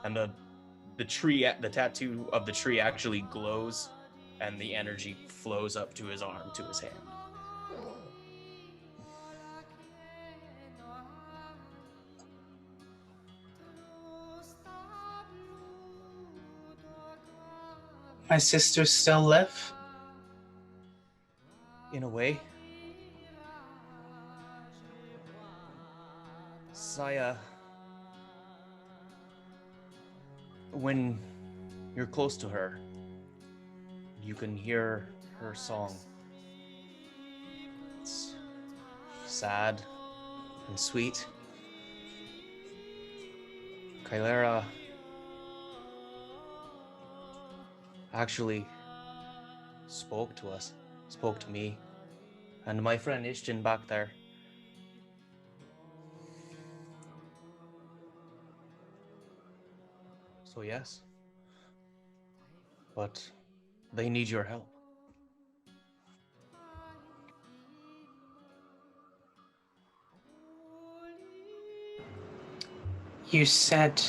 And the tattoo of the tree actually glows, and the energy flows up to his arm, to his hand. My sisters still live? In a way. Saya, when you're close to her, you can hear her song. It's sad and sweet. Kailara actually spoke to me, and my friend Ishtin back there. So yes, but they need your help. You said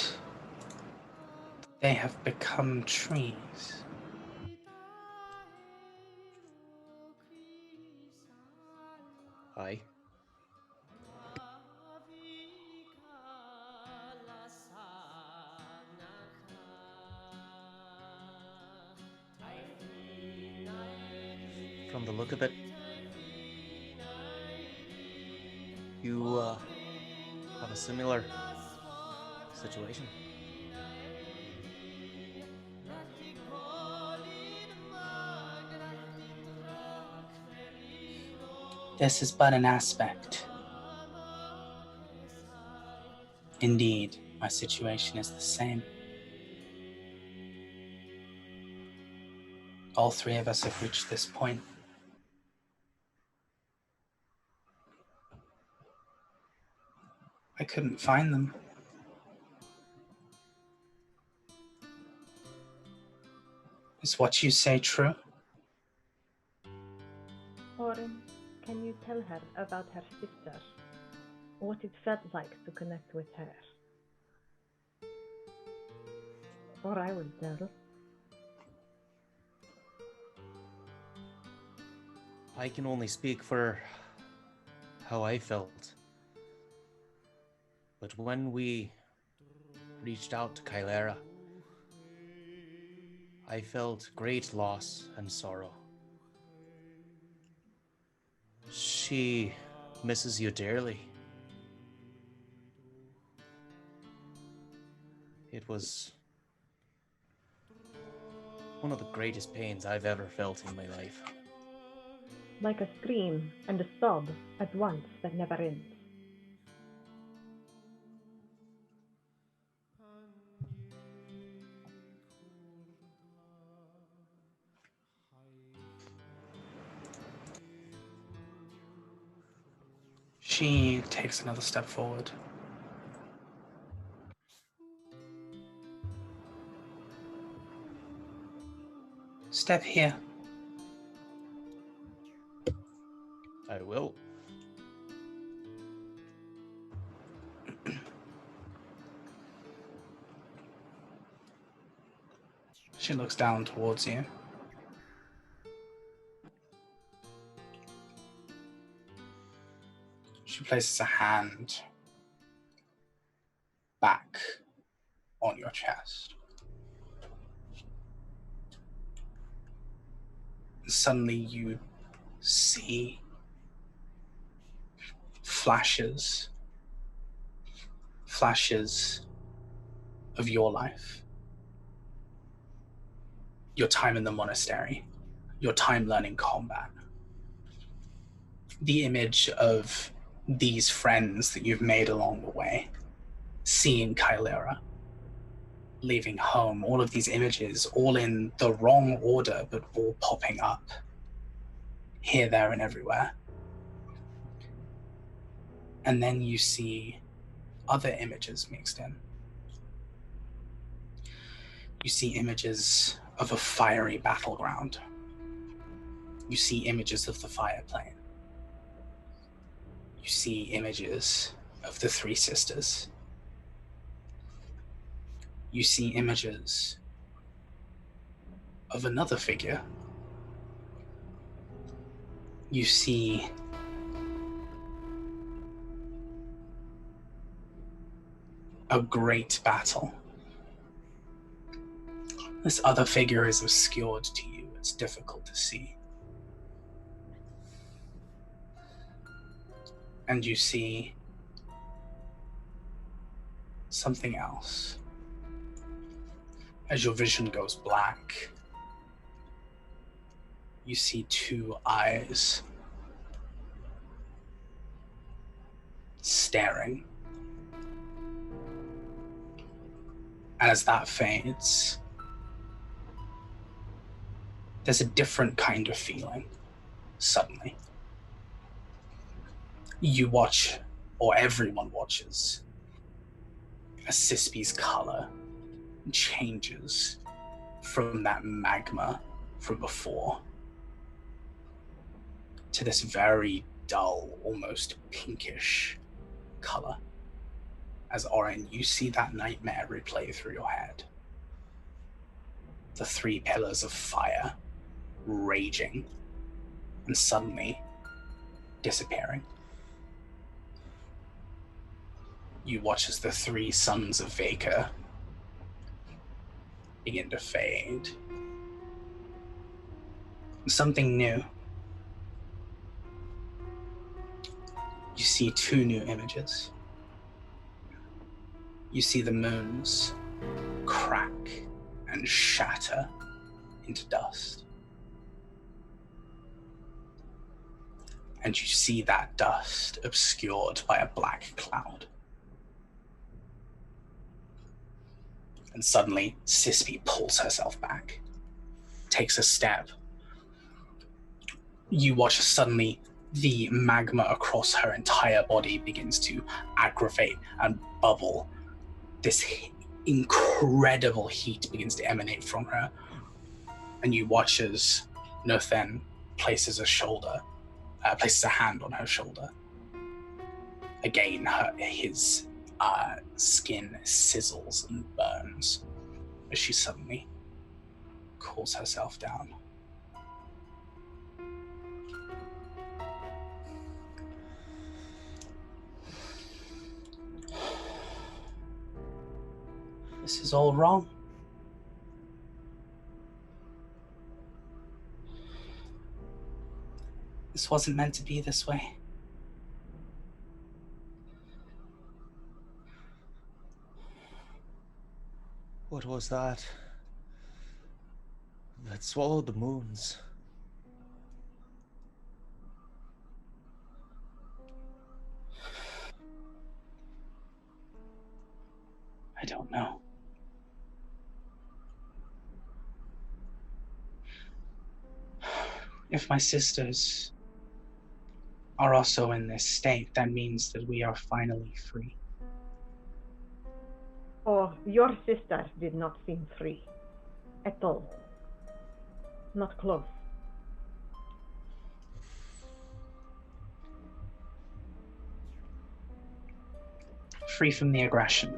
They have become trees. Aye. From the look of it, you have a similar situation. This is but an aspect. Indeed, my situation is the same. All three of us have reached this point. I couldn't find them. Is what you say true? Oren, can you tell her about her sister? What it felt like to connect with her? Or I will tell. I can only speak for how I felt. But when we reached out to Kylera, I felt great loss and sorrow. She misses you dearly. It was one of the greatest pains I've ever felt in my life. Like a scream and a sob at once that never ends. She takes another step forward. Step here. I will. She looks down towards you. She places a hand back on your chest. Suddenly you see flashes of your life. Your time in the monastery, your time learning combat. The image of these friends that you've made along the way, seeing Kylera, leaving home, all of these images, all in the wrong order, but all popping up here, there, and everywhere. And then you see other images mixed in. You see images of a fiery battleground. You see images of the fire plane. You see images of the three sisters. You see images of another figure. You see a great battle. This other figure is obscured to you. It's difficult to see. And you see something else. As your vision goes black, you see two eyes staring. As that fades, there's a different kind of feeling suddenly. You watch, or everyone watches, as Cispy's color changes from that magma from before to this very dull, almost pinkish color. As Oren, you see that nightmare replay through your head. the 3 pillars of fire raging and suddenly disappearing. You watch as the 3 sons of Vaka begin to fade. Something new. You see 2 new images. You see the moons crack and shatter into dust. And you see that dust obscured by a black cloud. And suddenly, Sispy pulls herself back, takes a step. You watch as suddenly the magma across her entire body begins to aggravate and bubble. This incredible heat begins to emanate from her. And you watch as Nothen places a hand on her shoulder. Again, his skin sizzles and burns as she suddenly cools herself down. This is all wrong. This wasn't meant to be this way. What was that? That swallowed the moons. I don't know. If my sisters are also in this state, that means that we are finally free. Oh, your sister did not seem free. At all. Not close. Free from the aggression.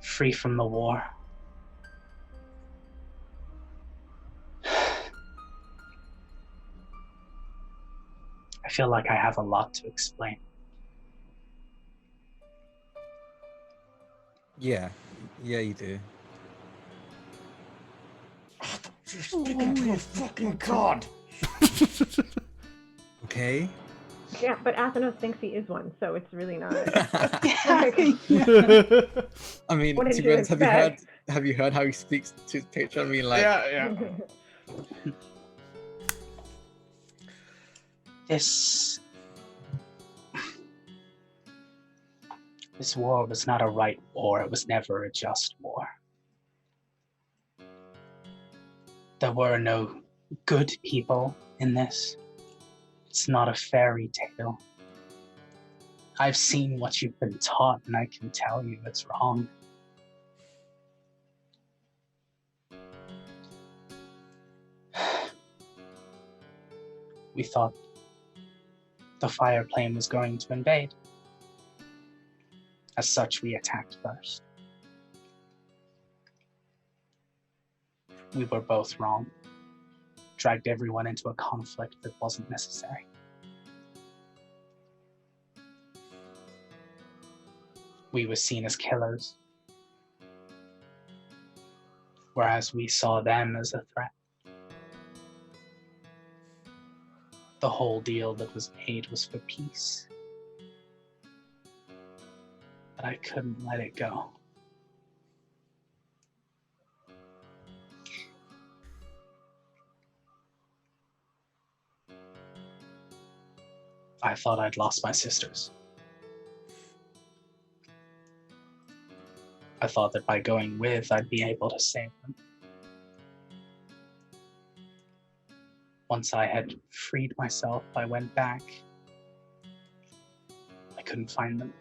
Free from the war. I feel like I have a lot to explain. Yeah, you do. Speaking to a fucking god. Okay. Yeah, but Athenos thinks he is one, so it's really not. I mean, What did to you be honest, expect? have you heard how he speaks to his patron? I mean, like, Yeah. This war was not a right war. It was never a just war. There were no good people in this. It's not a fairy tale. I've seen what you've been taught, and I can tell you it's wrong. We thought the fire plane was going to invade. As such, we attacked first. We were both wrong. Dragged everyone into a conflict that wasn't necessary. We were seen as killers, whereas we saw them as a threat. The whole deal that was made was for peace. But I couldn't let it go. I thought I'd lost my sisters. I thought that by going with, I'd be able to save them. Once I had freed myself, I went back. I couldn't find them.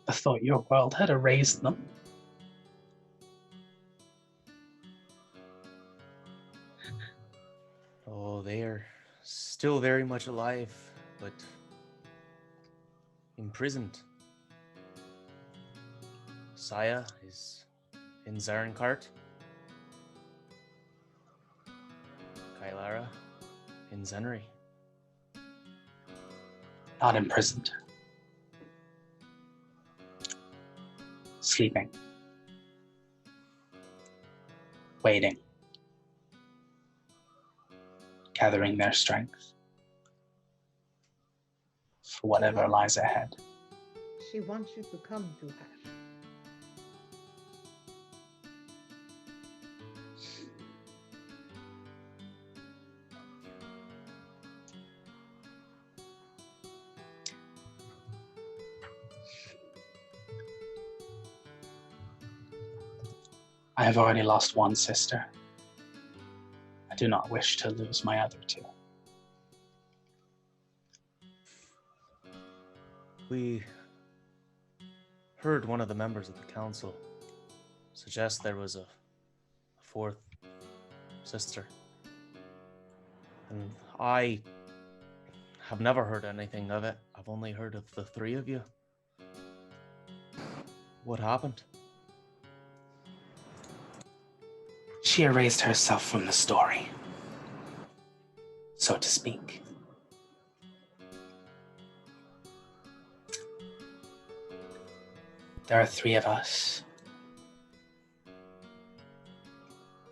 I thought your world had erased them. Oh, they are still very much alive, but imprisoned. Saya is in Zarenkart. Kylara in Zenry. Not imprisoned. Sleeping. Waiting. Gathering their strength for whatever lies ahead. She wants you to come to her. I have already lost one sister. I do not wish to lose my other two. We heard one of the members of the council suggest there was a fourth sister. And I have never heard anything of it. I've only heard of the three of you. What happened? She erased herself from the story, so to speak. There are three of us.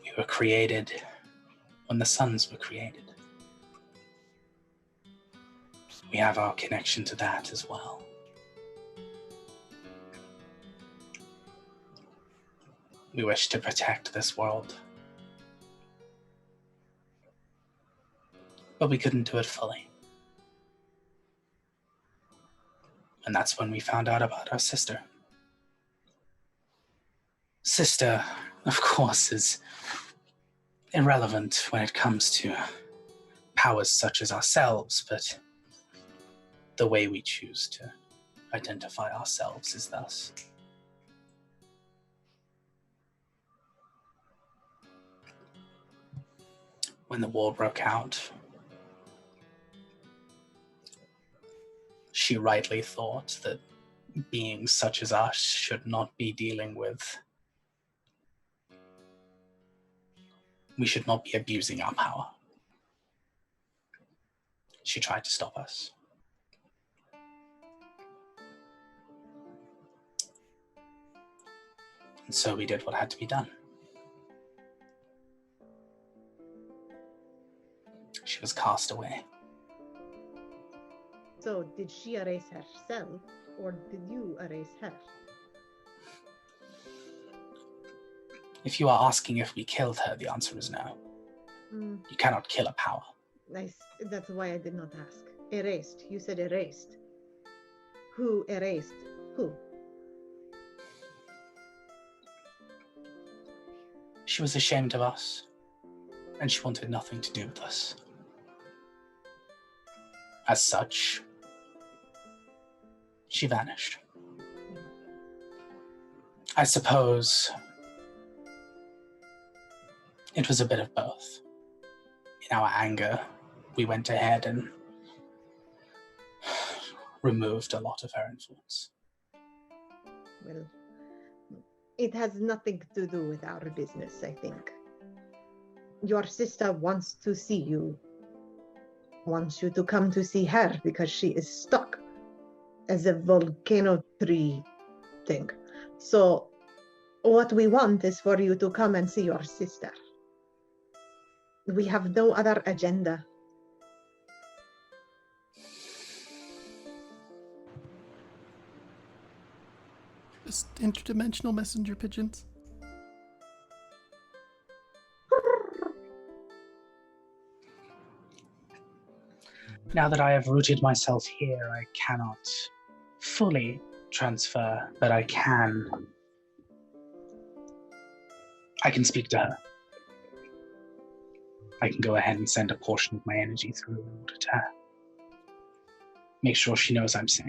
We were created when the suns were created. We have our connection to that as well. We wish to protect this world. But we couldn't do it fully. And that's when we found out about our sister. Sister, of course, is irrelevant when it comes to powers such as ourselves, but the way we choose to identify ourselves is thus. When the war broke out, she rightly thought that beings such as us should not be dealing with. We should not be abusing our power. She tried to stop us. And so we did what had to be done. She was cast away. So, did she erase herself, or did you erase her? If you are asking if we killed her, the answer is no. You cannot kill a power. That's why I did not ask. Erased. You said erased. Who erased who? She was ashamed of us, and she wanted nothing to do with us. As such, she vanished. I suppose it was a bit of both. In our anger, we went ahead and removed a lot of her influence. Well, it has nothing to do with our business, I think. Your sister wants to see you. Wants you to come to see her because she is stuck as a volcano tree thing. So what we want is for you to come and see your sister. We have no other agenda. Just interdimensional messenger pigeons. Now that I have rooted myself here, I cannot fully transfer, but I can speak to her. I can go ahead and send a portion of my energy through in order to make sure she knows I'm safe.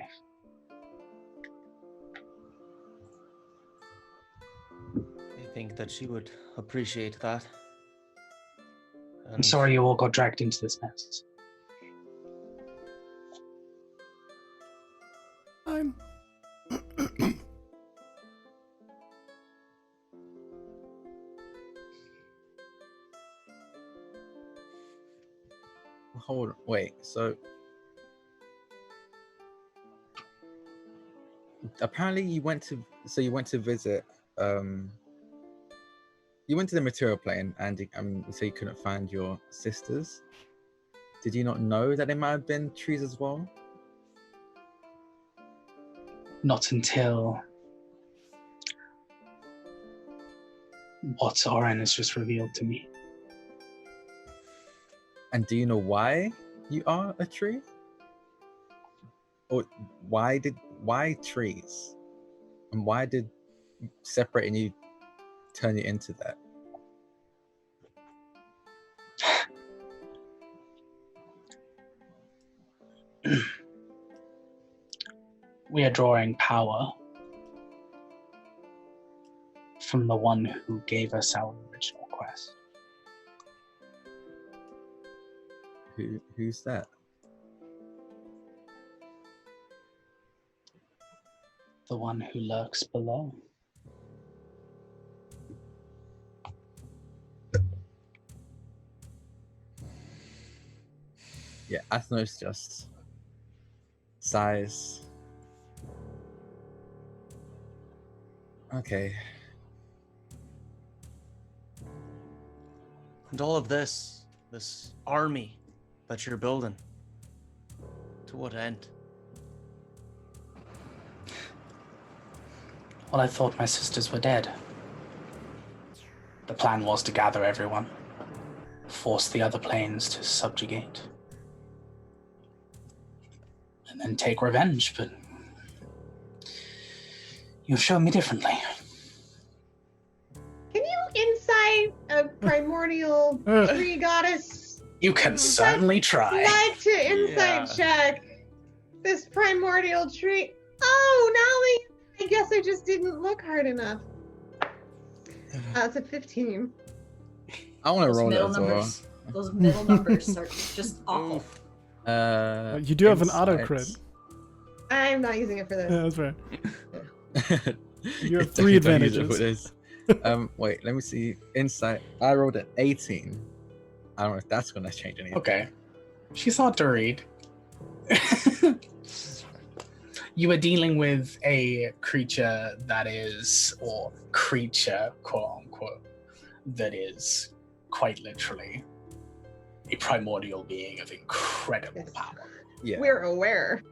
I think that she would appreciate that. I'm sorry you all got dragged into this mess. hold on, wait. So apparently you went to visit. You went to the material plane, and you say you couldn't find your sisters. Did you not know that they might have been trees as well? Not until what Oren has just revealed to me. And do you know why you are a tree? Or why trees? And why did separating you turn you into that? We are drawing power from the one who gave us our original quest. Who's that? The one who lurks below. Yeah, Athnos just sighs. Okay. And all of this army that you're building, to what end? Well, I thought my sisters were dead. The plan was to gather everyone, force the other planes to subjugate, and then take revenge, but you've shown me differently. Can you insight a primordial tree goddess? You can certainly try. Like to insight check this primordial tree. Oh, Nolly! I guess I just didn't look hard enough. It's a 15. I want to roll that middle as well. numbers. Those middle numbers are just awful. You do have an auto insight. crit. I'm not using it for this. Yeah, that's right. You have 3 Don't use it for advantages. this. Wait, let me see. Insight. I rolled an 18. I don't know if that's gonna change anything. Okay. She's hard to read. You are dealing with a creature that is, or creature, quote unquote, that is quite literally a primordial being of incredible power. Yeah. We're aware.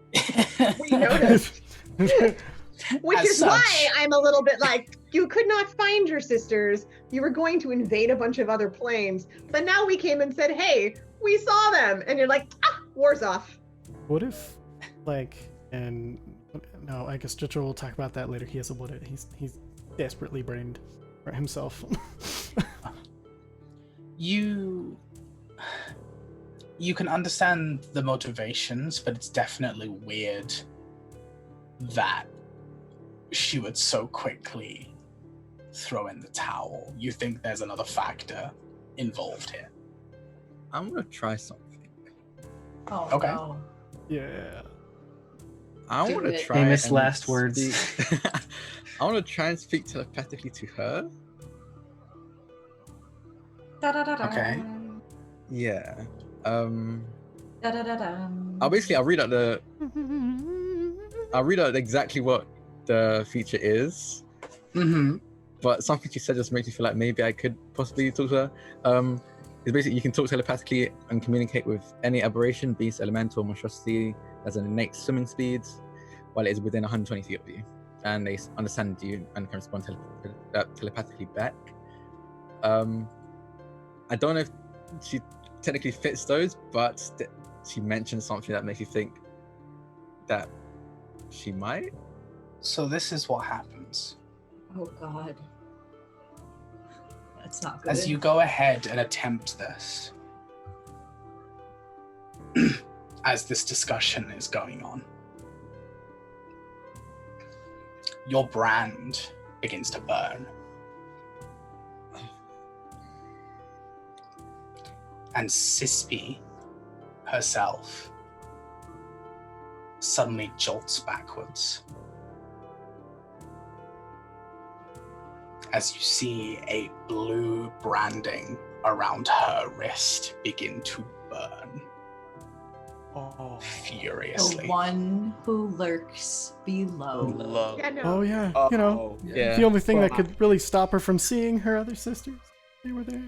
We noticed. Which As is such- why I'm a little bit like, you could not find your sisters. You were going to invade a bunch of other planes. But now we came and said, hey, we saw them. And you're like, war's off. What if, like, and no, I guess Jitro will talk about that later. He has a what? He's desperately brained for himself. You can understand the motivations, but it's definitely weird that she would so quickly throw in the towel. You think there's another factor involved here. I'm gonna try something. Oh, Okay. no. Yeah. I Do want to it. try. Famous and last words. speak- I want to try and speak telepathically to her. Da-da-da-da. Okay. Yeah. Da-da-da-da. I'll read out exactly what the feature is. Mm-hmm. But something she said just makes me feel like maybe I could possibly talk to her. It's basically you can talk telepathically and communicate with any aberration, beast, elemental, monstrosity, has an innate swimming speed, while it is within 120 feet of you, and they understand you and can respond telepathically back. I don't know if she technically fits those, but she mentioned something that makes you think that she might. So this is what happens. Oh, God. That's not good. As you go ahead and attempt this, as this discussion is going on, your brand begins to burn. And Sispy herself suddenly jolts backwards as you see a blue branding around her wrist begin to burn. furiously. The one who lurks below. Yeah, no. Oh yeah, Yeah. the only thing that could really stop her from seeing her other sisters, they were there.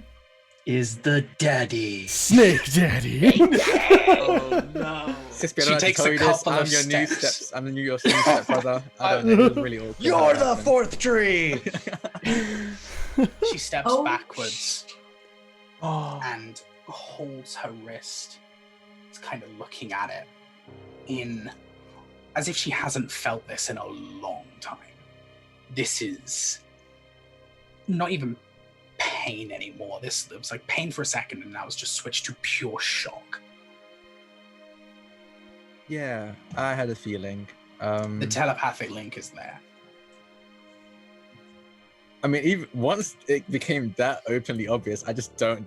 Is the daddy. Snake Daddy. Oh no. Sispy, I She don't takes have to a tell you this. couple I'm of your new steps. steps. I'm your new stepbrother. I don't know. It was really awkward. You're the fourth tree. She steps Oh. backwards Oh. and holds her wrist. It's kind of looking at it in as if she hasn't felt this in a long time. This is not even pain anymore. It was like pain for a second, and now it's just switched to pure shock. Yeah, I had a feeling. The telepathic link is there. I mean, even once it became that openly obvious, I just don't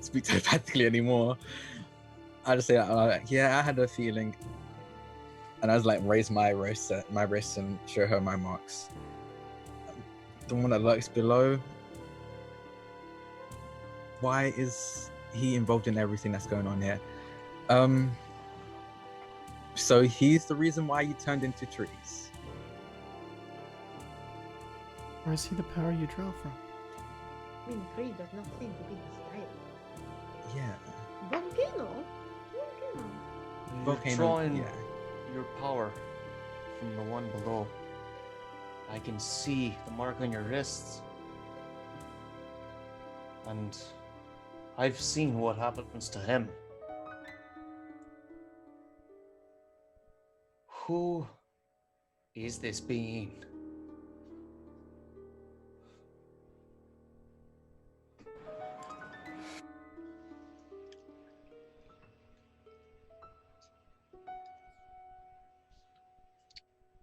speak telepathically anymore. I just say, yeah, I had a feeling, and I was like, raise my wrist and show her my marks. The one that lurks below. Why is he involved in everything that's going on here? So he's the reason why you turned into trees. Or is he the power you draw from? I mean, tree does not seem to be the style. Yeah. Volcano? You're Volcano, drawing yeah. your power from the one below. I can see the mark on your wrists. And I've seen what happens to him. Who is this being?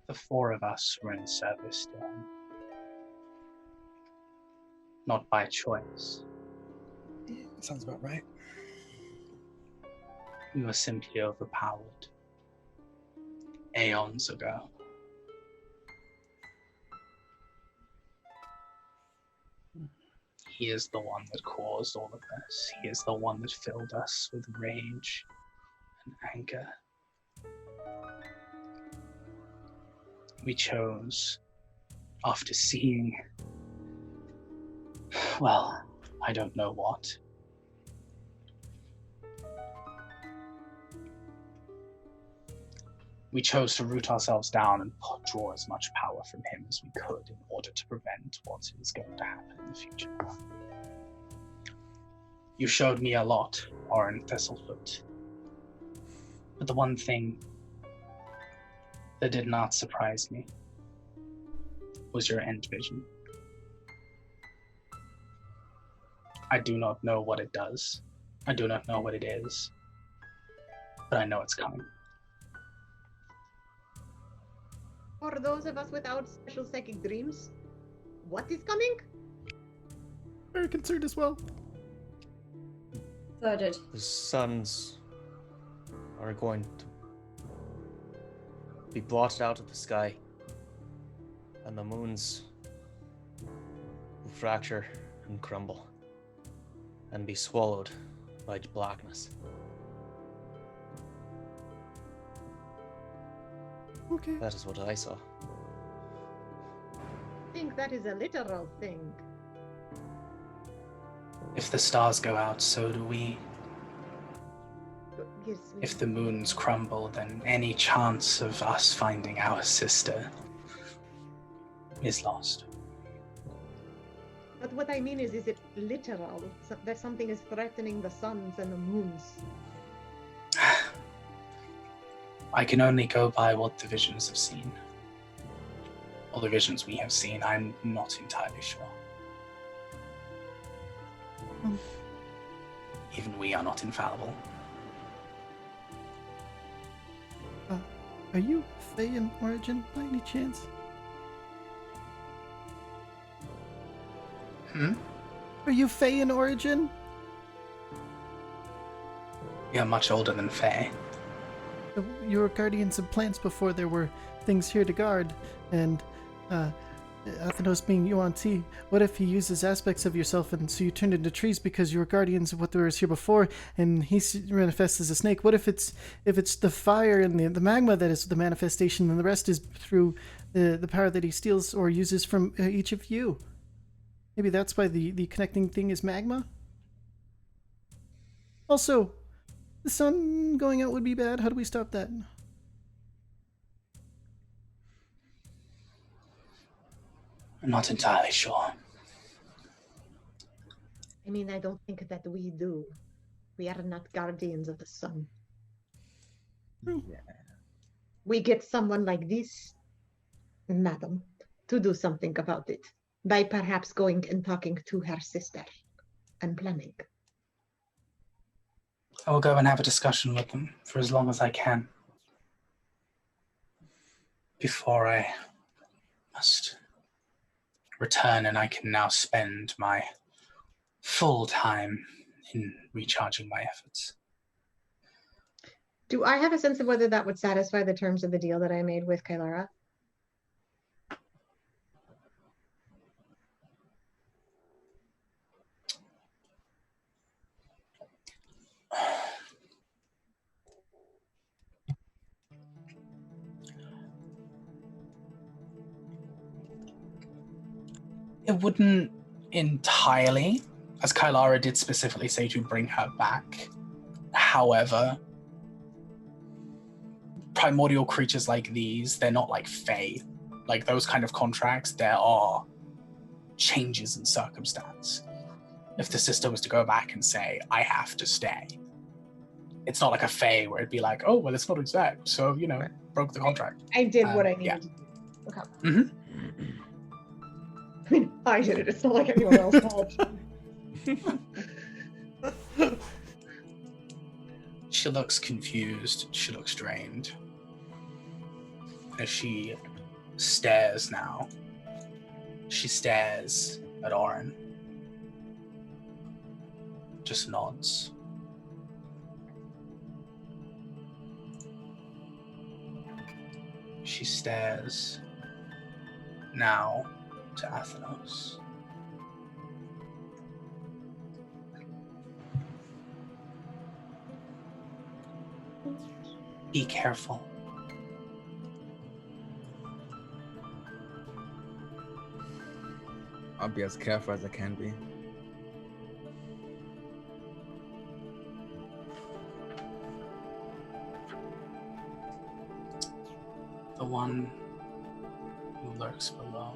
The four of us were in service to him. Not by choice. Sounds about right. We were simply overpowered. Aeons ago. He is the one that caused all of this. He is the one that filled us with rage and anger. We chose, after seeing, well, I don't know what. We chose to root ourselves down and draw as much power from him as we could in order to prevent what is going to happen in the future. You showed me a lot, Orin Thistlefoot. But the one thing that did not surprise me was your end vision. I do not know what it does. I do not know what it is. But I know it's coming. For those of us without special psychic dreams, what is coming? Very concerned as well. Thirded. The suns are going to be blotted out of the sky, and the moons will fracture and crumble and be swallowed by blackness. Okay. That is what I saw. I think that is a literal thing. If the stars go out, so do we. Yes, If the moons crumble, then any chance of us finding our sister is lost. But what I mean is it literal? That something is threatening the suns and the moons? I can only go by what the visions have seen. All the visions we have seen, I'm not entirely sure. Even we are not infallible. Are you Fey in origin by any chance? Are you Fey in origin? You're much older than Faye. You were guardians of plants before there were things here to guard, and Athenos being Yuan-Ti, what if he uses aspects of yourself and so you turned into trees because you were guardians of what there was here before, and he manifests as a snake? What if it's the fire and the magma that is the manifestation, and the rest is through the power that he steals or uses from each of you? Maybe that's why the connecting thing is magma? Also, the sun going out would be bad. How do we stop that? I'm not entirely sure. I mean, I don't think that we do. We are not guardians of the sun. Yeah. We get someone like this, madam, to do something about it by perhaps going and talking to her sister and planning. I will go and have a discussion with them for as long as I can before I must return, and I can now spend my full time in recharging my efforts. Do I have a sense of whether that would satisfy the terms of the deal that I made with Kailara? It wouldn't entirely, as Kailara did specifically say to bring her back. However, primordial creatures like these, they're not like Fae. Like those kind of contracts, there are changes in circumstance. If the sister was to go back and say, I have to stay, it's not like a Fae where it'd be like, oh, well, it's not exact, so, broke the contract. I did what I needed to do. Okay. Mm-hmm. I mean, I did it. It's not like anyone else helped. She looks confused. She looks drained. As she stares now, she stares at Oren. Just nods. She stares now to Athenos. Be careful. I'll be as careful as I can be. The one who lurks below.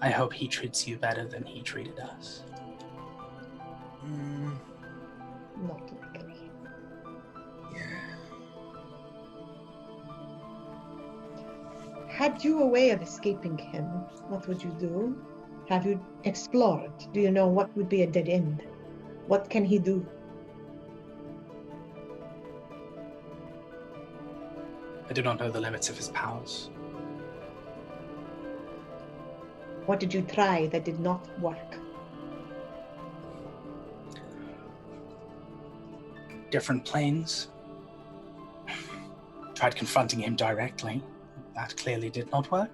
I hope he treats you better than he treated us. Not likely. Had you a way of escaping him, what would you do? Have you explored? Do you know what would be a dead end? What can he do? I do not know the limits of his powers. What did you try that did not work? Different planes. Tried confronting him directly. That clearly did not work.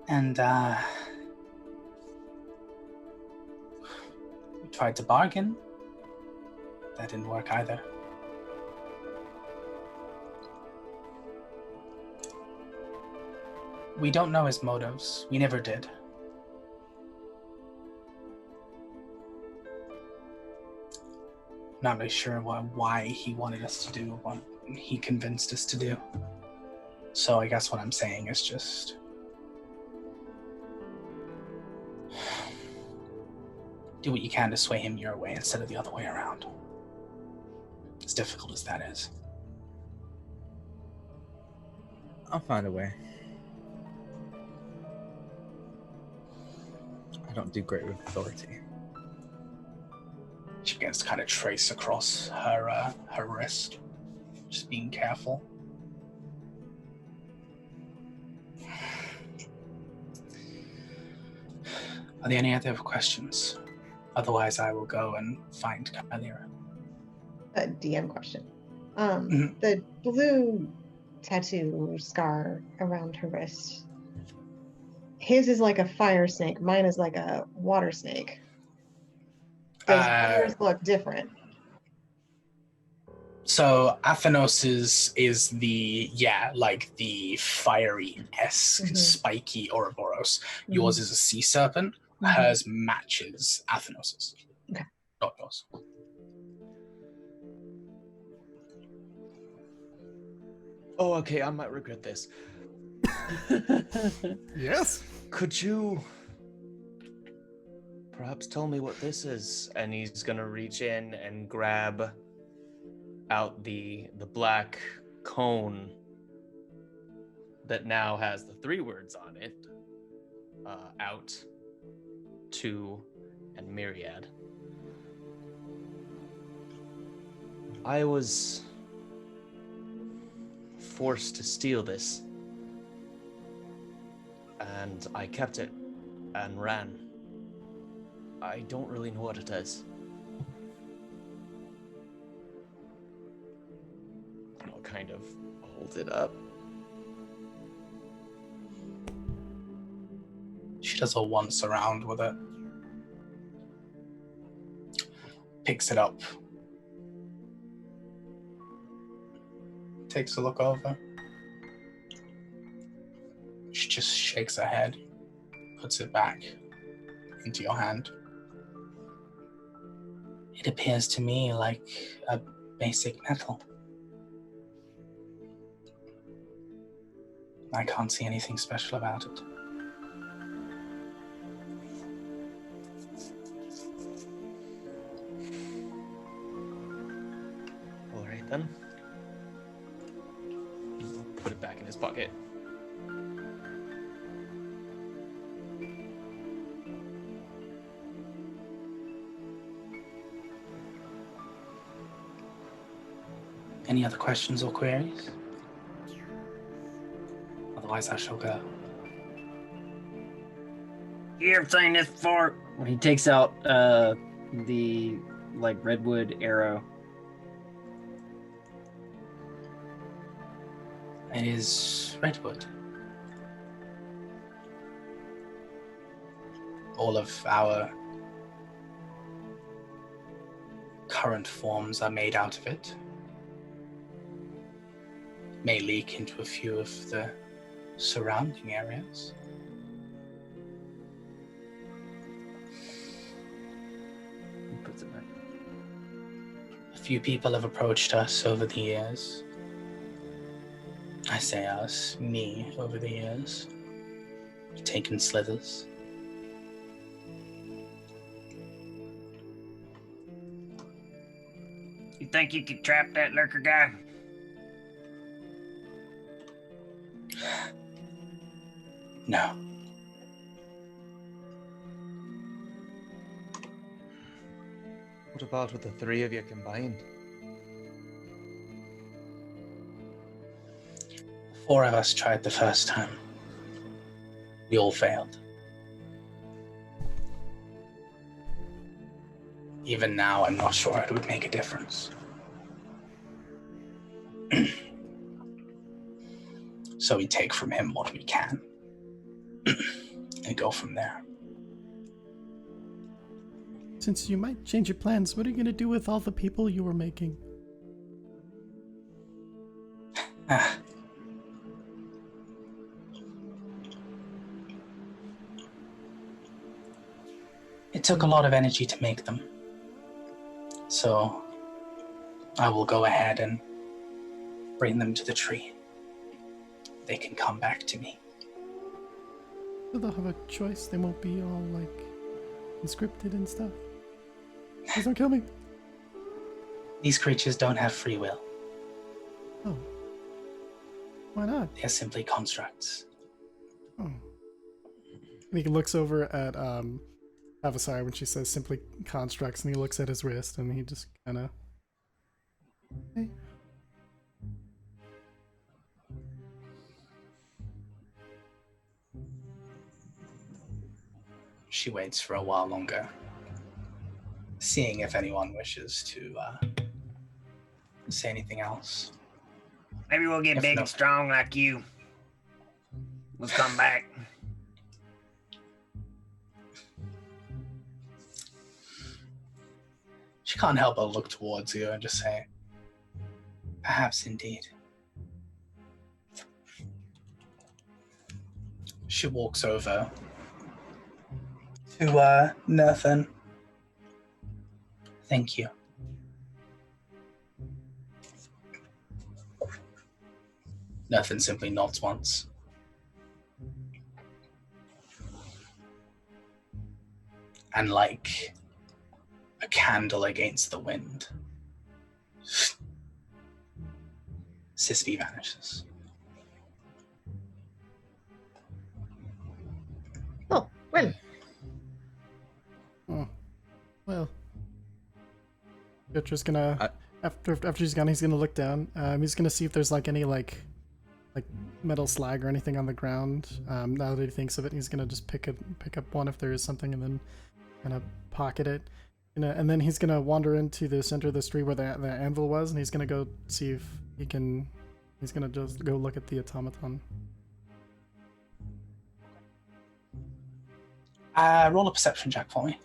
And we tried to bargain. That didn't work either. We don't know his motives. We never did. Not really sure why he wanted us to do what he convinced us to do. So I guess what I'm saying is just... do what you can to sway him your way instead of the other way around. As difficult as that is. I'll find a way. I don't do great with authority. She begins to kind of trace across her wrist, just being careful. Are there any other questions? Otherwise, I will go and find Kailara. A DM question. Mhm. The blue tattoo or scar around her wrist. His is like a fire snake. Mine is like a water snake. Does yours look different? So Athanos's is the like the fiery-esque, spiky Ouroboros. Yours is a sea serpent. Hers matches Athanos's. Okay. Not yours. Oh, okay. I might regret this. Yes. Could you perhaps tell me what this is? And he's gonna reach in and grab out the black cone that now has the 3 words on it. Out, to, and myriad. I was forced to steal this, and I kept it and ran. I don't really know what it is. I'll kind of hold it up. She does a once around with it. Picks it up. Takes a look over. She just shakes her head. Puts it back into your hand. It appears to me like a basic metal. I can't see anything special about it. All right then. Put it back in his pocket. Any other questions or queries? Otherwise, I shall go. You ever seen this before? When he takes out the like redwood arrow. It is redwood. All of our current forms are made out of it. May leak into a few of the surrounding areas. He puts it back. A few people have approached us over the years. I say us, me, over the years. We've taken slithers. You think you could trap that lurker guy? No. What about with the 3 of you combined? 4 of us tried the first time. We all failed. Even now, I'm not sure it would make a difference. So we take from him what we can and go from there. Since you might change your plans, what are you going to do with all the people you were making? It took a lot of energy to make them. So I will go ahead and bring them to the tree. They can come back to me. So they'll have a choice. They won't be all like unscripted and stuff. Please don't kill me. These creatures don't have free will. Oh. Why not? They're simply constructs. Oh. And he looks over at Avasai when she says simply constructs, and he looks at his wrist and he just kind of. Okay. She waits for a while longer, seeing if anyone wishes to say anything else. Maybe we'll get If big not- and strong like you. We'll come back. She can't help but look towards you and just say, perhaps indeed. She walks over to Nathan. Thank you. Nathan simply nods once. And like a candle against the wind, Sispy vanishes. Oh, well. Oh. Well. Jotra's gonna after she's gone, he's gonna look down. He's gonna see if there's like any like metal slag or anything on the ground. Now that he thinks of it, he's gonna just pick up one if there is something, and then kind of pocket it. And then he's gonna wander into the center of the street where the anvil was, and he's gonna go see if he can. He's gonna just go look at the automaton. Roll a perception check for me.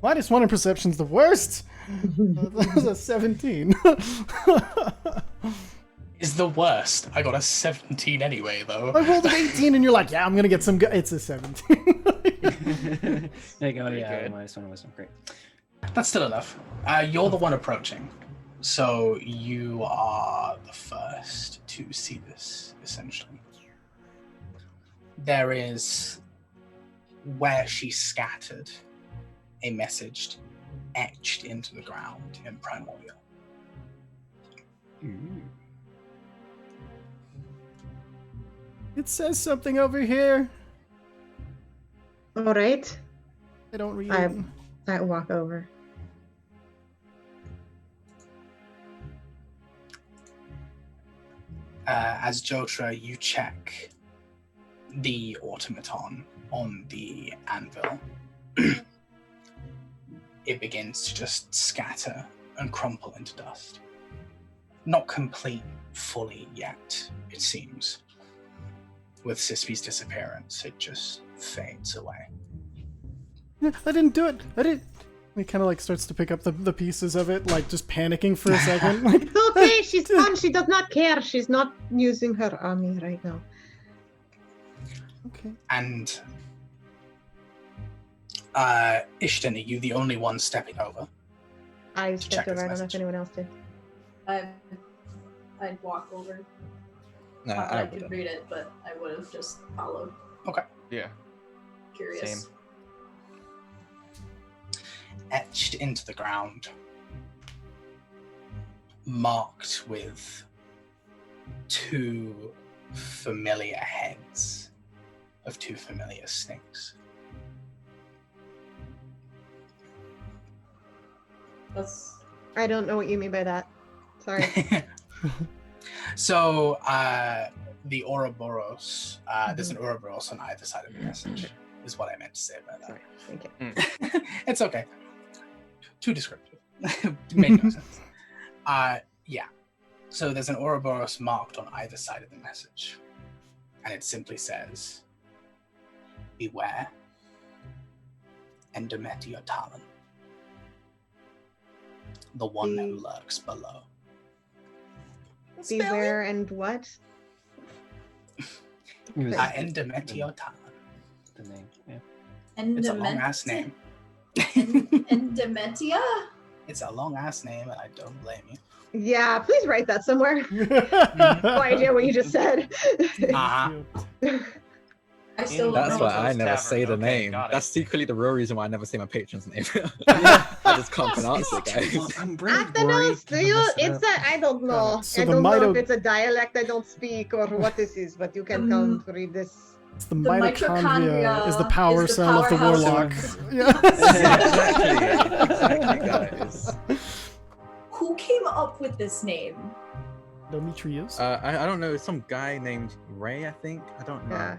Minus 1 in perception's the worst. That was a 17. Is the worst. I got a 17 anyway, though. I rolled an 18, and you're like, yeah, I'm gonna get some. It's a 17. There you go. Yeah, good. minus 1 wisdom. Great. That's still enough. You're the one approaching, so you are the first to see this, essentially. There is, where she scattered, a message etched into the ground in primordial. It says something over here. All right. I don't read I it. I walk over. As Jotra, you check the automaton on the anvil. It begins to just scatter and crumple into dust. Not complete fully yet, it seems. With Sispy's disappearance, it just fades away. I didn't do it. I didn't. He kind of like starts to pick up the pieces of it, like just panicking for a second. Like, It's okay, she's fine. She does not care. She's not using her army right now. okay. And Ishton, are you the only one stepping over? I check stepped this over. I don't know if message. anyone else did. I'd walk over. No, Not that I I could wouldn't. read it, but I would have just followed. Yeah. Curious. Same. Etched into the ground, marked with two familiar heads of two familiar snakes. That's I don't know what you mean by that. Sorry. So, the Ouroboros, there's an Ouroboros on either side of the message, is what I meant to say by that. Sorry. Thank you. It's okay. Too descriptive. Made no sense. Yeah. So there's an Ouroboros marked on either side of the message. And it simply says, beware, Endometeor Talon, the one who lurks below. Beware and what? Endometeor Talon. The name. Yeah. It's a long ass name. Endometia? It's a long ass name, and I don't blame you. Yeah, please write that somewhere. No idea what you just said. Uh-huh. I still don't That's know. why I Joe's never Tavern. say the Okay, name. got it. That's secretly the real reason why I never say my patron's name. I just can't pronounce it, guys. I'm really After worried. those, do you? It's a. I don't know. So I the don't know mito- if it's a dialect I don't speak or what this is, but you can come to read this. It's the The mitochondria is the mitochondria power is the cell of the powerhouse. warlock. Yeah, exactly, guys. Who came up with this name? Demetrius. I don't know. Some guy named Ray, I think. I don't know. Yeah.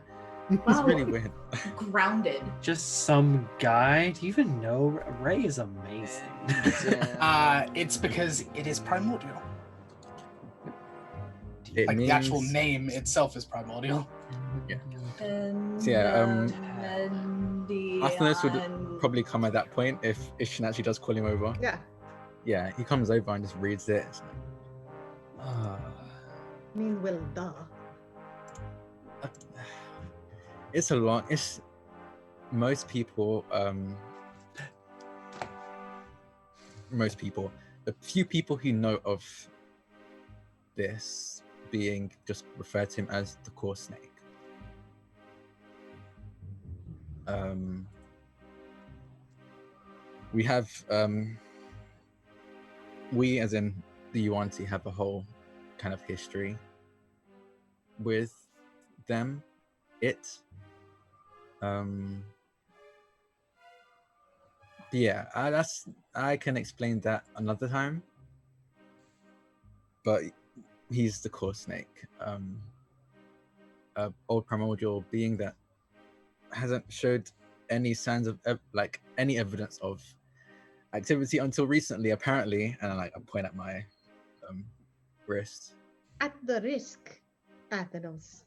It's Wow. really weird. Grounded. Just some guy. Do you even know? Ray is amazing. It's because it is primordial. It Like the actual means- name itself is primordial. Yeah. And, So yeah, Mendian. Arthanos would probably come at that point if Ishin actually does call him over. Yeah. Yeah, he comes over and just reads it. It's like, I mean, well, duh. it's a lot. It's most people. The few people who know of this being just refer to him as the core snake. We have we as in the Yuan-Ti have a whole kind of history with them. Yeah, I can explain that another time. But he's the core snake, old primordial being that hasn't showed any signs of like any evidence of activity until recently, apparently. And I point at my wrist. At the risk, Athanos,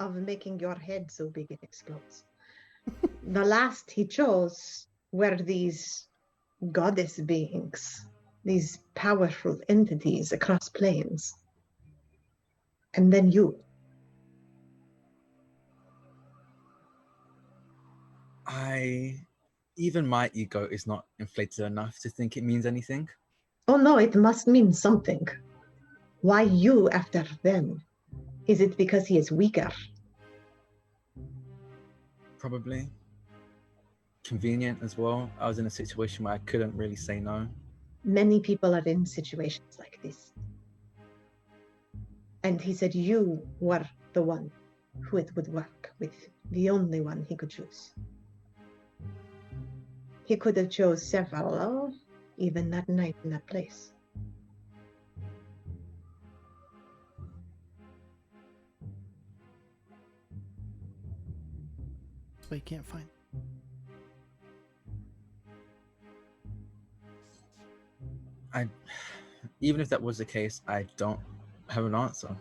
of making your head so big it explodes. The last he chose were these goddess beings, these powerful entities across planes. And then you. Even my ego is not inflated enough to think it means anything. Oh no, it must mean something. Why you after them? Is it because he is weaker? Probably. Convenient as well. I was in a situation where I couldn't really say no. Many people are in situations like this. And he said you were the one who it would work with, the only one he could choose. He could have chose several, even that night in that place. That's why you can't find. Even if that was the case, I don't have an answer.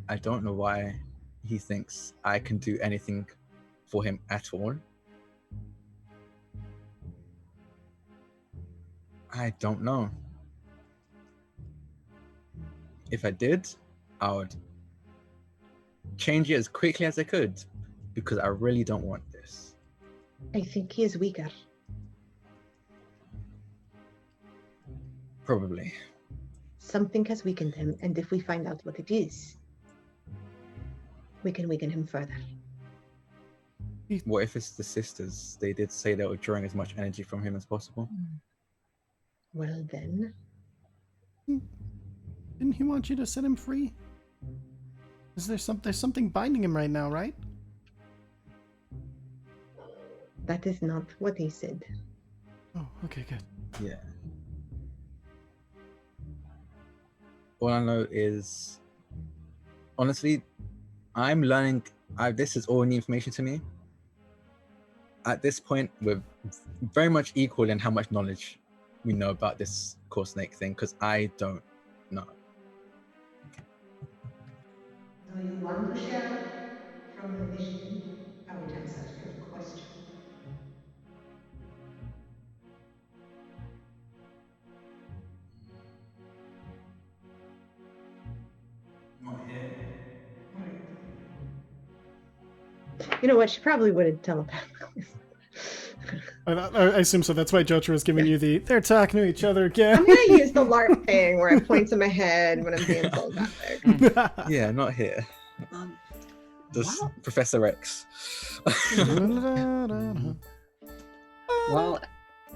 I don't know why he thinks I can do anything for him at all. I don't know. If I did, I would change it as quickly as I could, because I really don't want this. I think he is weaker. Probably. Something has weakened him, and if we find out what it is, we can weaken him further. What if it's the sisters? They did say they were drawing as much energy from him as possible. Well then. Didn't he want you to set him free? There's something binding him right now, right? That is not what he said. Oh, okay, good. Yeah. All I know is, honestly, I'm learning. This is all new information to me. At this point, we're very much equal in how much knowledge we know about this core snake thing, because I don't know. Do you want to share from the vision? I would answer your question. Not here. Right. You know what? She probably would have telepathically. I assume so. That's why Jotra was giving you the. They're talking to each other again. I'm gonna use the LARP thing where I point to my head when I'm being telepathic. Yeah, not here. Just Professor X. While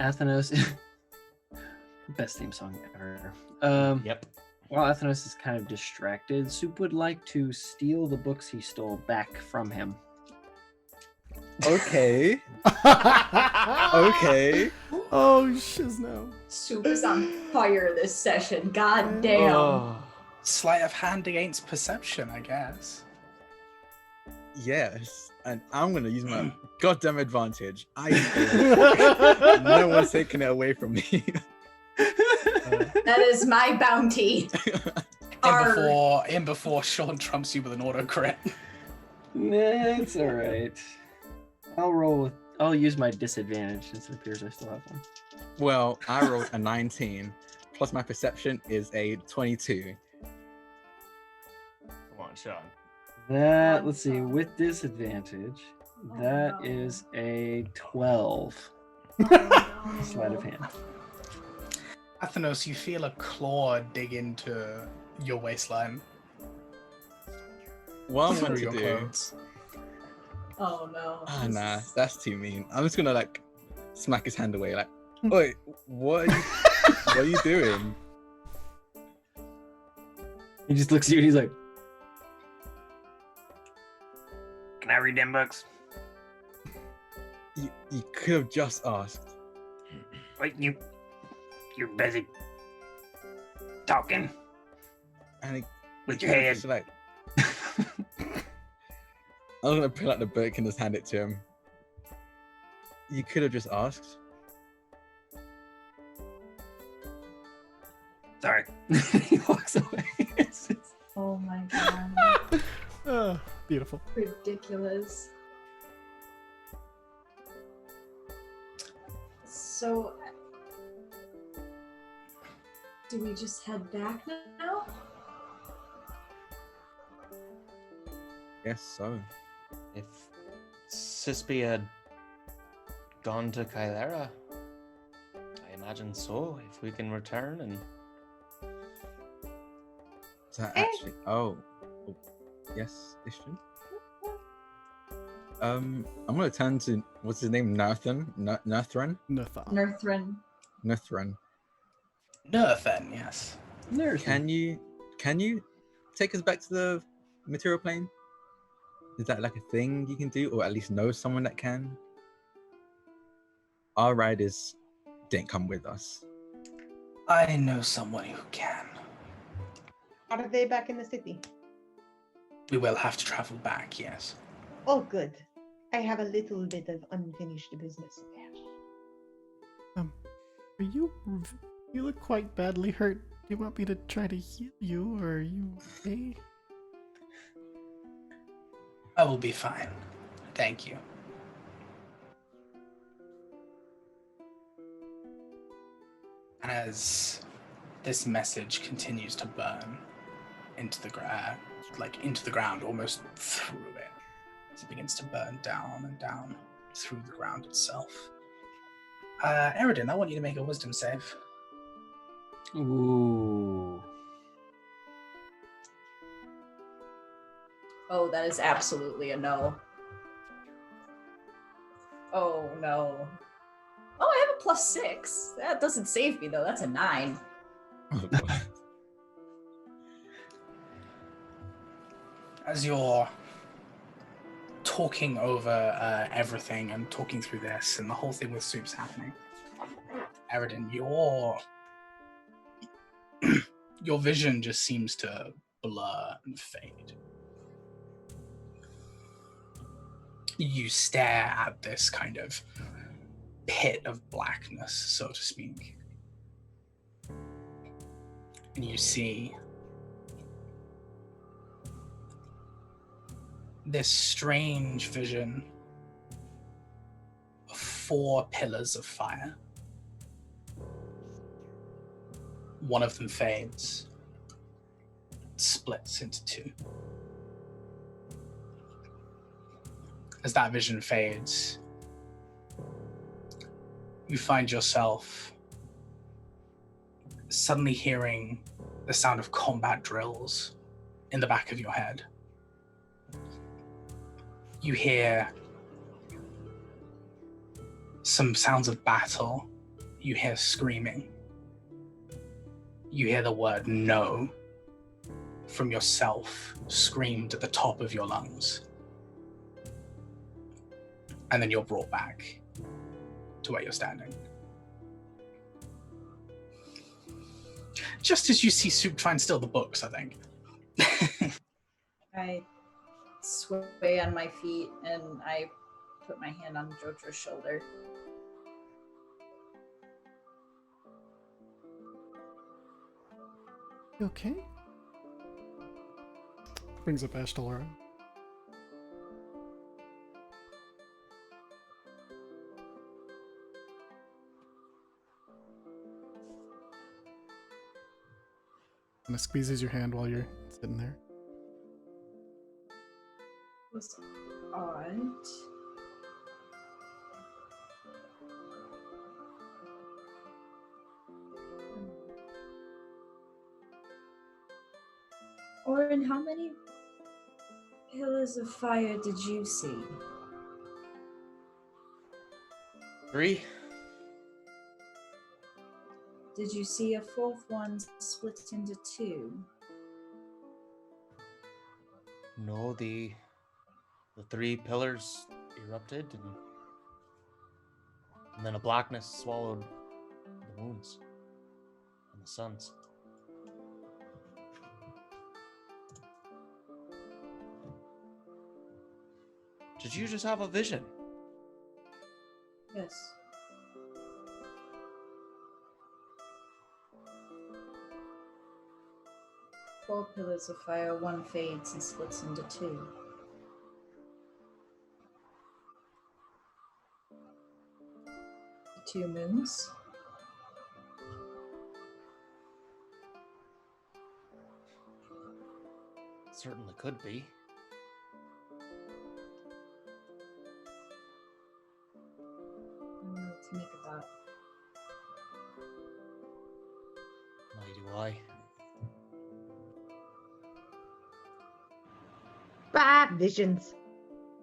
Athanos, best theme song ever. Yep. While Athanos is kind of distracted, Soup would like to steal the books he stole back from him. Okay. Okay. Oh, shizno. Soup is on fire this session. God damn. Sleight of hand against perception, I guess. Yes, and I'm gonna use my goddamn advantage. No one's taking it away from me. That is my bounty. In before Sean trumps you with an auto crit. Nah, it's all right. I'll use my disadvantage since it appears I still have one. Well, I rolled a 19, plus my perception is a 22. Come on, Sean. Let's see, with disadvantage, that is a 12. Sleight of hand. Athenos, you feel a claw dig into your waistline. What I'm Through going to your do... clothes. Oh no. Ah, nah, that's too mean. I'm just gonna like smack his hand away, like, wait, what are you doing? He just looks at you and he's like, Can I read them books? You could have just asked. Wait, you're busy talking And with your head. like, I'm gonna pull out the book and just hand it to him. You could have just asked. Sorry. he walks away. It's just- Oh my god. Beautiful. Ridiculous. So, do we just head back now? Yes, so. If Sispy had gone to Kylera, I imagine so. If we can return and Is that actually? Oh, yes, Ishton. I'm gonna turn to what's his name, Nerthran. Nathan. Nerthran. Nerthran. Nerthen, yes. Can you take us back to the material plane? Is that like a thing you can do, or at least know someone that can? Our riders didn't come with us. I know someone who can. Are they back in the city? We will have to travel back, yes. Oh, good. I have a little bit of unfinished business there. You look quite badly hurt. Do you want me to try to heal you, or are you okay? I will be fine. Thank you. And as this message continues to burn into the ground, almost through it, as it begins to burn down and down through the ground itself. Eridan, I want you to make a wisdom save. Ooh. Oh, that is absolutely a no. Oh no. Oh, I have a +6. That doesn't save me though. That's a 9. As you're talking over everything and talking through this and the whole thing with Soup's happening, Eridan, your vision just seems to blur and fade. You stare at this kind of pit of blackness, so to speak. And you see this strange vision of 4 pillars of fire. One of them fades, splits into 2. As that vision fades, you find yourself suddenly hearing the sound of combat drills in the back of your head. You hear some sounds of battle. You hear screaming. You hear the word no from yourself screamed at the top of your lungs. And then you're brought back to where you're standing. Just as you see Soup try and steal the books, I think. I sway on my feet and I put my hand on Jotra's shoulder. You okay? Brings up Ashtalora. And it squeezes your hand while you're sitting there. Was odd. Orin, how many pillars of fire did you see? 3. Did you see a fourth one split into 2? No, the 3 pillars erupted, and then a blackness swallowed the moons and the suns. Did you just have a vision? Yes. Four pillars of fire, one fades and splits into 2. The 2 moons. Certainly could be. I don't know what to make of that. Neither do I. Visions.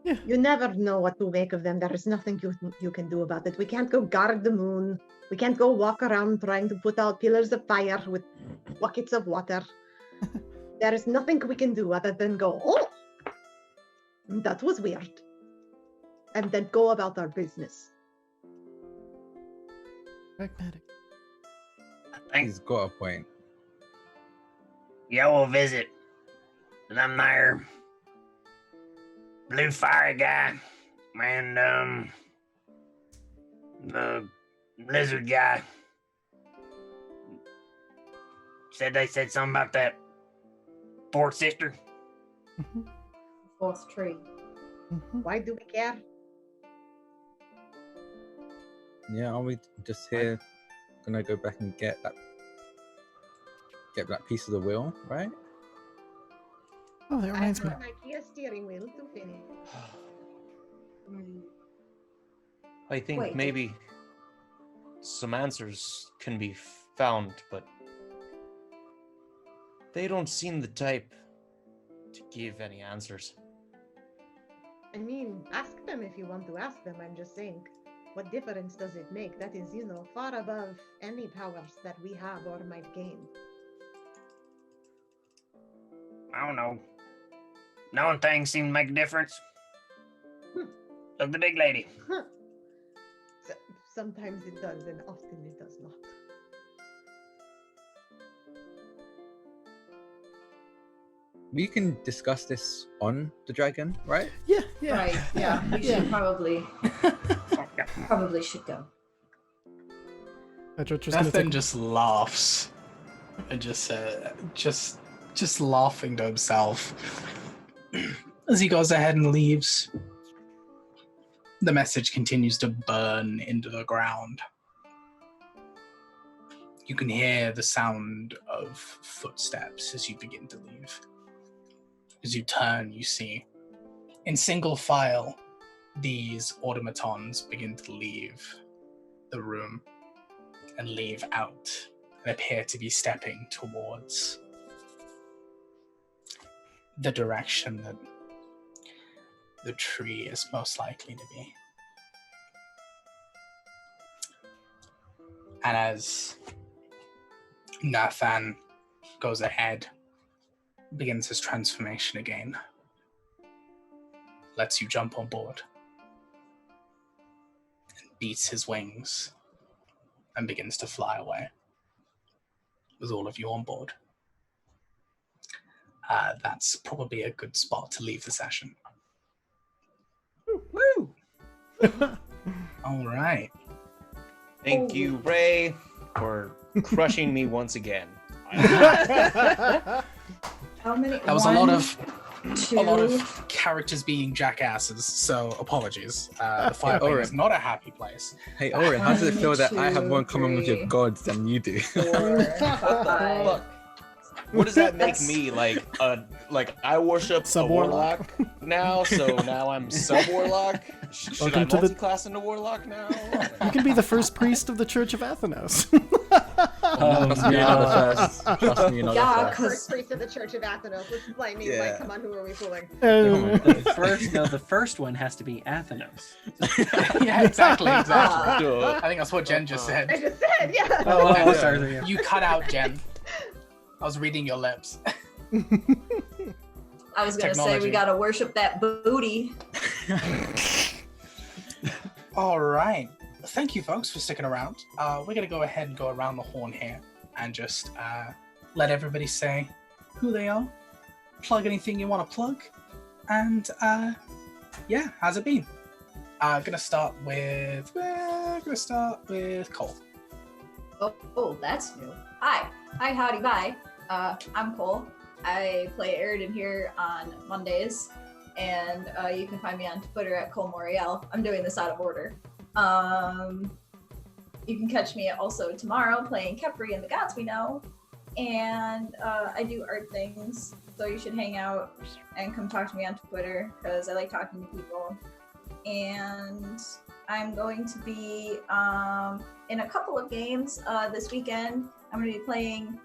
Yeah. You never know what to make of them. There is nothing you can do about it. We can't go guard the moon. We can't go walk around trying to put out pillars of fire with buckets of water. There is nothing we can do other than go, oh, that was weird. And then go about our business. Pragmatic. He's got a point. Yeah, we'll visit. And I'm there. Blue fire guy. And, the lizard guy. They said something about that fourth sister. Fourth tree. Why do we care? Yeah, are we just here gonna go back and get that piece of the wheel, right? Oh, that reminds me. I have my IKEA steering wheel to finish. I think Wait. maybe some answers can be found, but they don't seem the type to give any answers. I mean, ask them if you want to ask them. I'm just saying, what difference does it make? That is, far above any powers that we have or might gain. I don't know. Knowing things seem to make a difference. Look, the big lady. Sometimes it does, and often it does not. We can discuss this on the dragon, right? Yeah. Right, yeah. We should probably should go. Nathan just laughs and just laughing to himself as he goes ahead and leaves. The message continues to burn into the ground. You can hear the sound of footsteps as you begin to leave. As you turn, you see, in single file, these automatons begin to leave the room and leave out and appear to be stepping towards the direction that the tree is most likely to be. And as Nathan goes ahead, begins his transformation again, lets you jump on board, and beats his wings, and begins to fly away, with all of you on board. that's probably a good spot to leave the session. Woo! All right. Thank you, Ray, for crushing me once again. How many? That was One, a lot of two. characters being jackasses, so apologies. The fire plane is not a happy place. Hey, Orin, how does it feel that I have more in Two, common with your three. gods than you do? 4, 5. Fuck. What does that make me? Like I worship a Sub-warlock. warlock now, so now I'm sub-warlock? Should I Welcome to the- multi-class into warlock now? You can be the first priest of the Church of Athenos. Trust me, you're not the first. Trust me, you're not Yeah, the first. First priest of the Church of Athenos. This is lightning. Yeah. Like, come on, who are we fooling? The first one has to be Athenos. Yeah, exactly. Duh. I think that's what Jen just said. I just said, yeah. Oh, sorry. You cut out, Jen. I was reading your lips. I was gonna say Technology. we gotta worship that booty. All right. Thank you, folks, for sticking around. We're going to go ahead and go around the horn here and just let everybody say who they are, plug anything you want to plug, and yeah, how's it been? Gonna start with Cole. Oh, that's new. Hi, howdy, bye. I'm Cole. I play Aridin here on Mondays, and you can find me on Twitter at Cole Moriel. I'm doing this out of order. You can catch me also tomorrow playing Kepri and the Gods We Know, and I do art things, so you should hang out and come talk to me on Twitter because I like talking to people. And I'm going to be in a couple of games this weekend. I'm going to be playing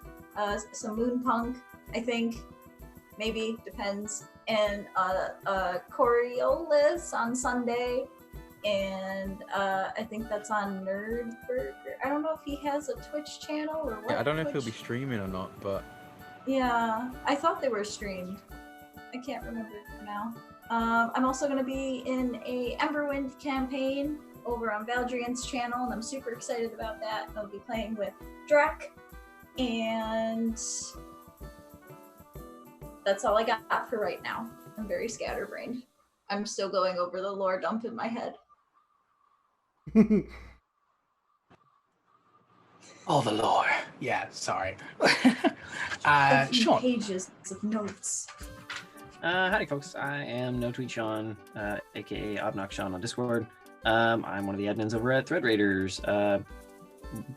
some Moonpunk, I think, maybe, depends, and Coriolis on Sunday, and I think that's on Nerdburger. I don't know if he has a Twitch channel or what. Yeah, I don't know if he'll Twitch- be streaming or not, but Yeah, I thought they were streamed. I can't remember now. I'm also going to be in a Emberwind campaign over on Valdrian's channel, and I'm super excited about that. I'll be playing with Drek, and that's all I got for right now. I'm very scatterbrained. I'm still going over the lore dump in my head. Oh, the lore. Yeah, sorry. 50 Sean. pages of notes. Howdy, folks. I am No Tweet Sean, aka Obnox Sean on Discord. I'm one of the admins over at Thread Raiders.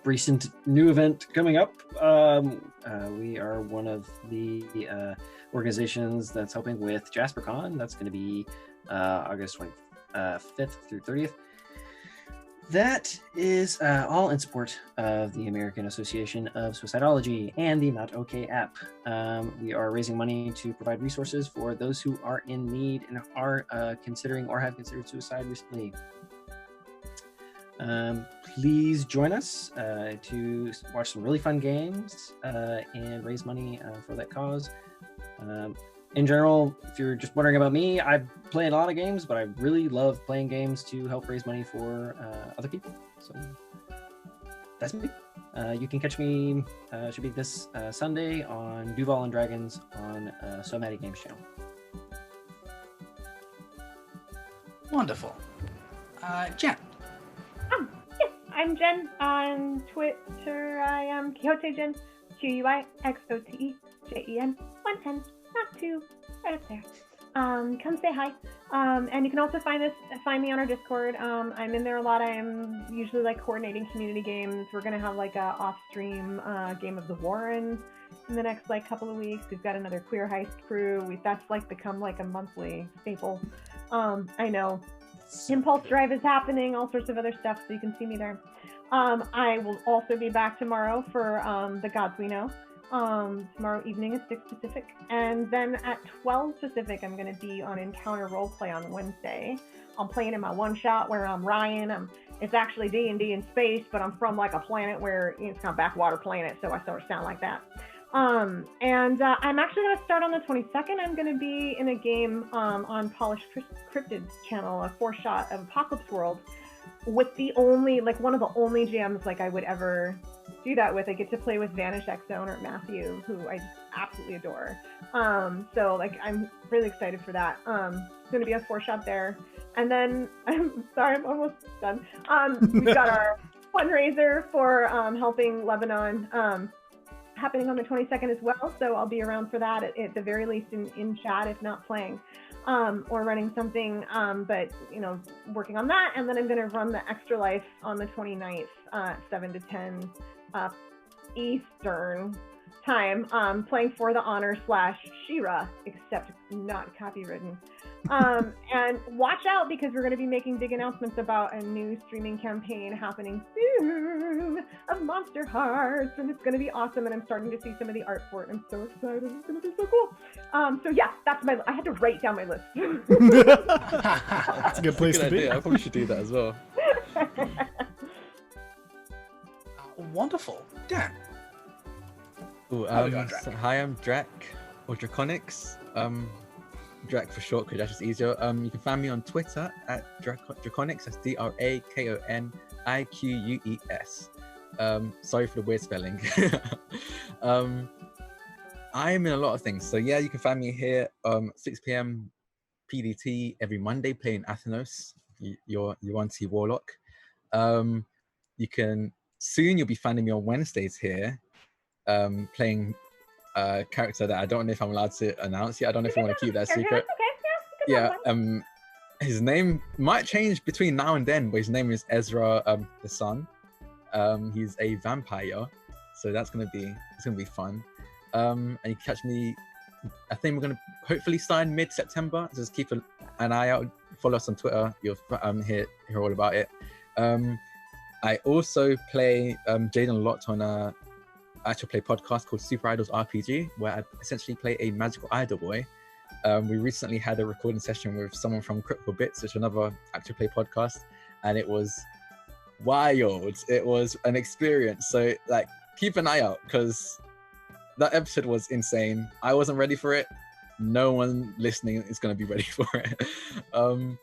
Recent new event coming up. We are one of the organizations that's helping with JasperCon. That's going to be August 25th through 30th. That is all in support of the American Association of Suicidology and the Not Okay app. We are raising money to provide resources for those who are in need and are considering or have considered suicide recently. Please join us to watch some really fun games and raise money for that cause. In general, if you're just wondering about me, I play a lot of games, but I really love playing games to help raise money for other people. So that's me. You can catch me, should be this Sunday on Duval and Dragons on So Maddie Games channel. Wonderful. Jen. Yes, I'm Jen. On Twitter, I am Quixote Jen. QUIXOTEJEN. 1N, not 2. Right up there. Come say hi. And you can also find me on our Discord. I'm in there a lot. I am usually like coordinating community games. We're gonna have like a off-stream game of the Warren in the next like couple of weeks. We've got another queer heist crew. That's like become like a monthly staple. I know. Impulse Drive is happening, all sorts of other stuff, so you can see me there. I will also be back tomorrow for The Gods We Know. Tomorrow evening at 6 Pacific. And then at 12 Pacific, I'm going to be on Encounter Roleplay on Wednesday. I'm playing in my one-shot where I'm Ryan. It's actually D&D in space, but I'm from like a planet where it's kind of backwater planet, so I sort of sound like that. I'm actually going to start on the 22nd. I'm going to be in a game on Polished Cryptid's channel, a 4-shot of Apocalypse World, with the only, like one of the only GMs like I would ever do that with. I get to play with Vanish X Owner Matthew, who I absolutely adore. So like I'm really excited for that. It's going to be a 4-shot there. And then I'm sorry, I'm almost done. We've got our fundraiser for helping Lebanon happening on the 22nd as well. So I'll be around for that at the very least in chat, if not playing or running something. But working on that. And then I'm going to run the Extra Life on the 29th, 7 to 10 Eastern time, playing For the Honor / She-Ra, except not copywritten. And watch out, because we're going to be making big announcements about a new streaming campaign happening soon of Monster Hearts, and it's going to be awesome, and I'm starting to see some of the art for it. I'm so excited. It's going to be so cool. So yeah, that's I had to write down my list. That's a good place to be. I probably should do that as well. Wonderful. Dan. Ooh, so hi, I'm Drak, or Draconics. Drak for short, because that's just easier. You can find me on Twitter at Draconics. That's DRAKONIQUES. Sorry for the weird spelling. I'm in a lot of things. So yeah, you can find me here 6 p.m. PDT every Monday playing Athenos, your 1T Warlock. You'll be finding me on Wednesdays here playing a character that I don't know if I'm allowed to announce yet. I don't know if you want to keep that secret. Yeah, his name might change between now and then, but his name is Ezra the Sun. He's a vampire, so it's gonna be fun. And you can catch me. I think we're gonna hopefully sign mid-September. Just keep an eye out. Follow us on Twitter. You'll hear all about it. I also play Jaden a lot on a actual play podcast called Super Idols RPG, where I essentially play a magical idol boy. We recently had a recording session with someone from Critical Bits, which is another actual play podcast, and it was wild. It was an experience. So like, keep an eye out, because that episode was insane. I wasn't ready for it. No one listening is going to be ready for it. On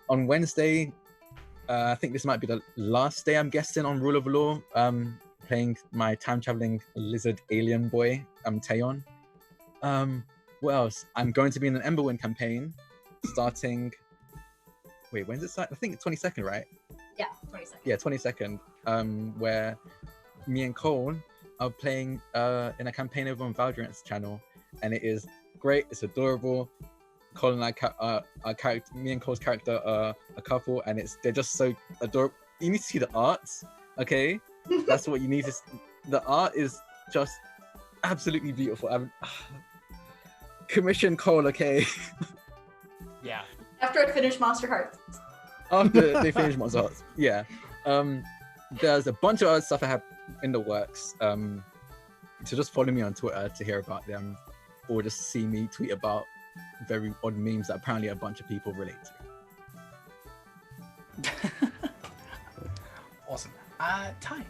Wednesday, I think this might be the last day, I'm guessing, on Rule of Law, playing my time-traveling lizard alien boy, Taeyon. What else? I'm going to be in an Emberwind campaign starting... Wait, when's it start? I think it's 22nd, right? Yeah, 22nd. Yeah, 22nd, where me and Cole are playing in a campaign over on Valorant's channel, and it is great. It's adorable. Cole and me and Cole's character are a couple, and they're just so adorable. You need to see the arts, okay? That's what you need to. The art is just absolutely beautiful. Commission Cole, okay? Yeah. After I finish Monster Hearts. After they finish Monster Hearts, yeah. There's a bunch of other stuff I have in the works. So just follow me on Twitter to hear about them, or just see me tweet about very odd memes that apparently a bunch of people relate to. Awesome. Ty.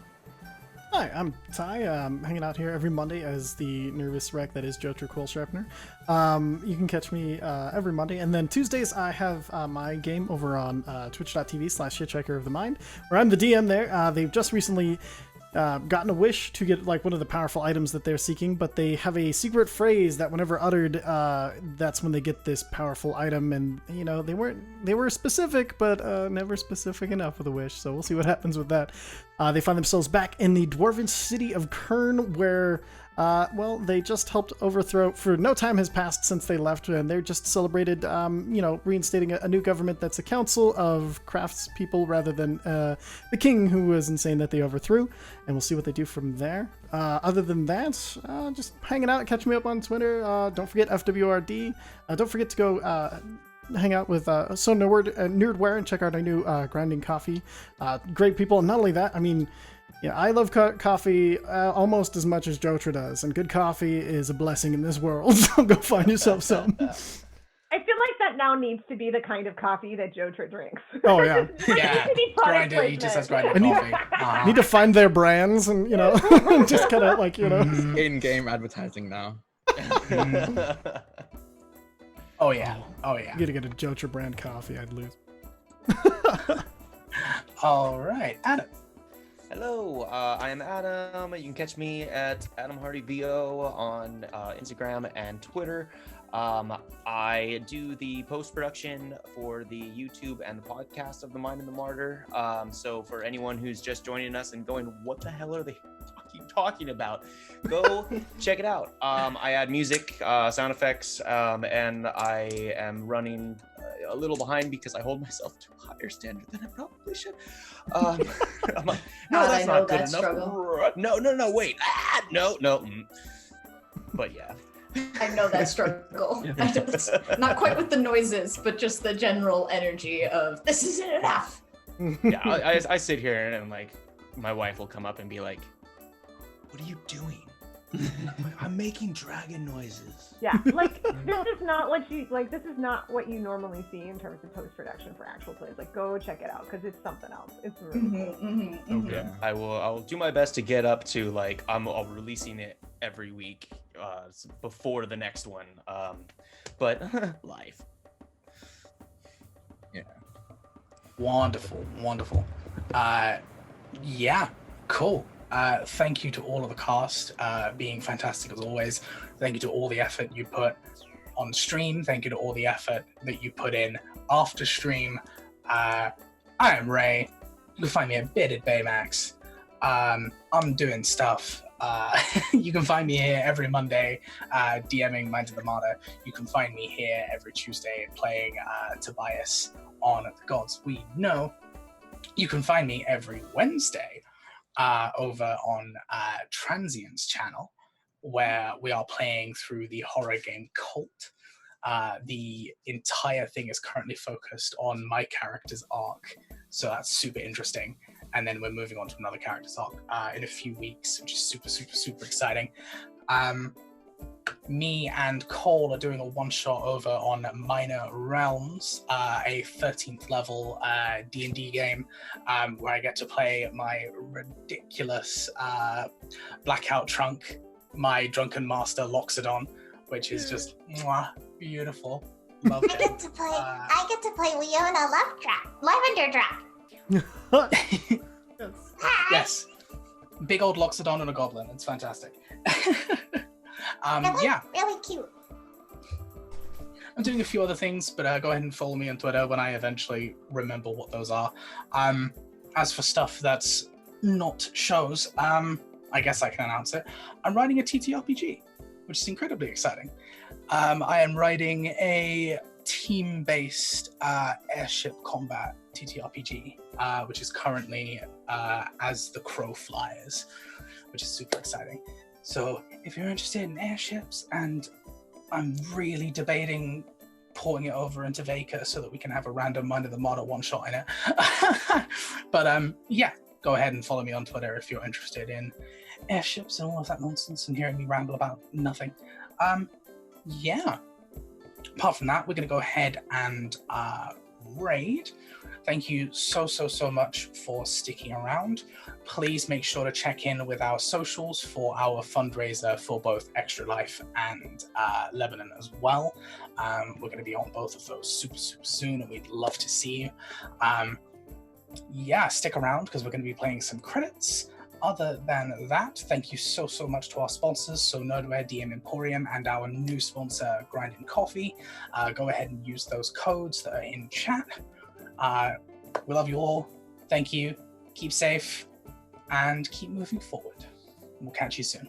Hi, I'm Ty. Hanging out here every Monday as the nervous wreck that is Joter Quill Sharpener. You can catch me every Monday, and then Tuesdays I have my game over on twitch.tv/Hitchhiker of the Mind, where I'm the DM there. They've just recently gotten a wish to get like one of the powerful items that they're seeking, but they have a secret phrase that whenever uttered, that's when they get this powerful item. And they were specific, but never specific enough with a wish. So we'll see what happens with that. They find themselves back in the dwarven city of Kern, where they just helped overthrow. For no time has passed since they left, and they're just celebrated, reinstating a new government that's a council of craftspeople rather than the king, who was insane that they overthrew. And we'll see what they do from there. Other than that, just hanging out. Catch me up on Twitter. Don't forget FWRD. Don't forget to go hang out with Nerdware and check out our new grinding coffee. Great people. And not only that, I mean, yeah, I love coffee almost as much as Jotra does, and good coffee is a blessing in this world. So go find yourself some. I feel like that now needs to be the kind of coffee that Jotra drinks. Oh yeah, yeah. Grinded. He just has grinded coffee. Need to find their brands, and just kind of like in-game advertising now. Oh yeah. You gotta get a Jotra brand coffee. I'd lose. All right, Adam. Hello, I am Adam. You can catch me at AdamHardyVO on Instagram and Twitter. I do the post-production for the YouTube and the podcast of The Mind and the Martyr. So for anyone who's just joining us and going, what the hell are they talking about? Go check it out. I add music, sound effects, and I am running a little behind because I hold myself to a higher standard than I probably should. I'm like, no, that's not good enough. Struggle. No, wait. No. But yeah. I know that struggle. Not quite with the noises, but just the general energy of this isn't enough. Yeah, I sit here and I'm like, my wife will come up and be like, what are you doing? I'm making dragon noises. Yeah, like this is not this is not what you normally see in terms of post-production for actual plays. Like, go check it out because it's something else. It's really cool. Yeah, I will do my best to get up to like I'll releasing it every week before the next one. But life. Yeah. Wonderful. Yeah, cool. Thank you to all of the cast, being fantastic as always. Thank you to all the effort you put on stream. Thank you to all the effort that you put in after stream. I am Ray. You can find me at Bearded Baymax. I'm doing stuff. You can find me here every Monday, DMing Mind of the Martyr. You can find me here every Tuesday playing Tobias on The Gods We Know. You can find me every Wednesday over on Transient's channel, where we are playing through the horror game Cult. The entire thing is currently focused on my character's arc, so that's super interesting. And then we're moving on to another character's arc in a few weeks, which is super exciting. Me and Cole are doing a one-shot over on Minor Realms, a 13th level D&D game, where I get to play my ridiculous blackout trunk, my drunken master Loxodon, which is just beautiful. Love it. I get to play Leona Lavender Drop. Yes. Big old Loxodon and a goblin. It's fantastic. Yeah. Really cute. I'm doing a few other things, but go ahead and follow me on Twitter when I eventually remember what those are. As for stuff that's not shows, I guess I can announce it. I'm writing a TTRPG, which is incredibly exciting. I am writing a team-based airship combat TTRPG, which is currently As the Crow Flies, which is super exciting. So if you're interested in airships, and I'm really debating porting it over into Vega so that we can have a random Mind of the Martyr one-shot in it. But yeah, go ahead and follow me on Twitter if you're interested in airships and all of that nonsense and hearing me ramble about nothing. Yeah. Apart from that, we're going to go ahead and raid. Thank you so much for sticking around. Please make sure to check in with our socials for our fundraiser for both Extra Life and Lebanon as well. We're going to be on both of those super soon, and we'd love to see you. Yeah, stick around because we're going to be playing some credits. Other than that, thank you so much to our sponsors, so Nerdware, DM Emporium, and our new sponsor, Grinding Coffee. Go ahead and use those codes that are in chat. We love you all. Thank you. Keep safe and keep moving forward. We'll catch you soon.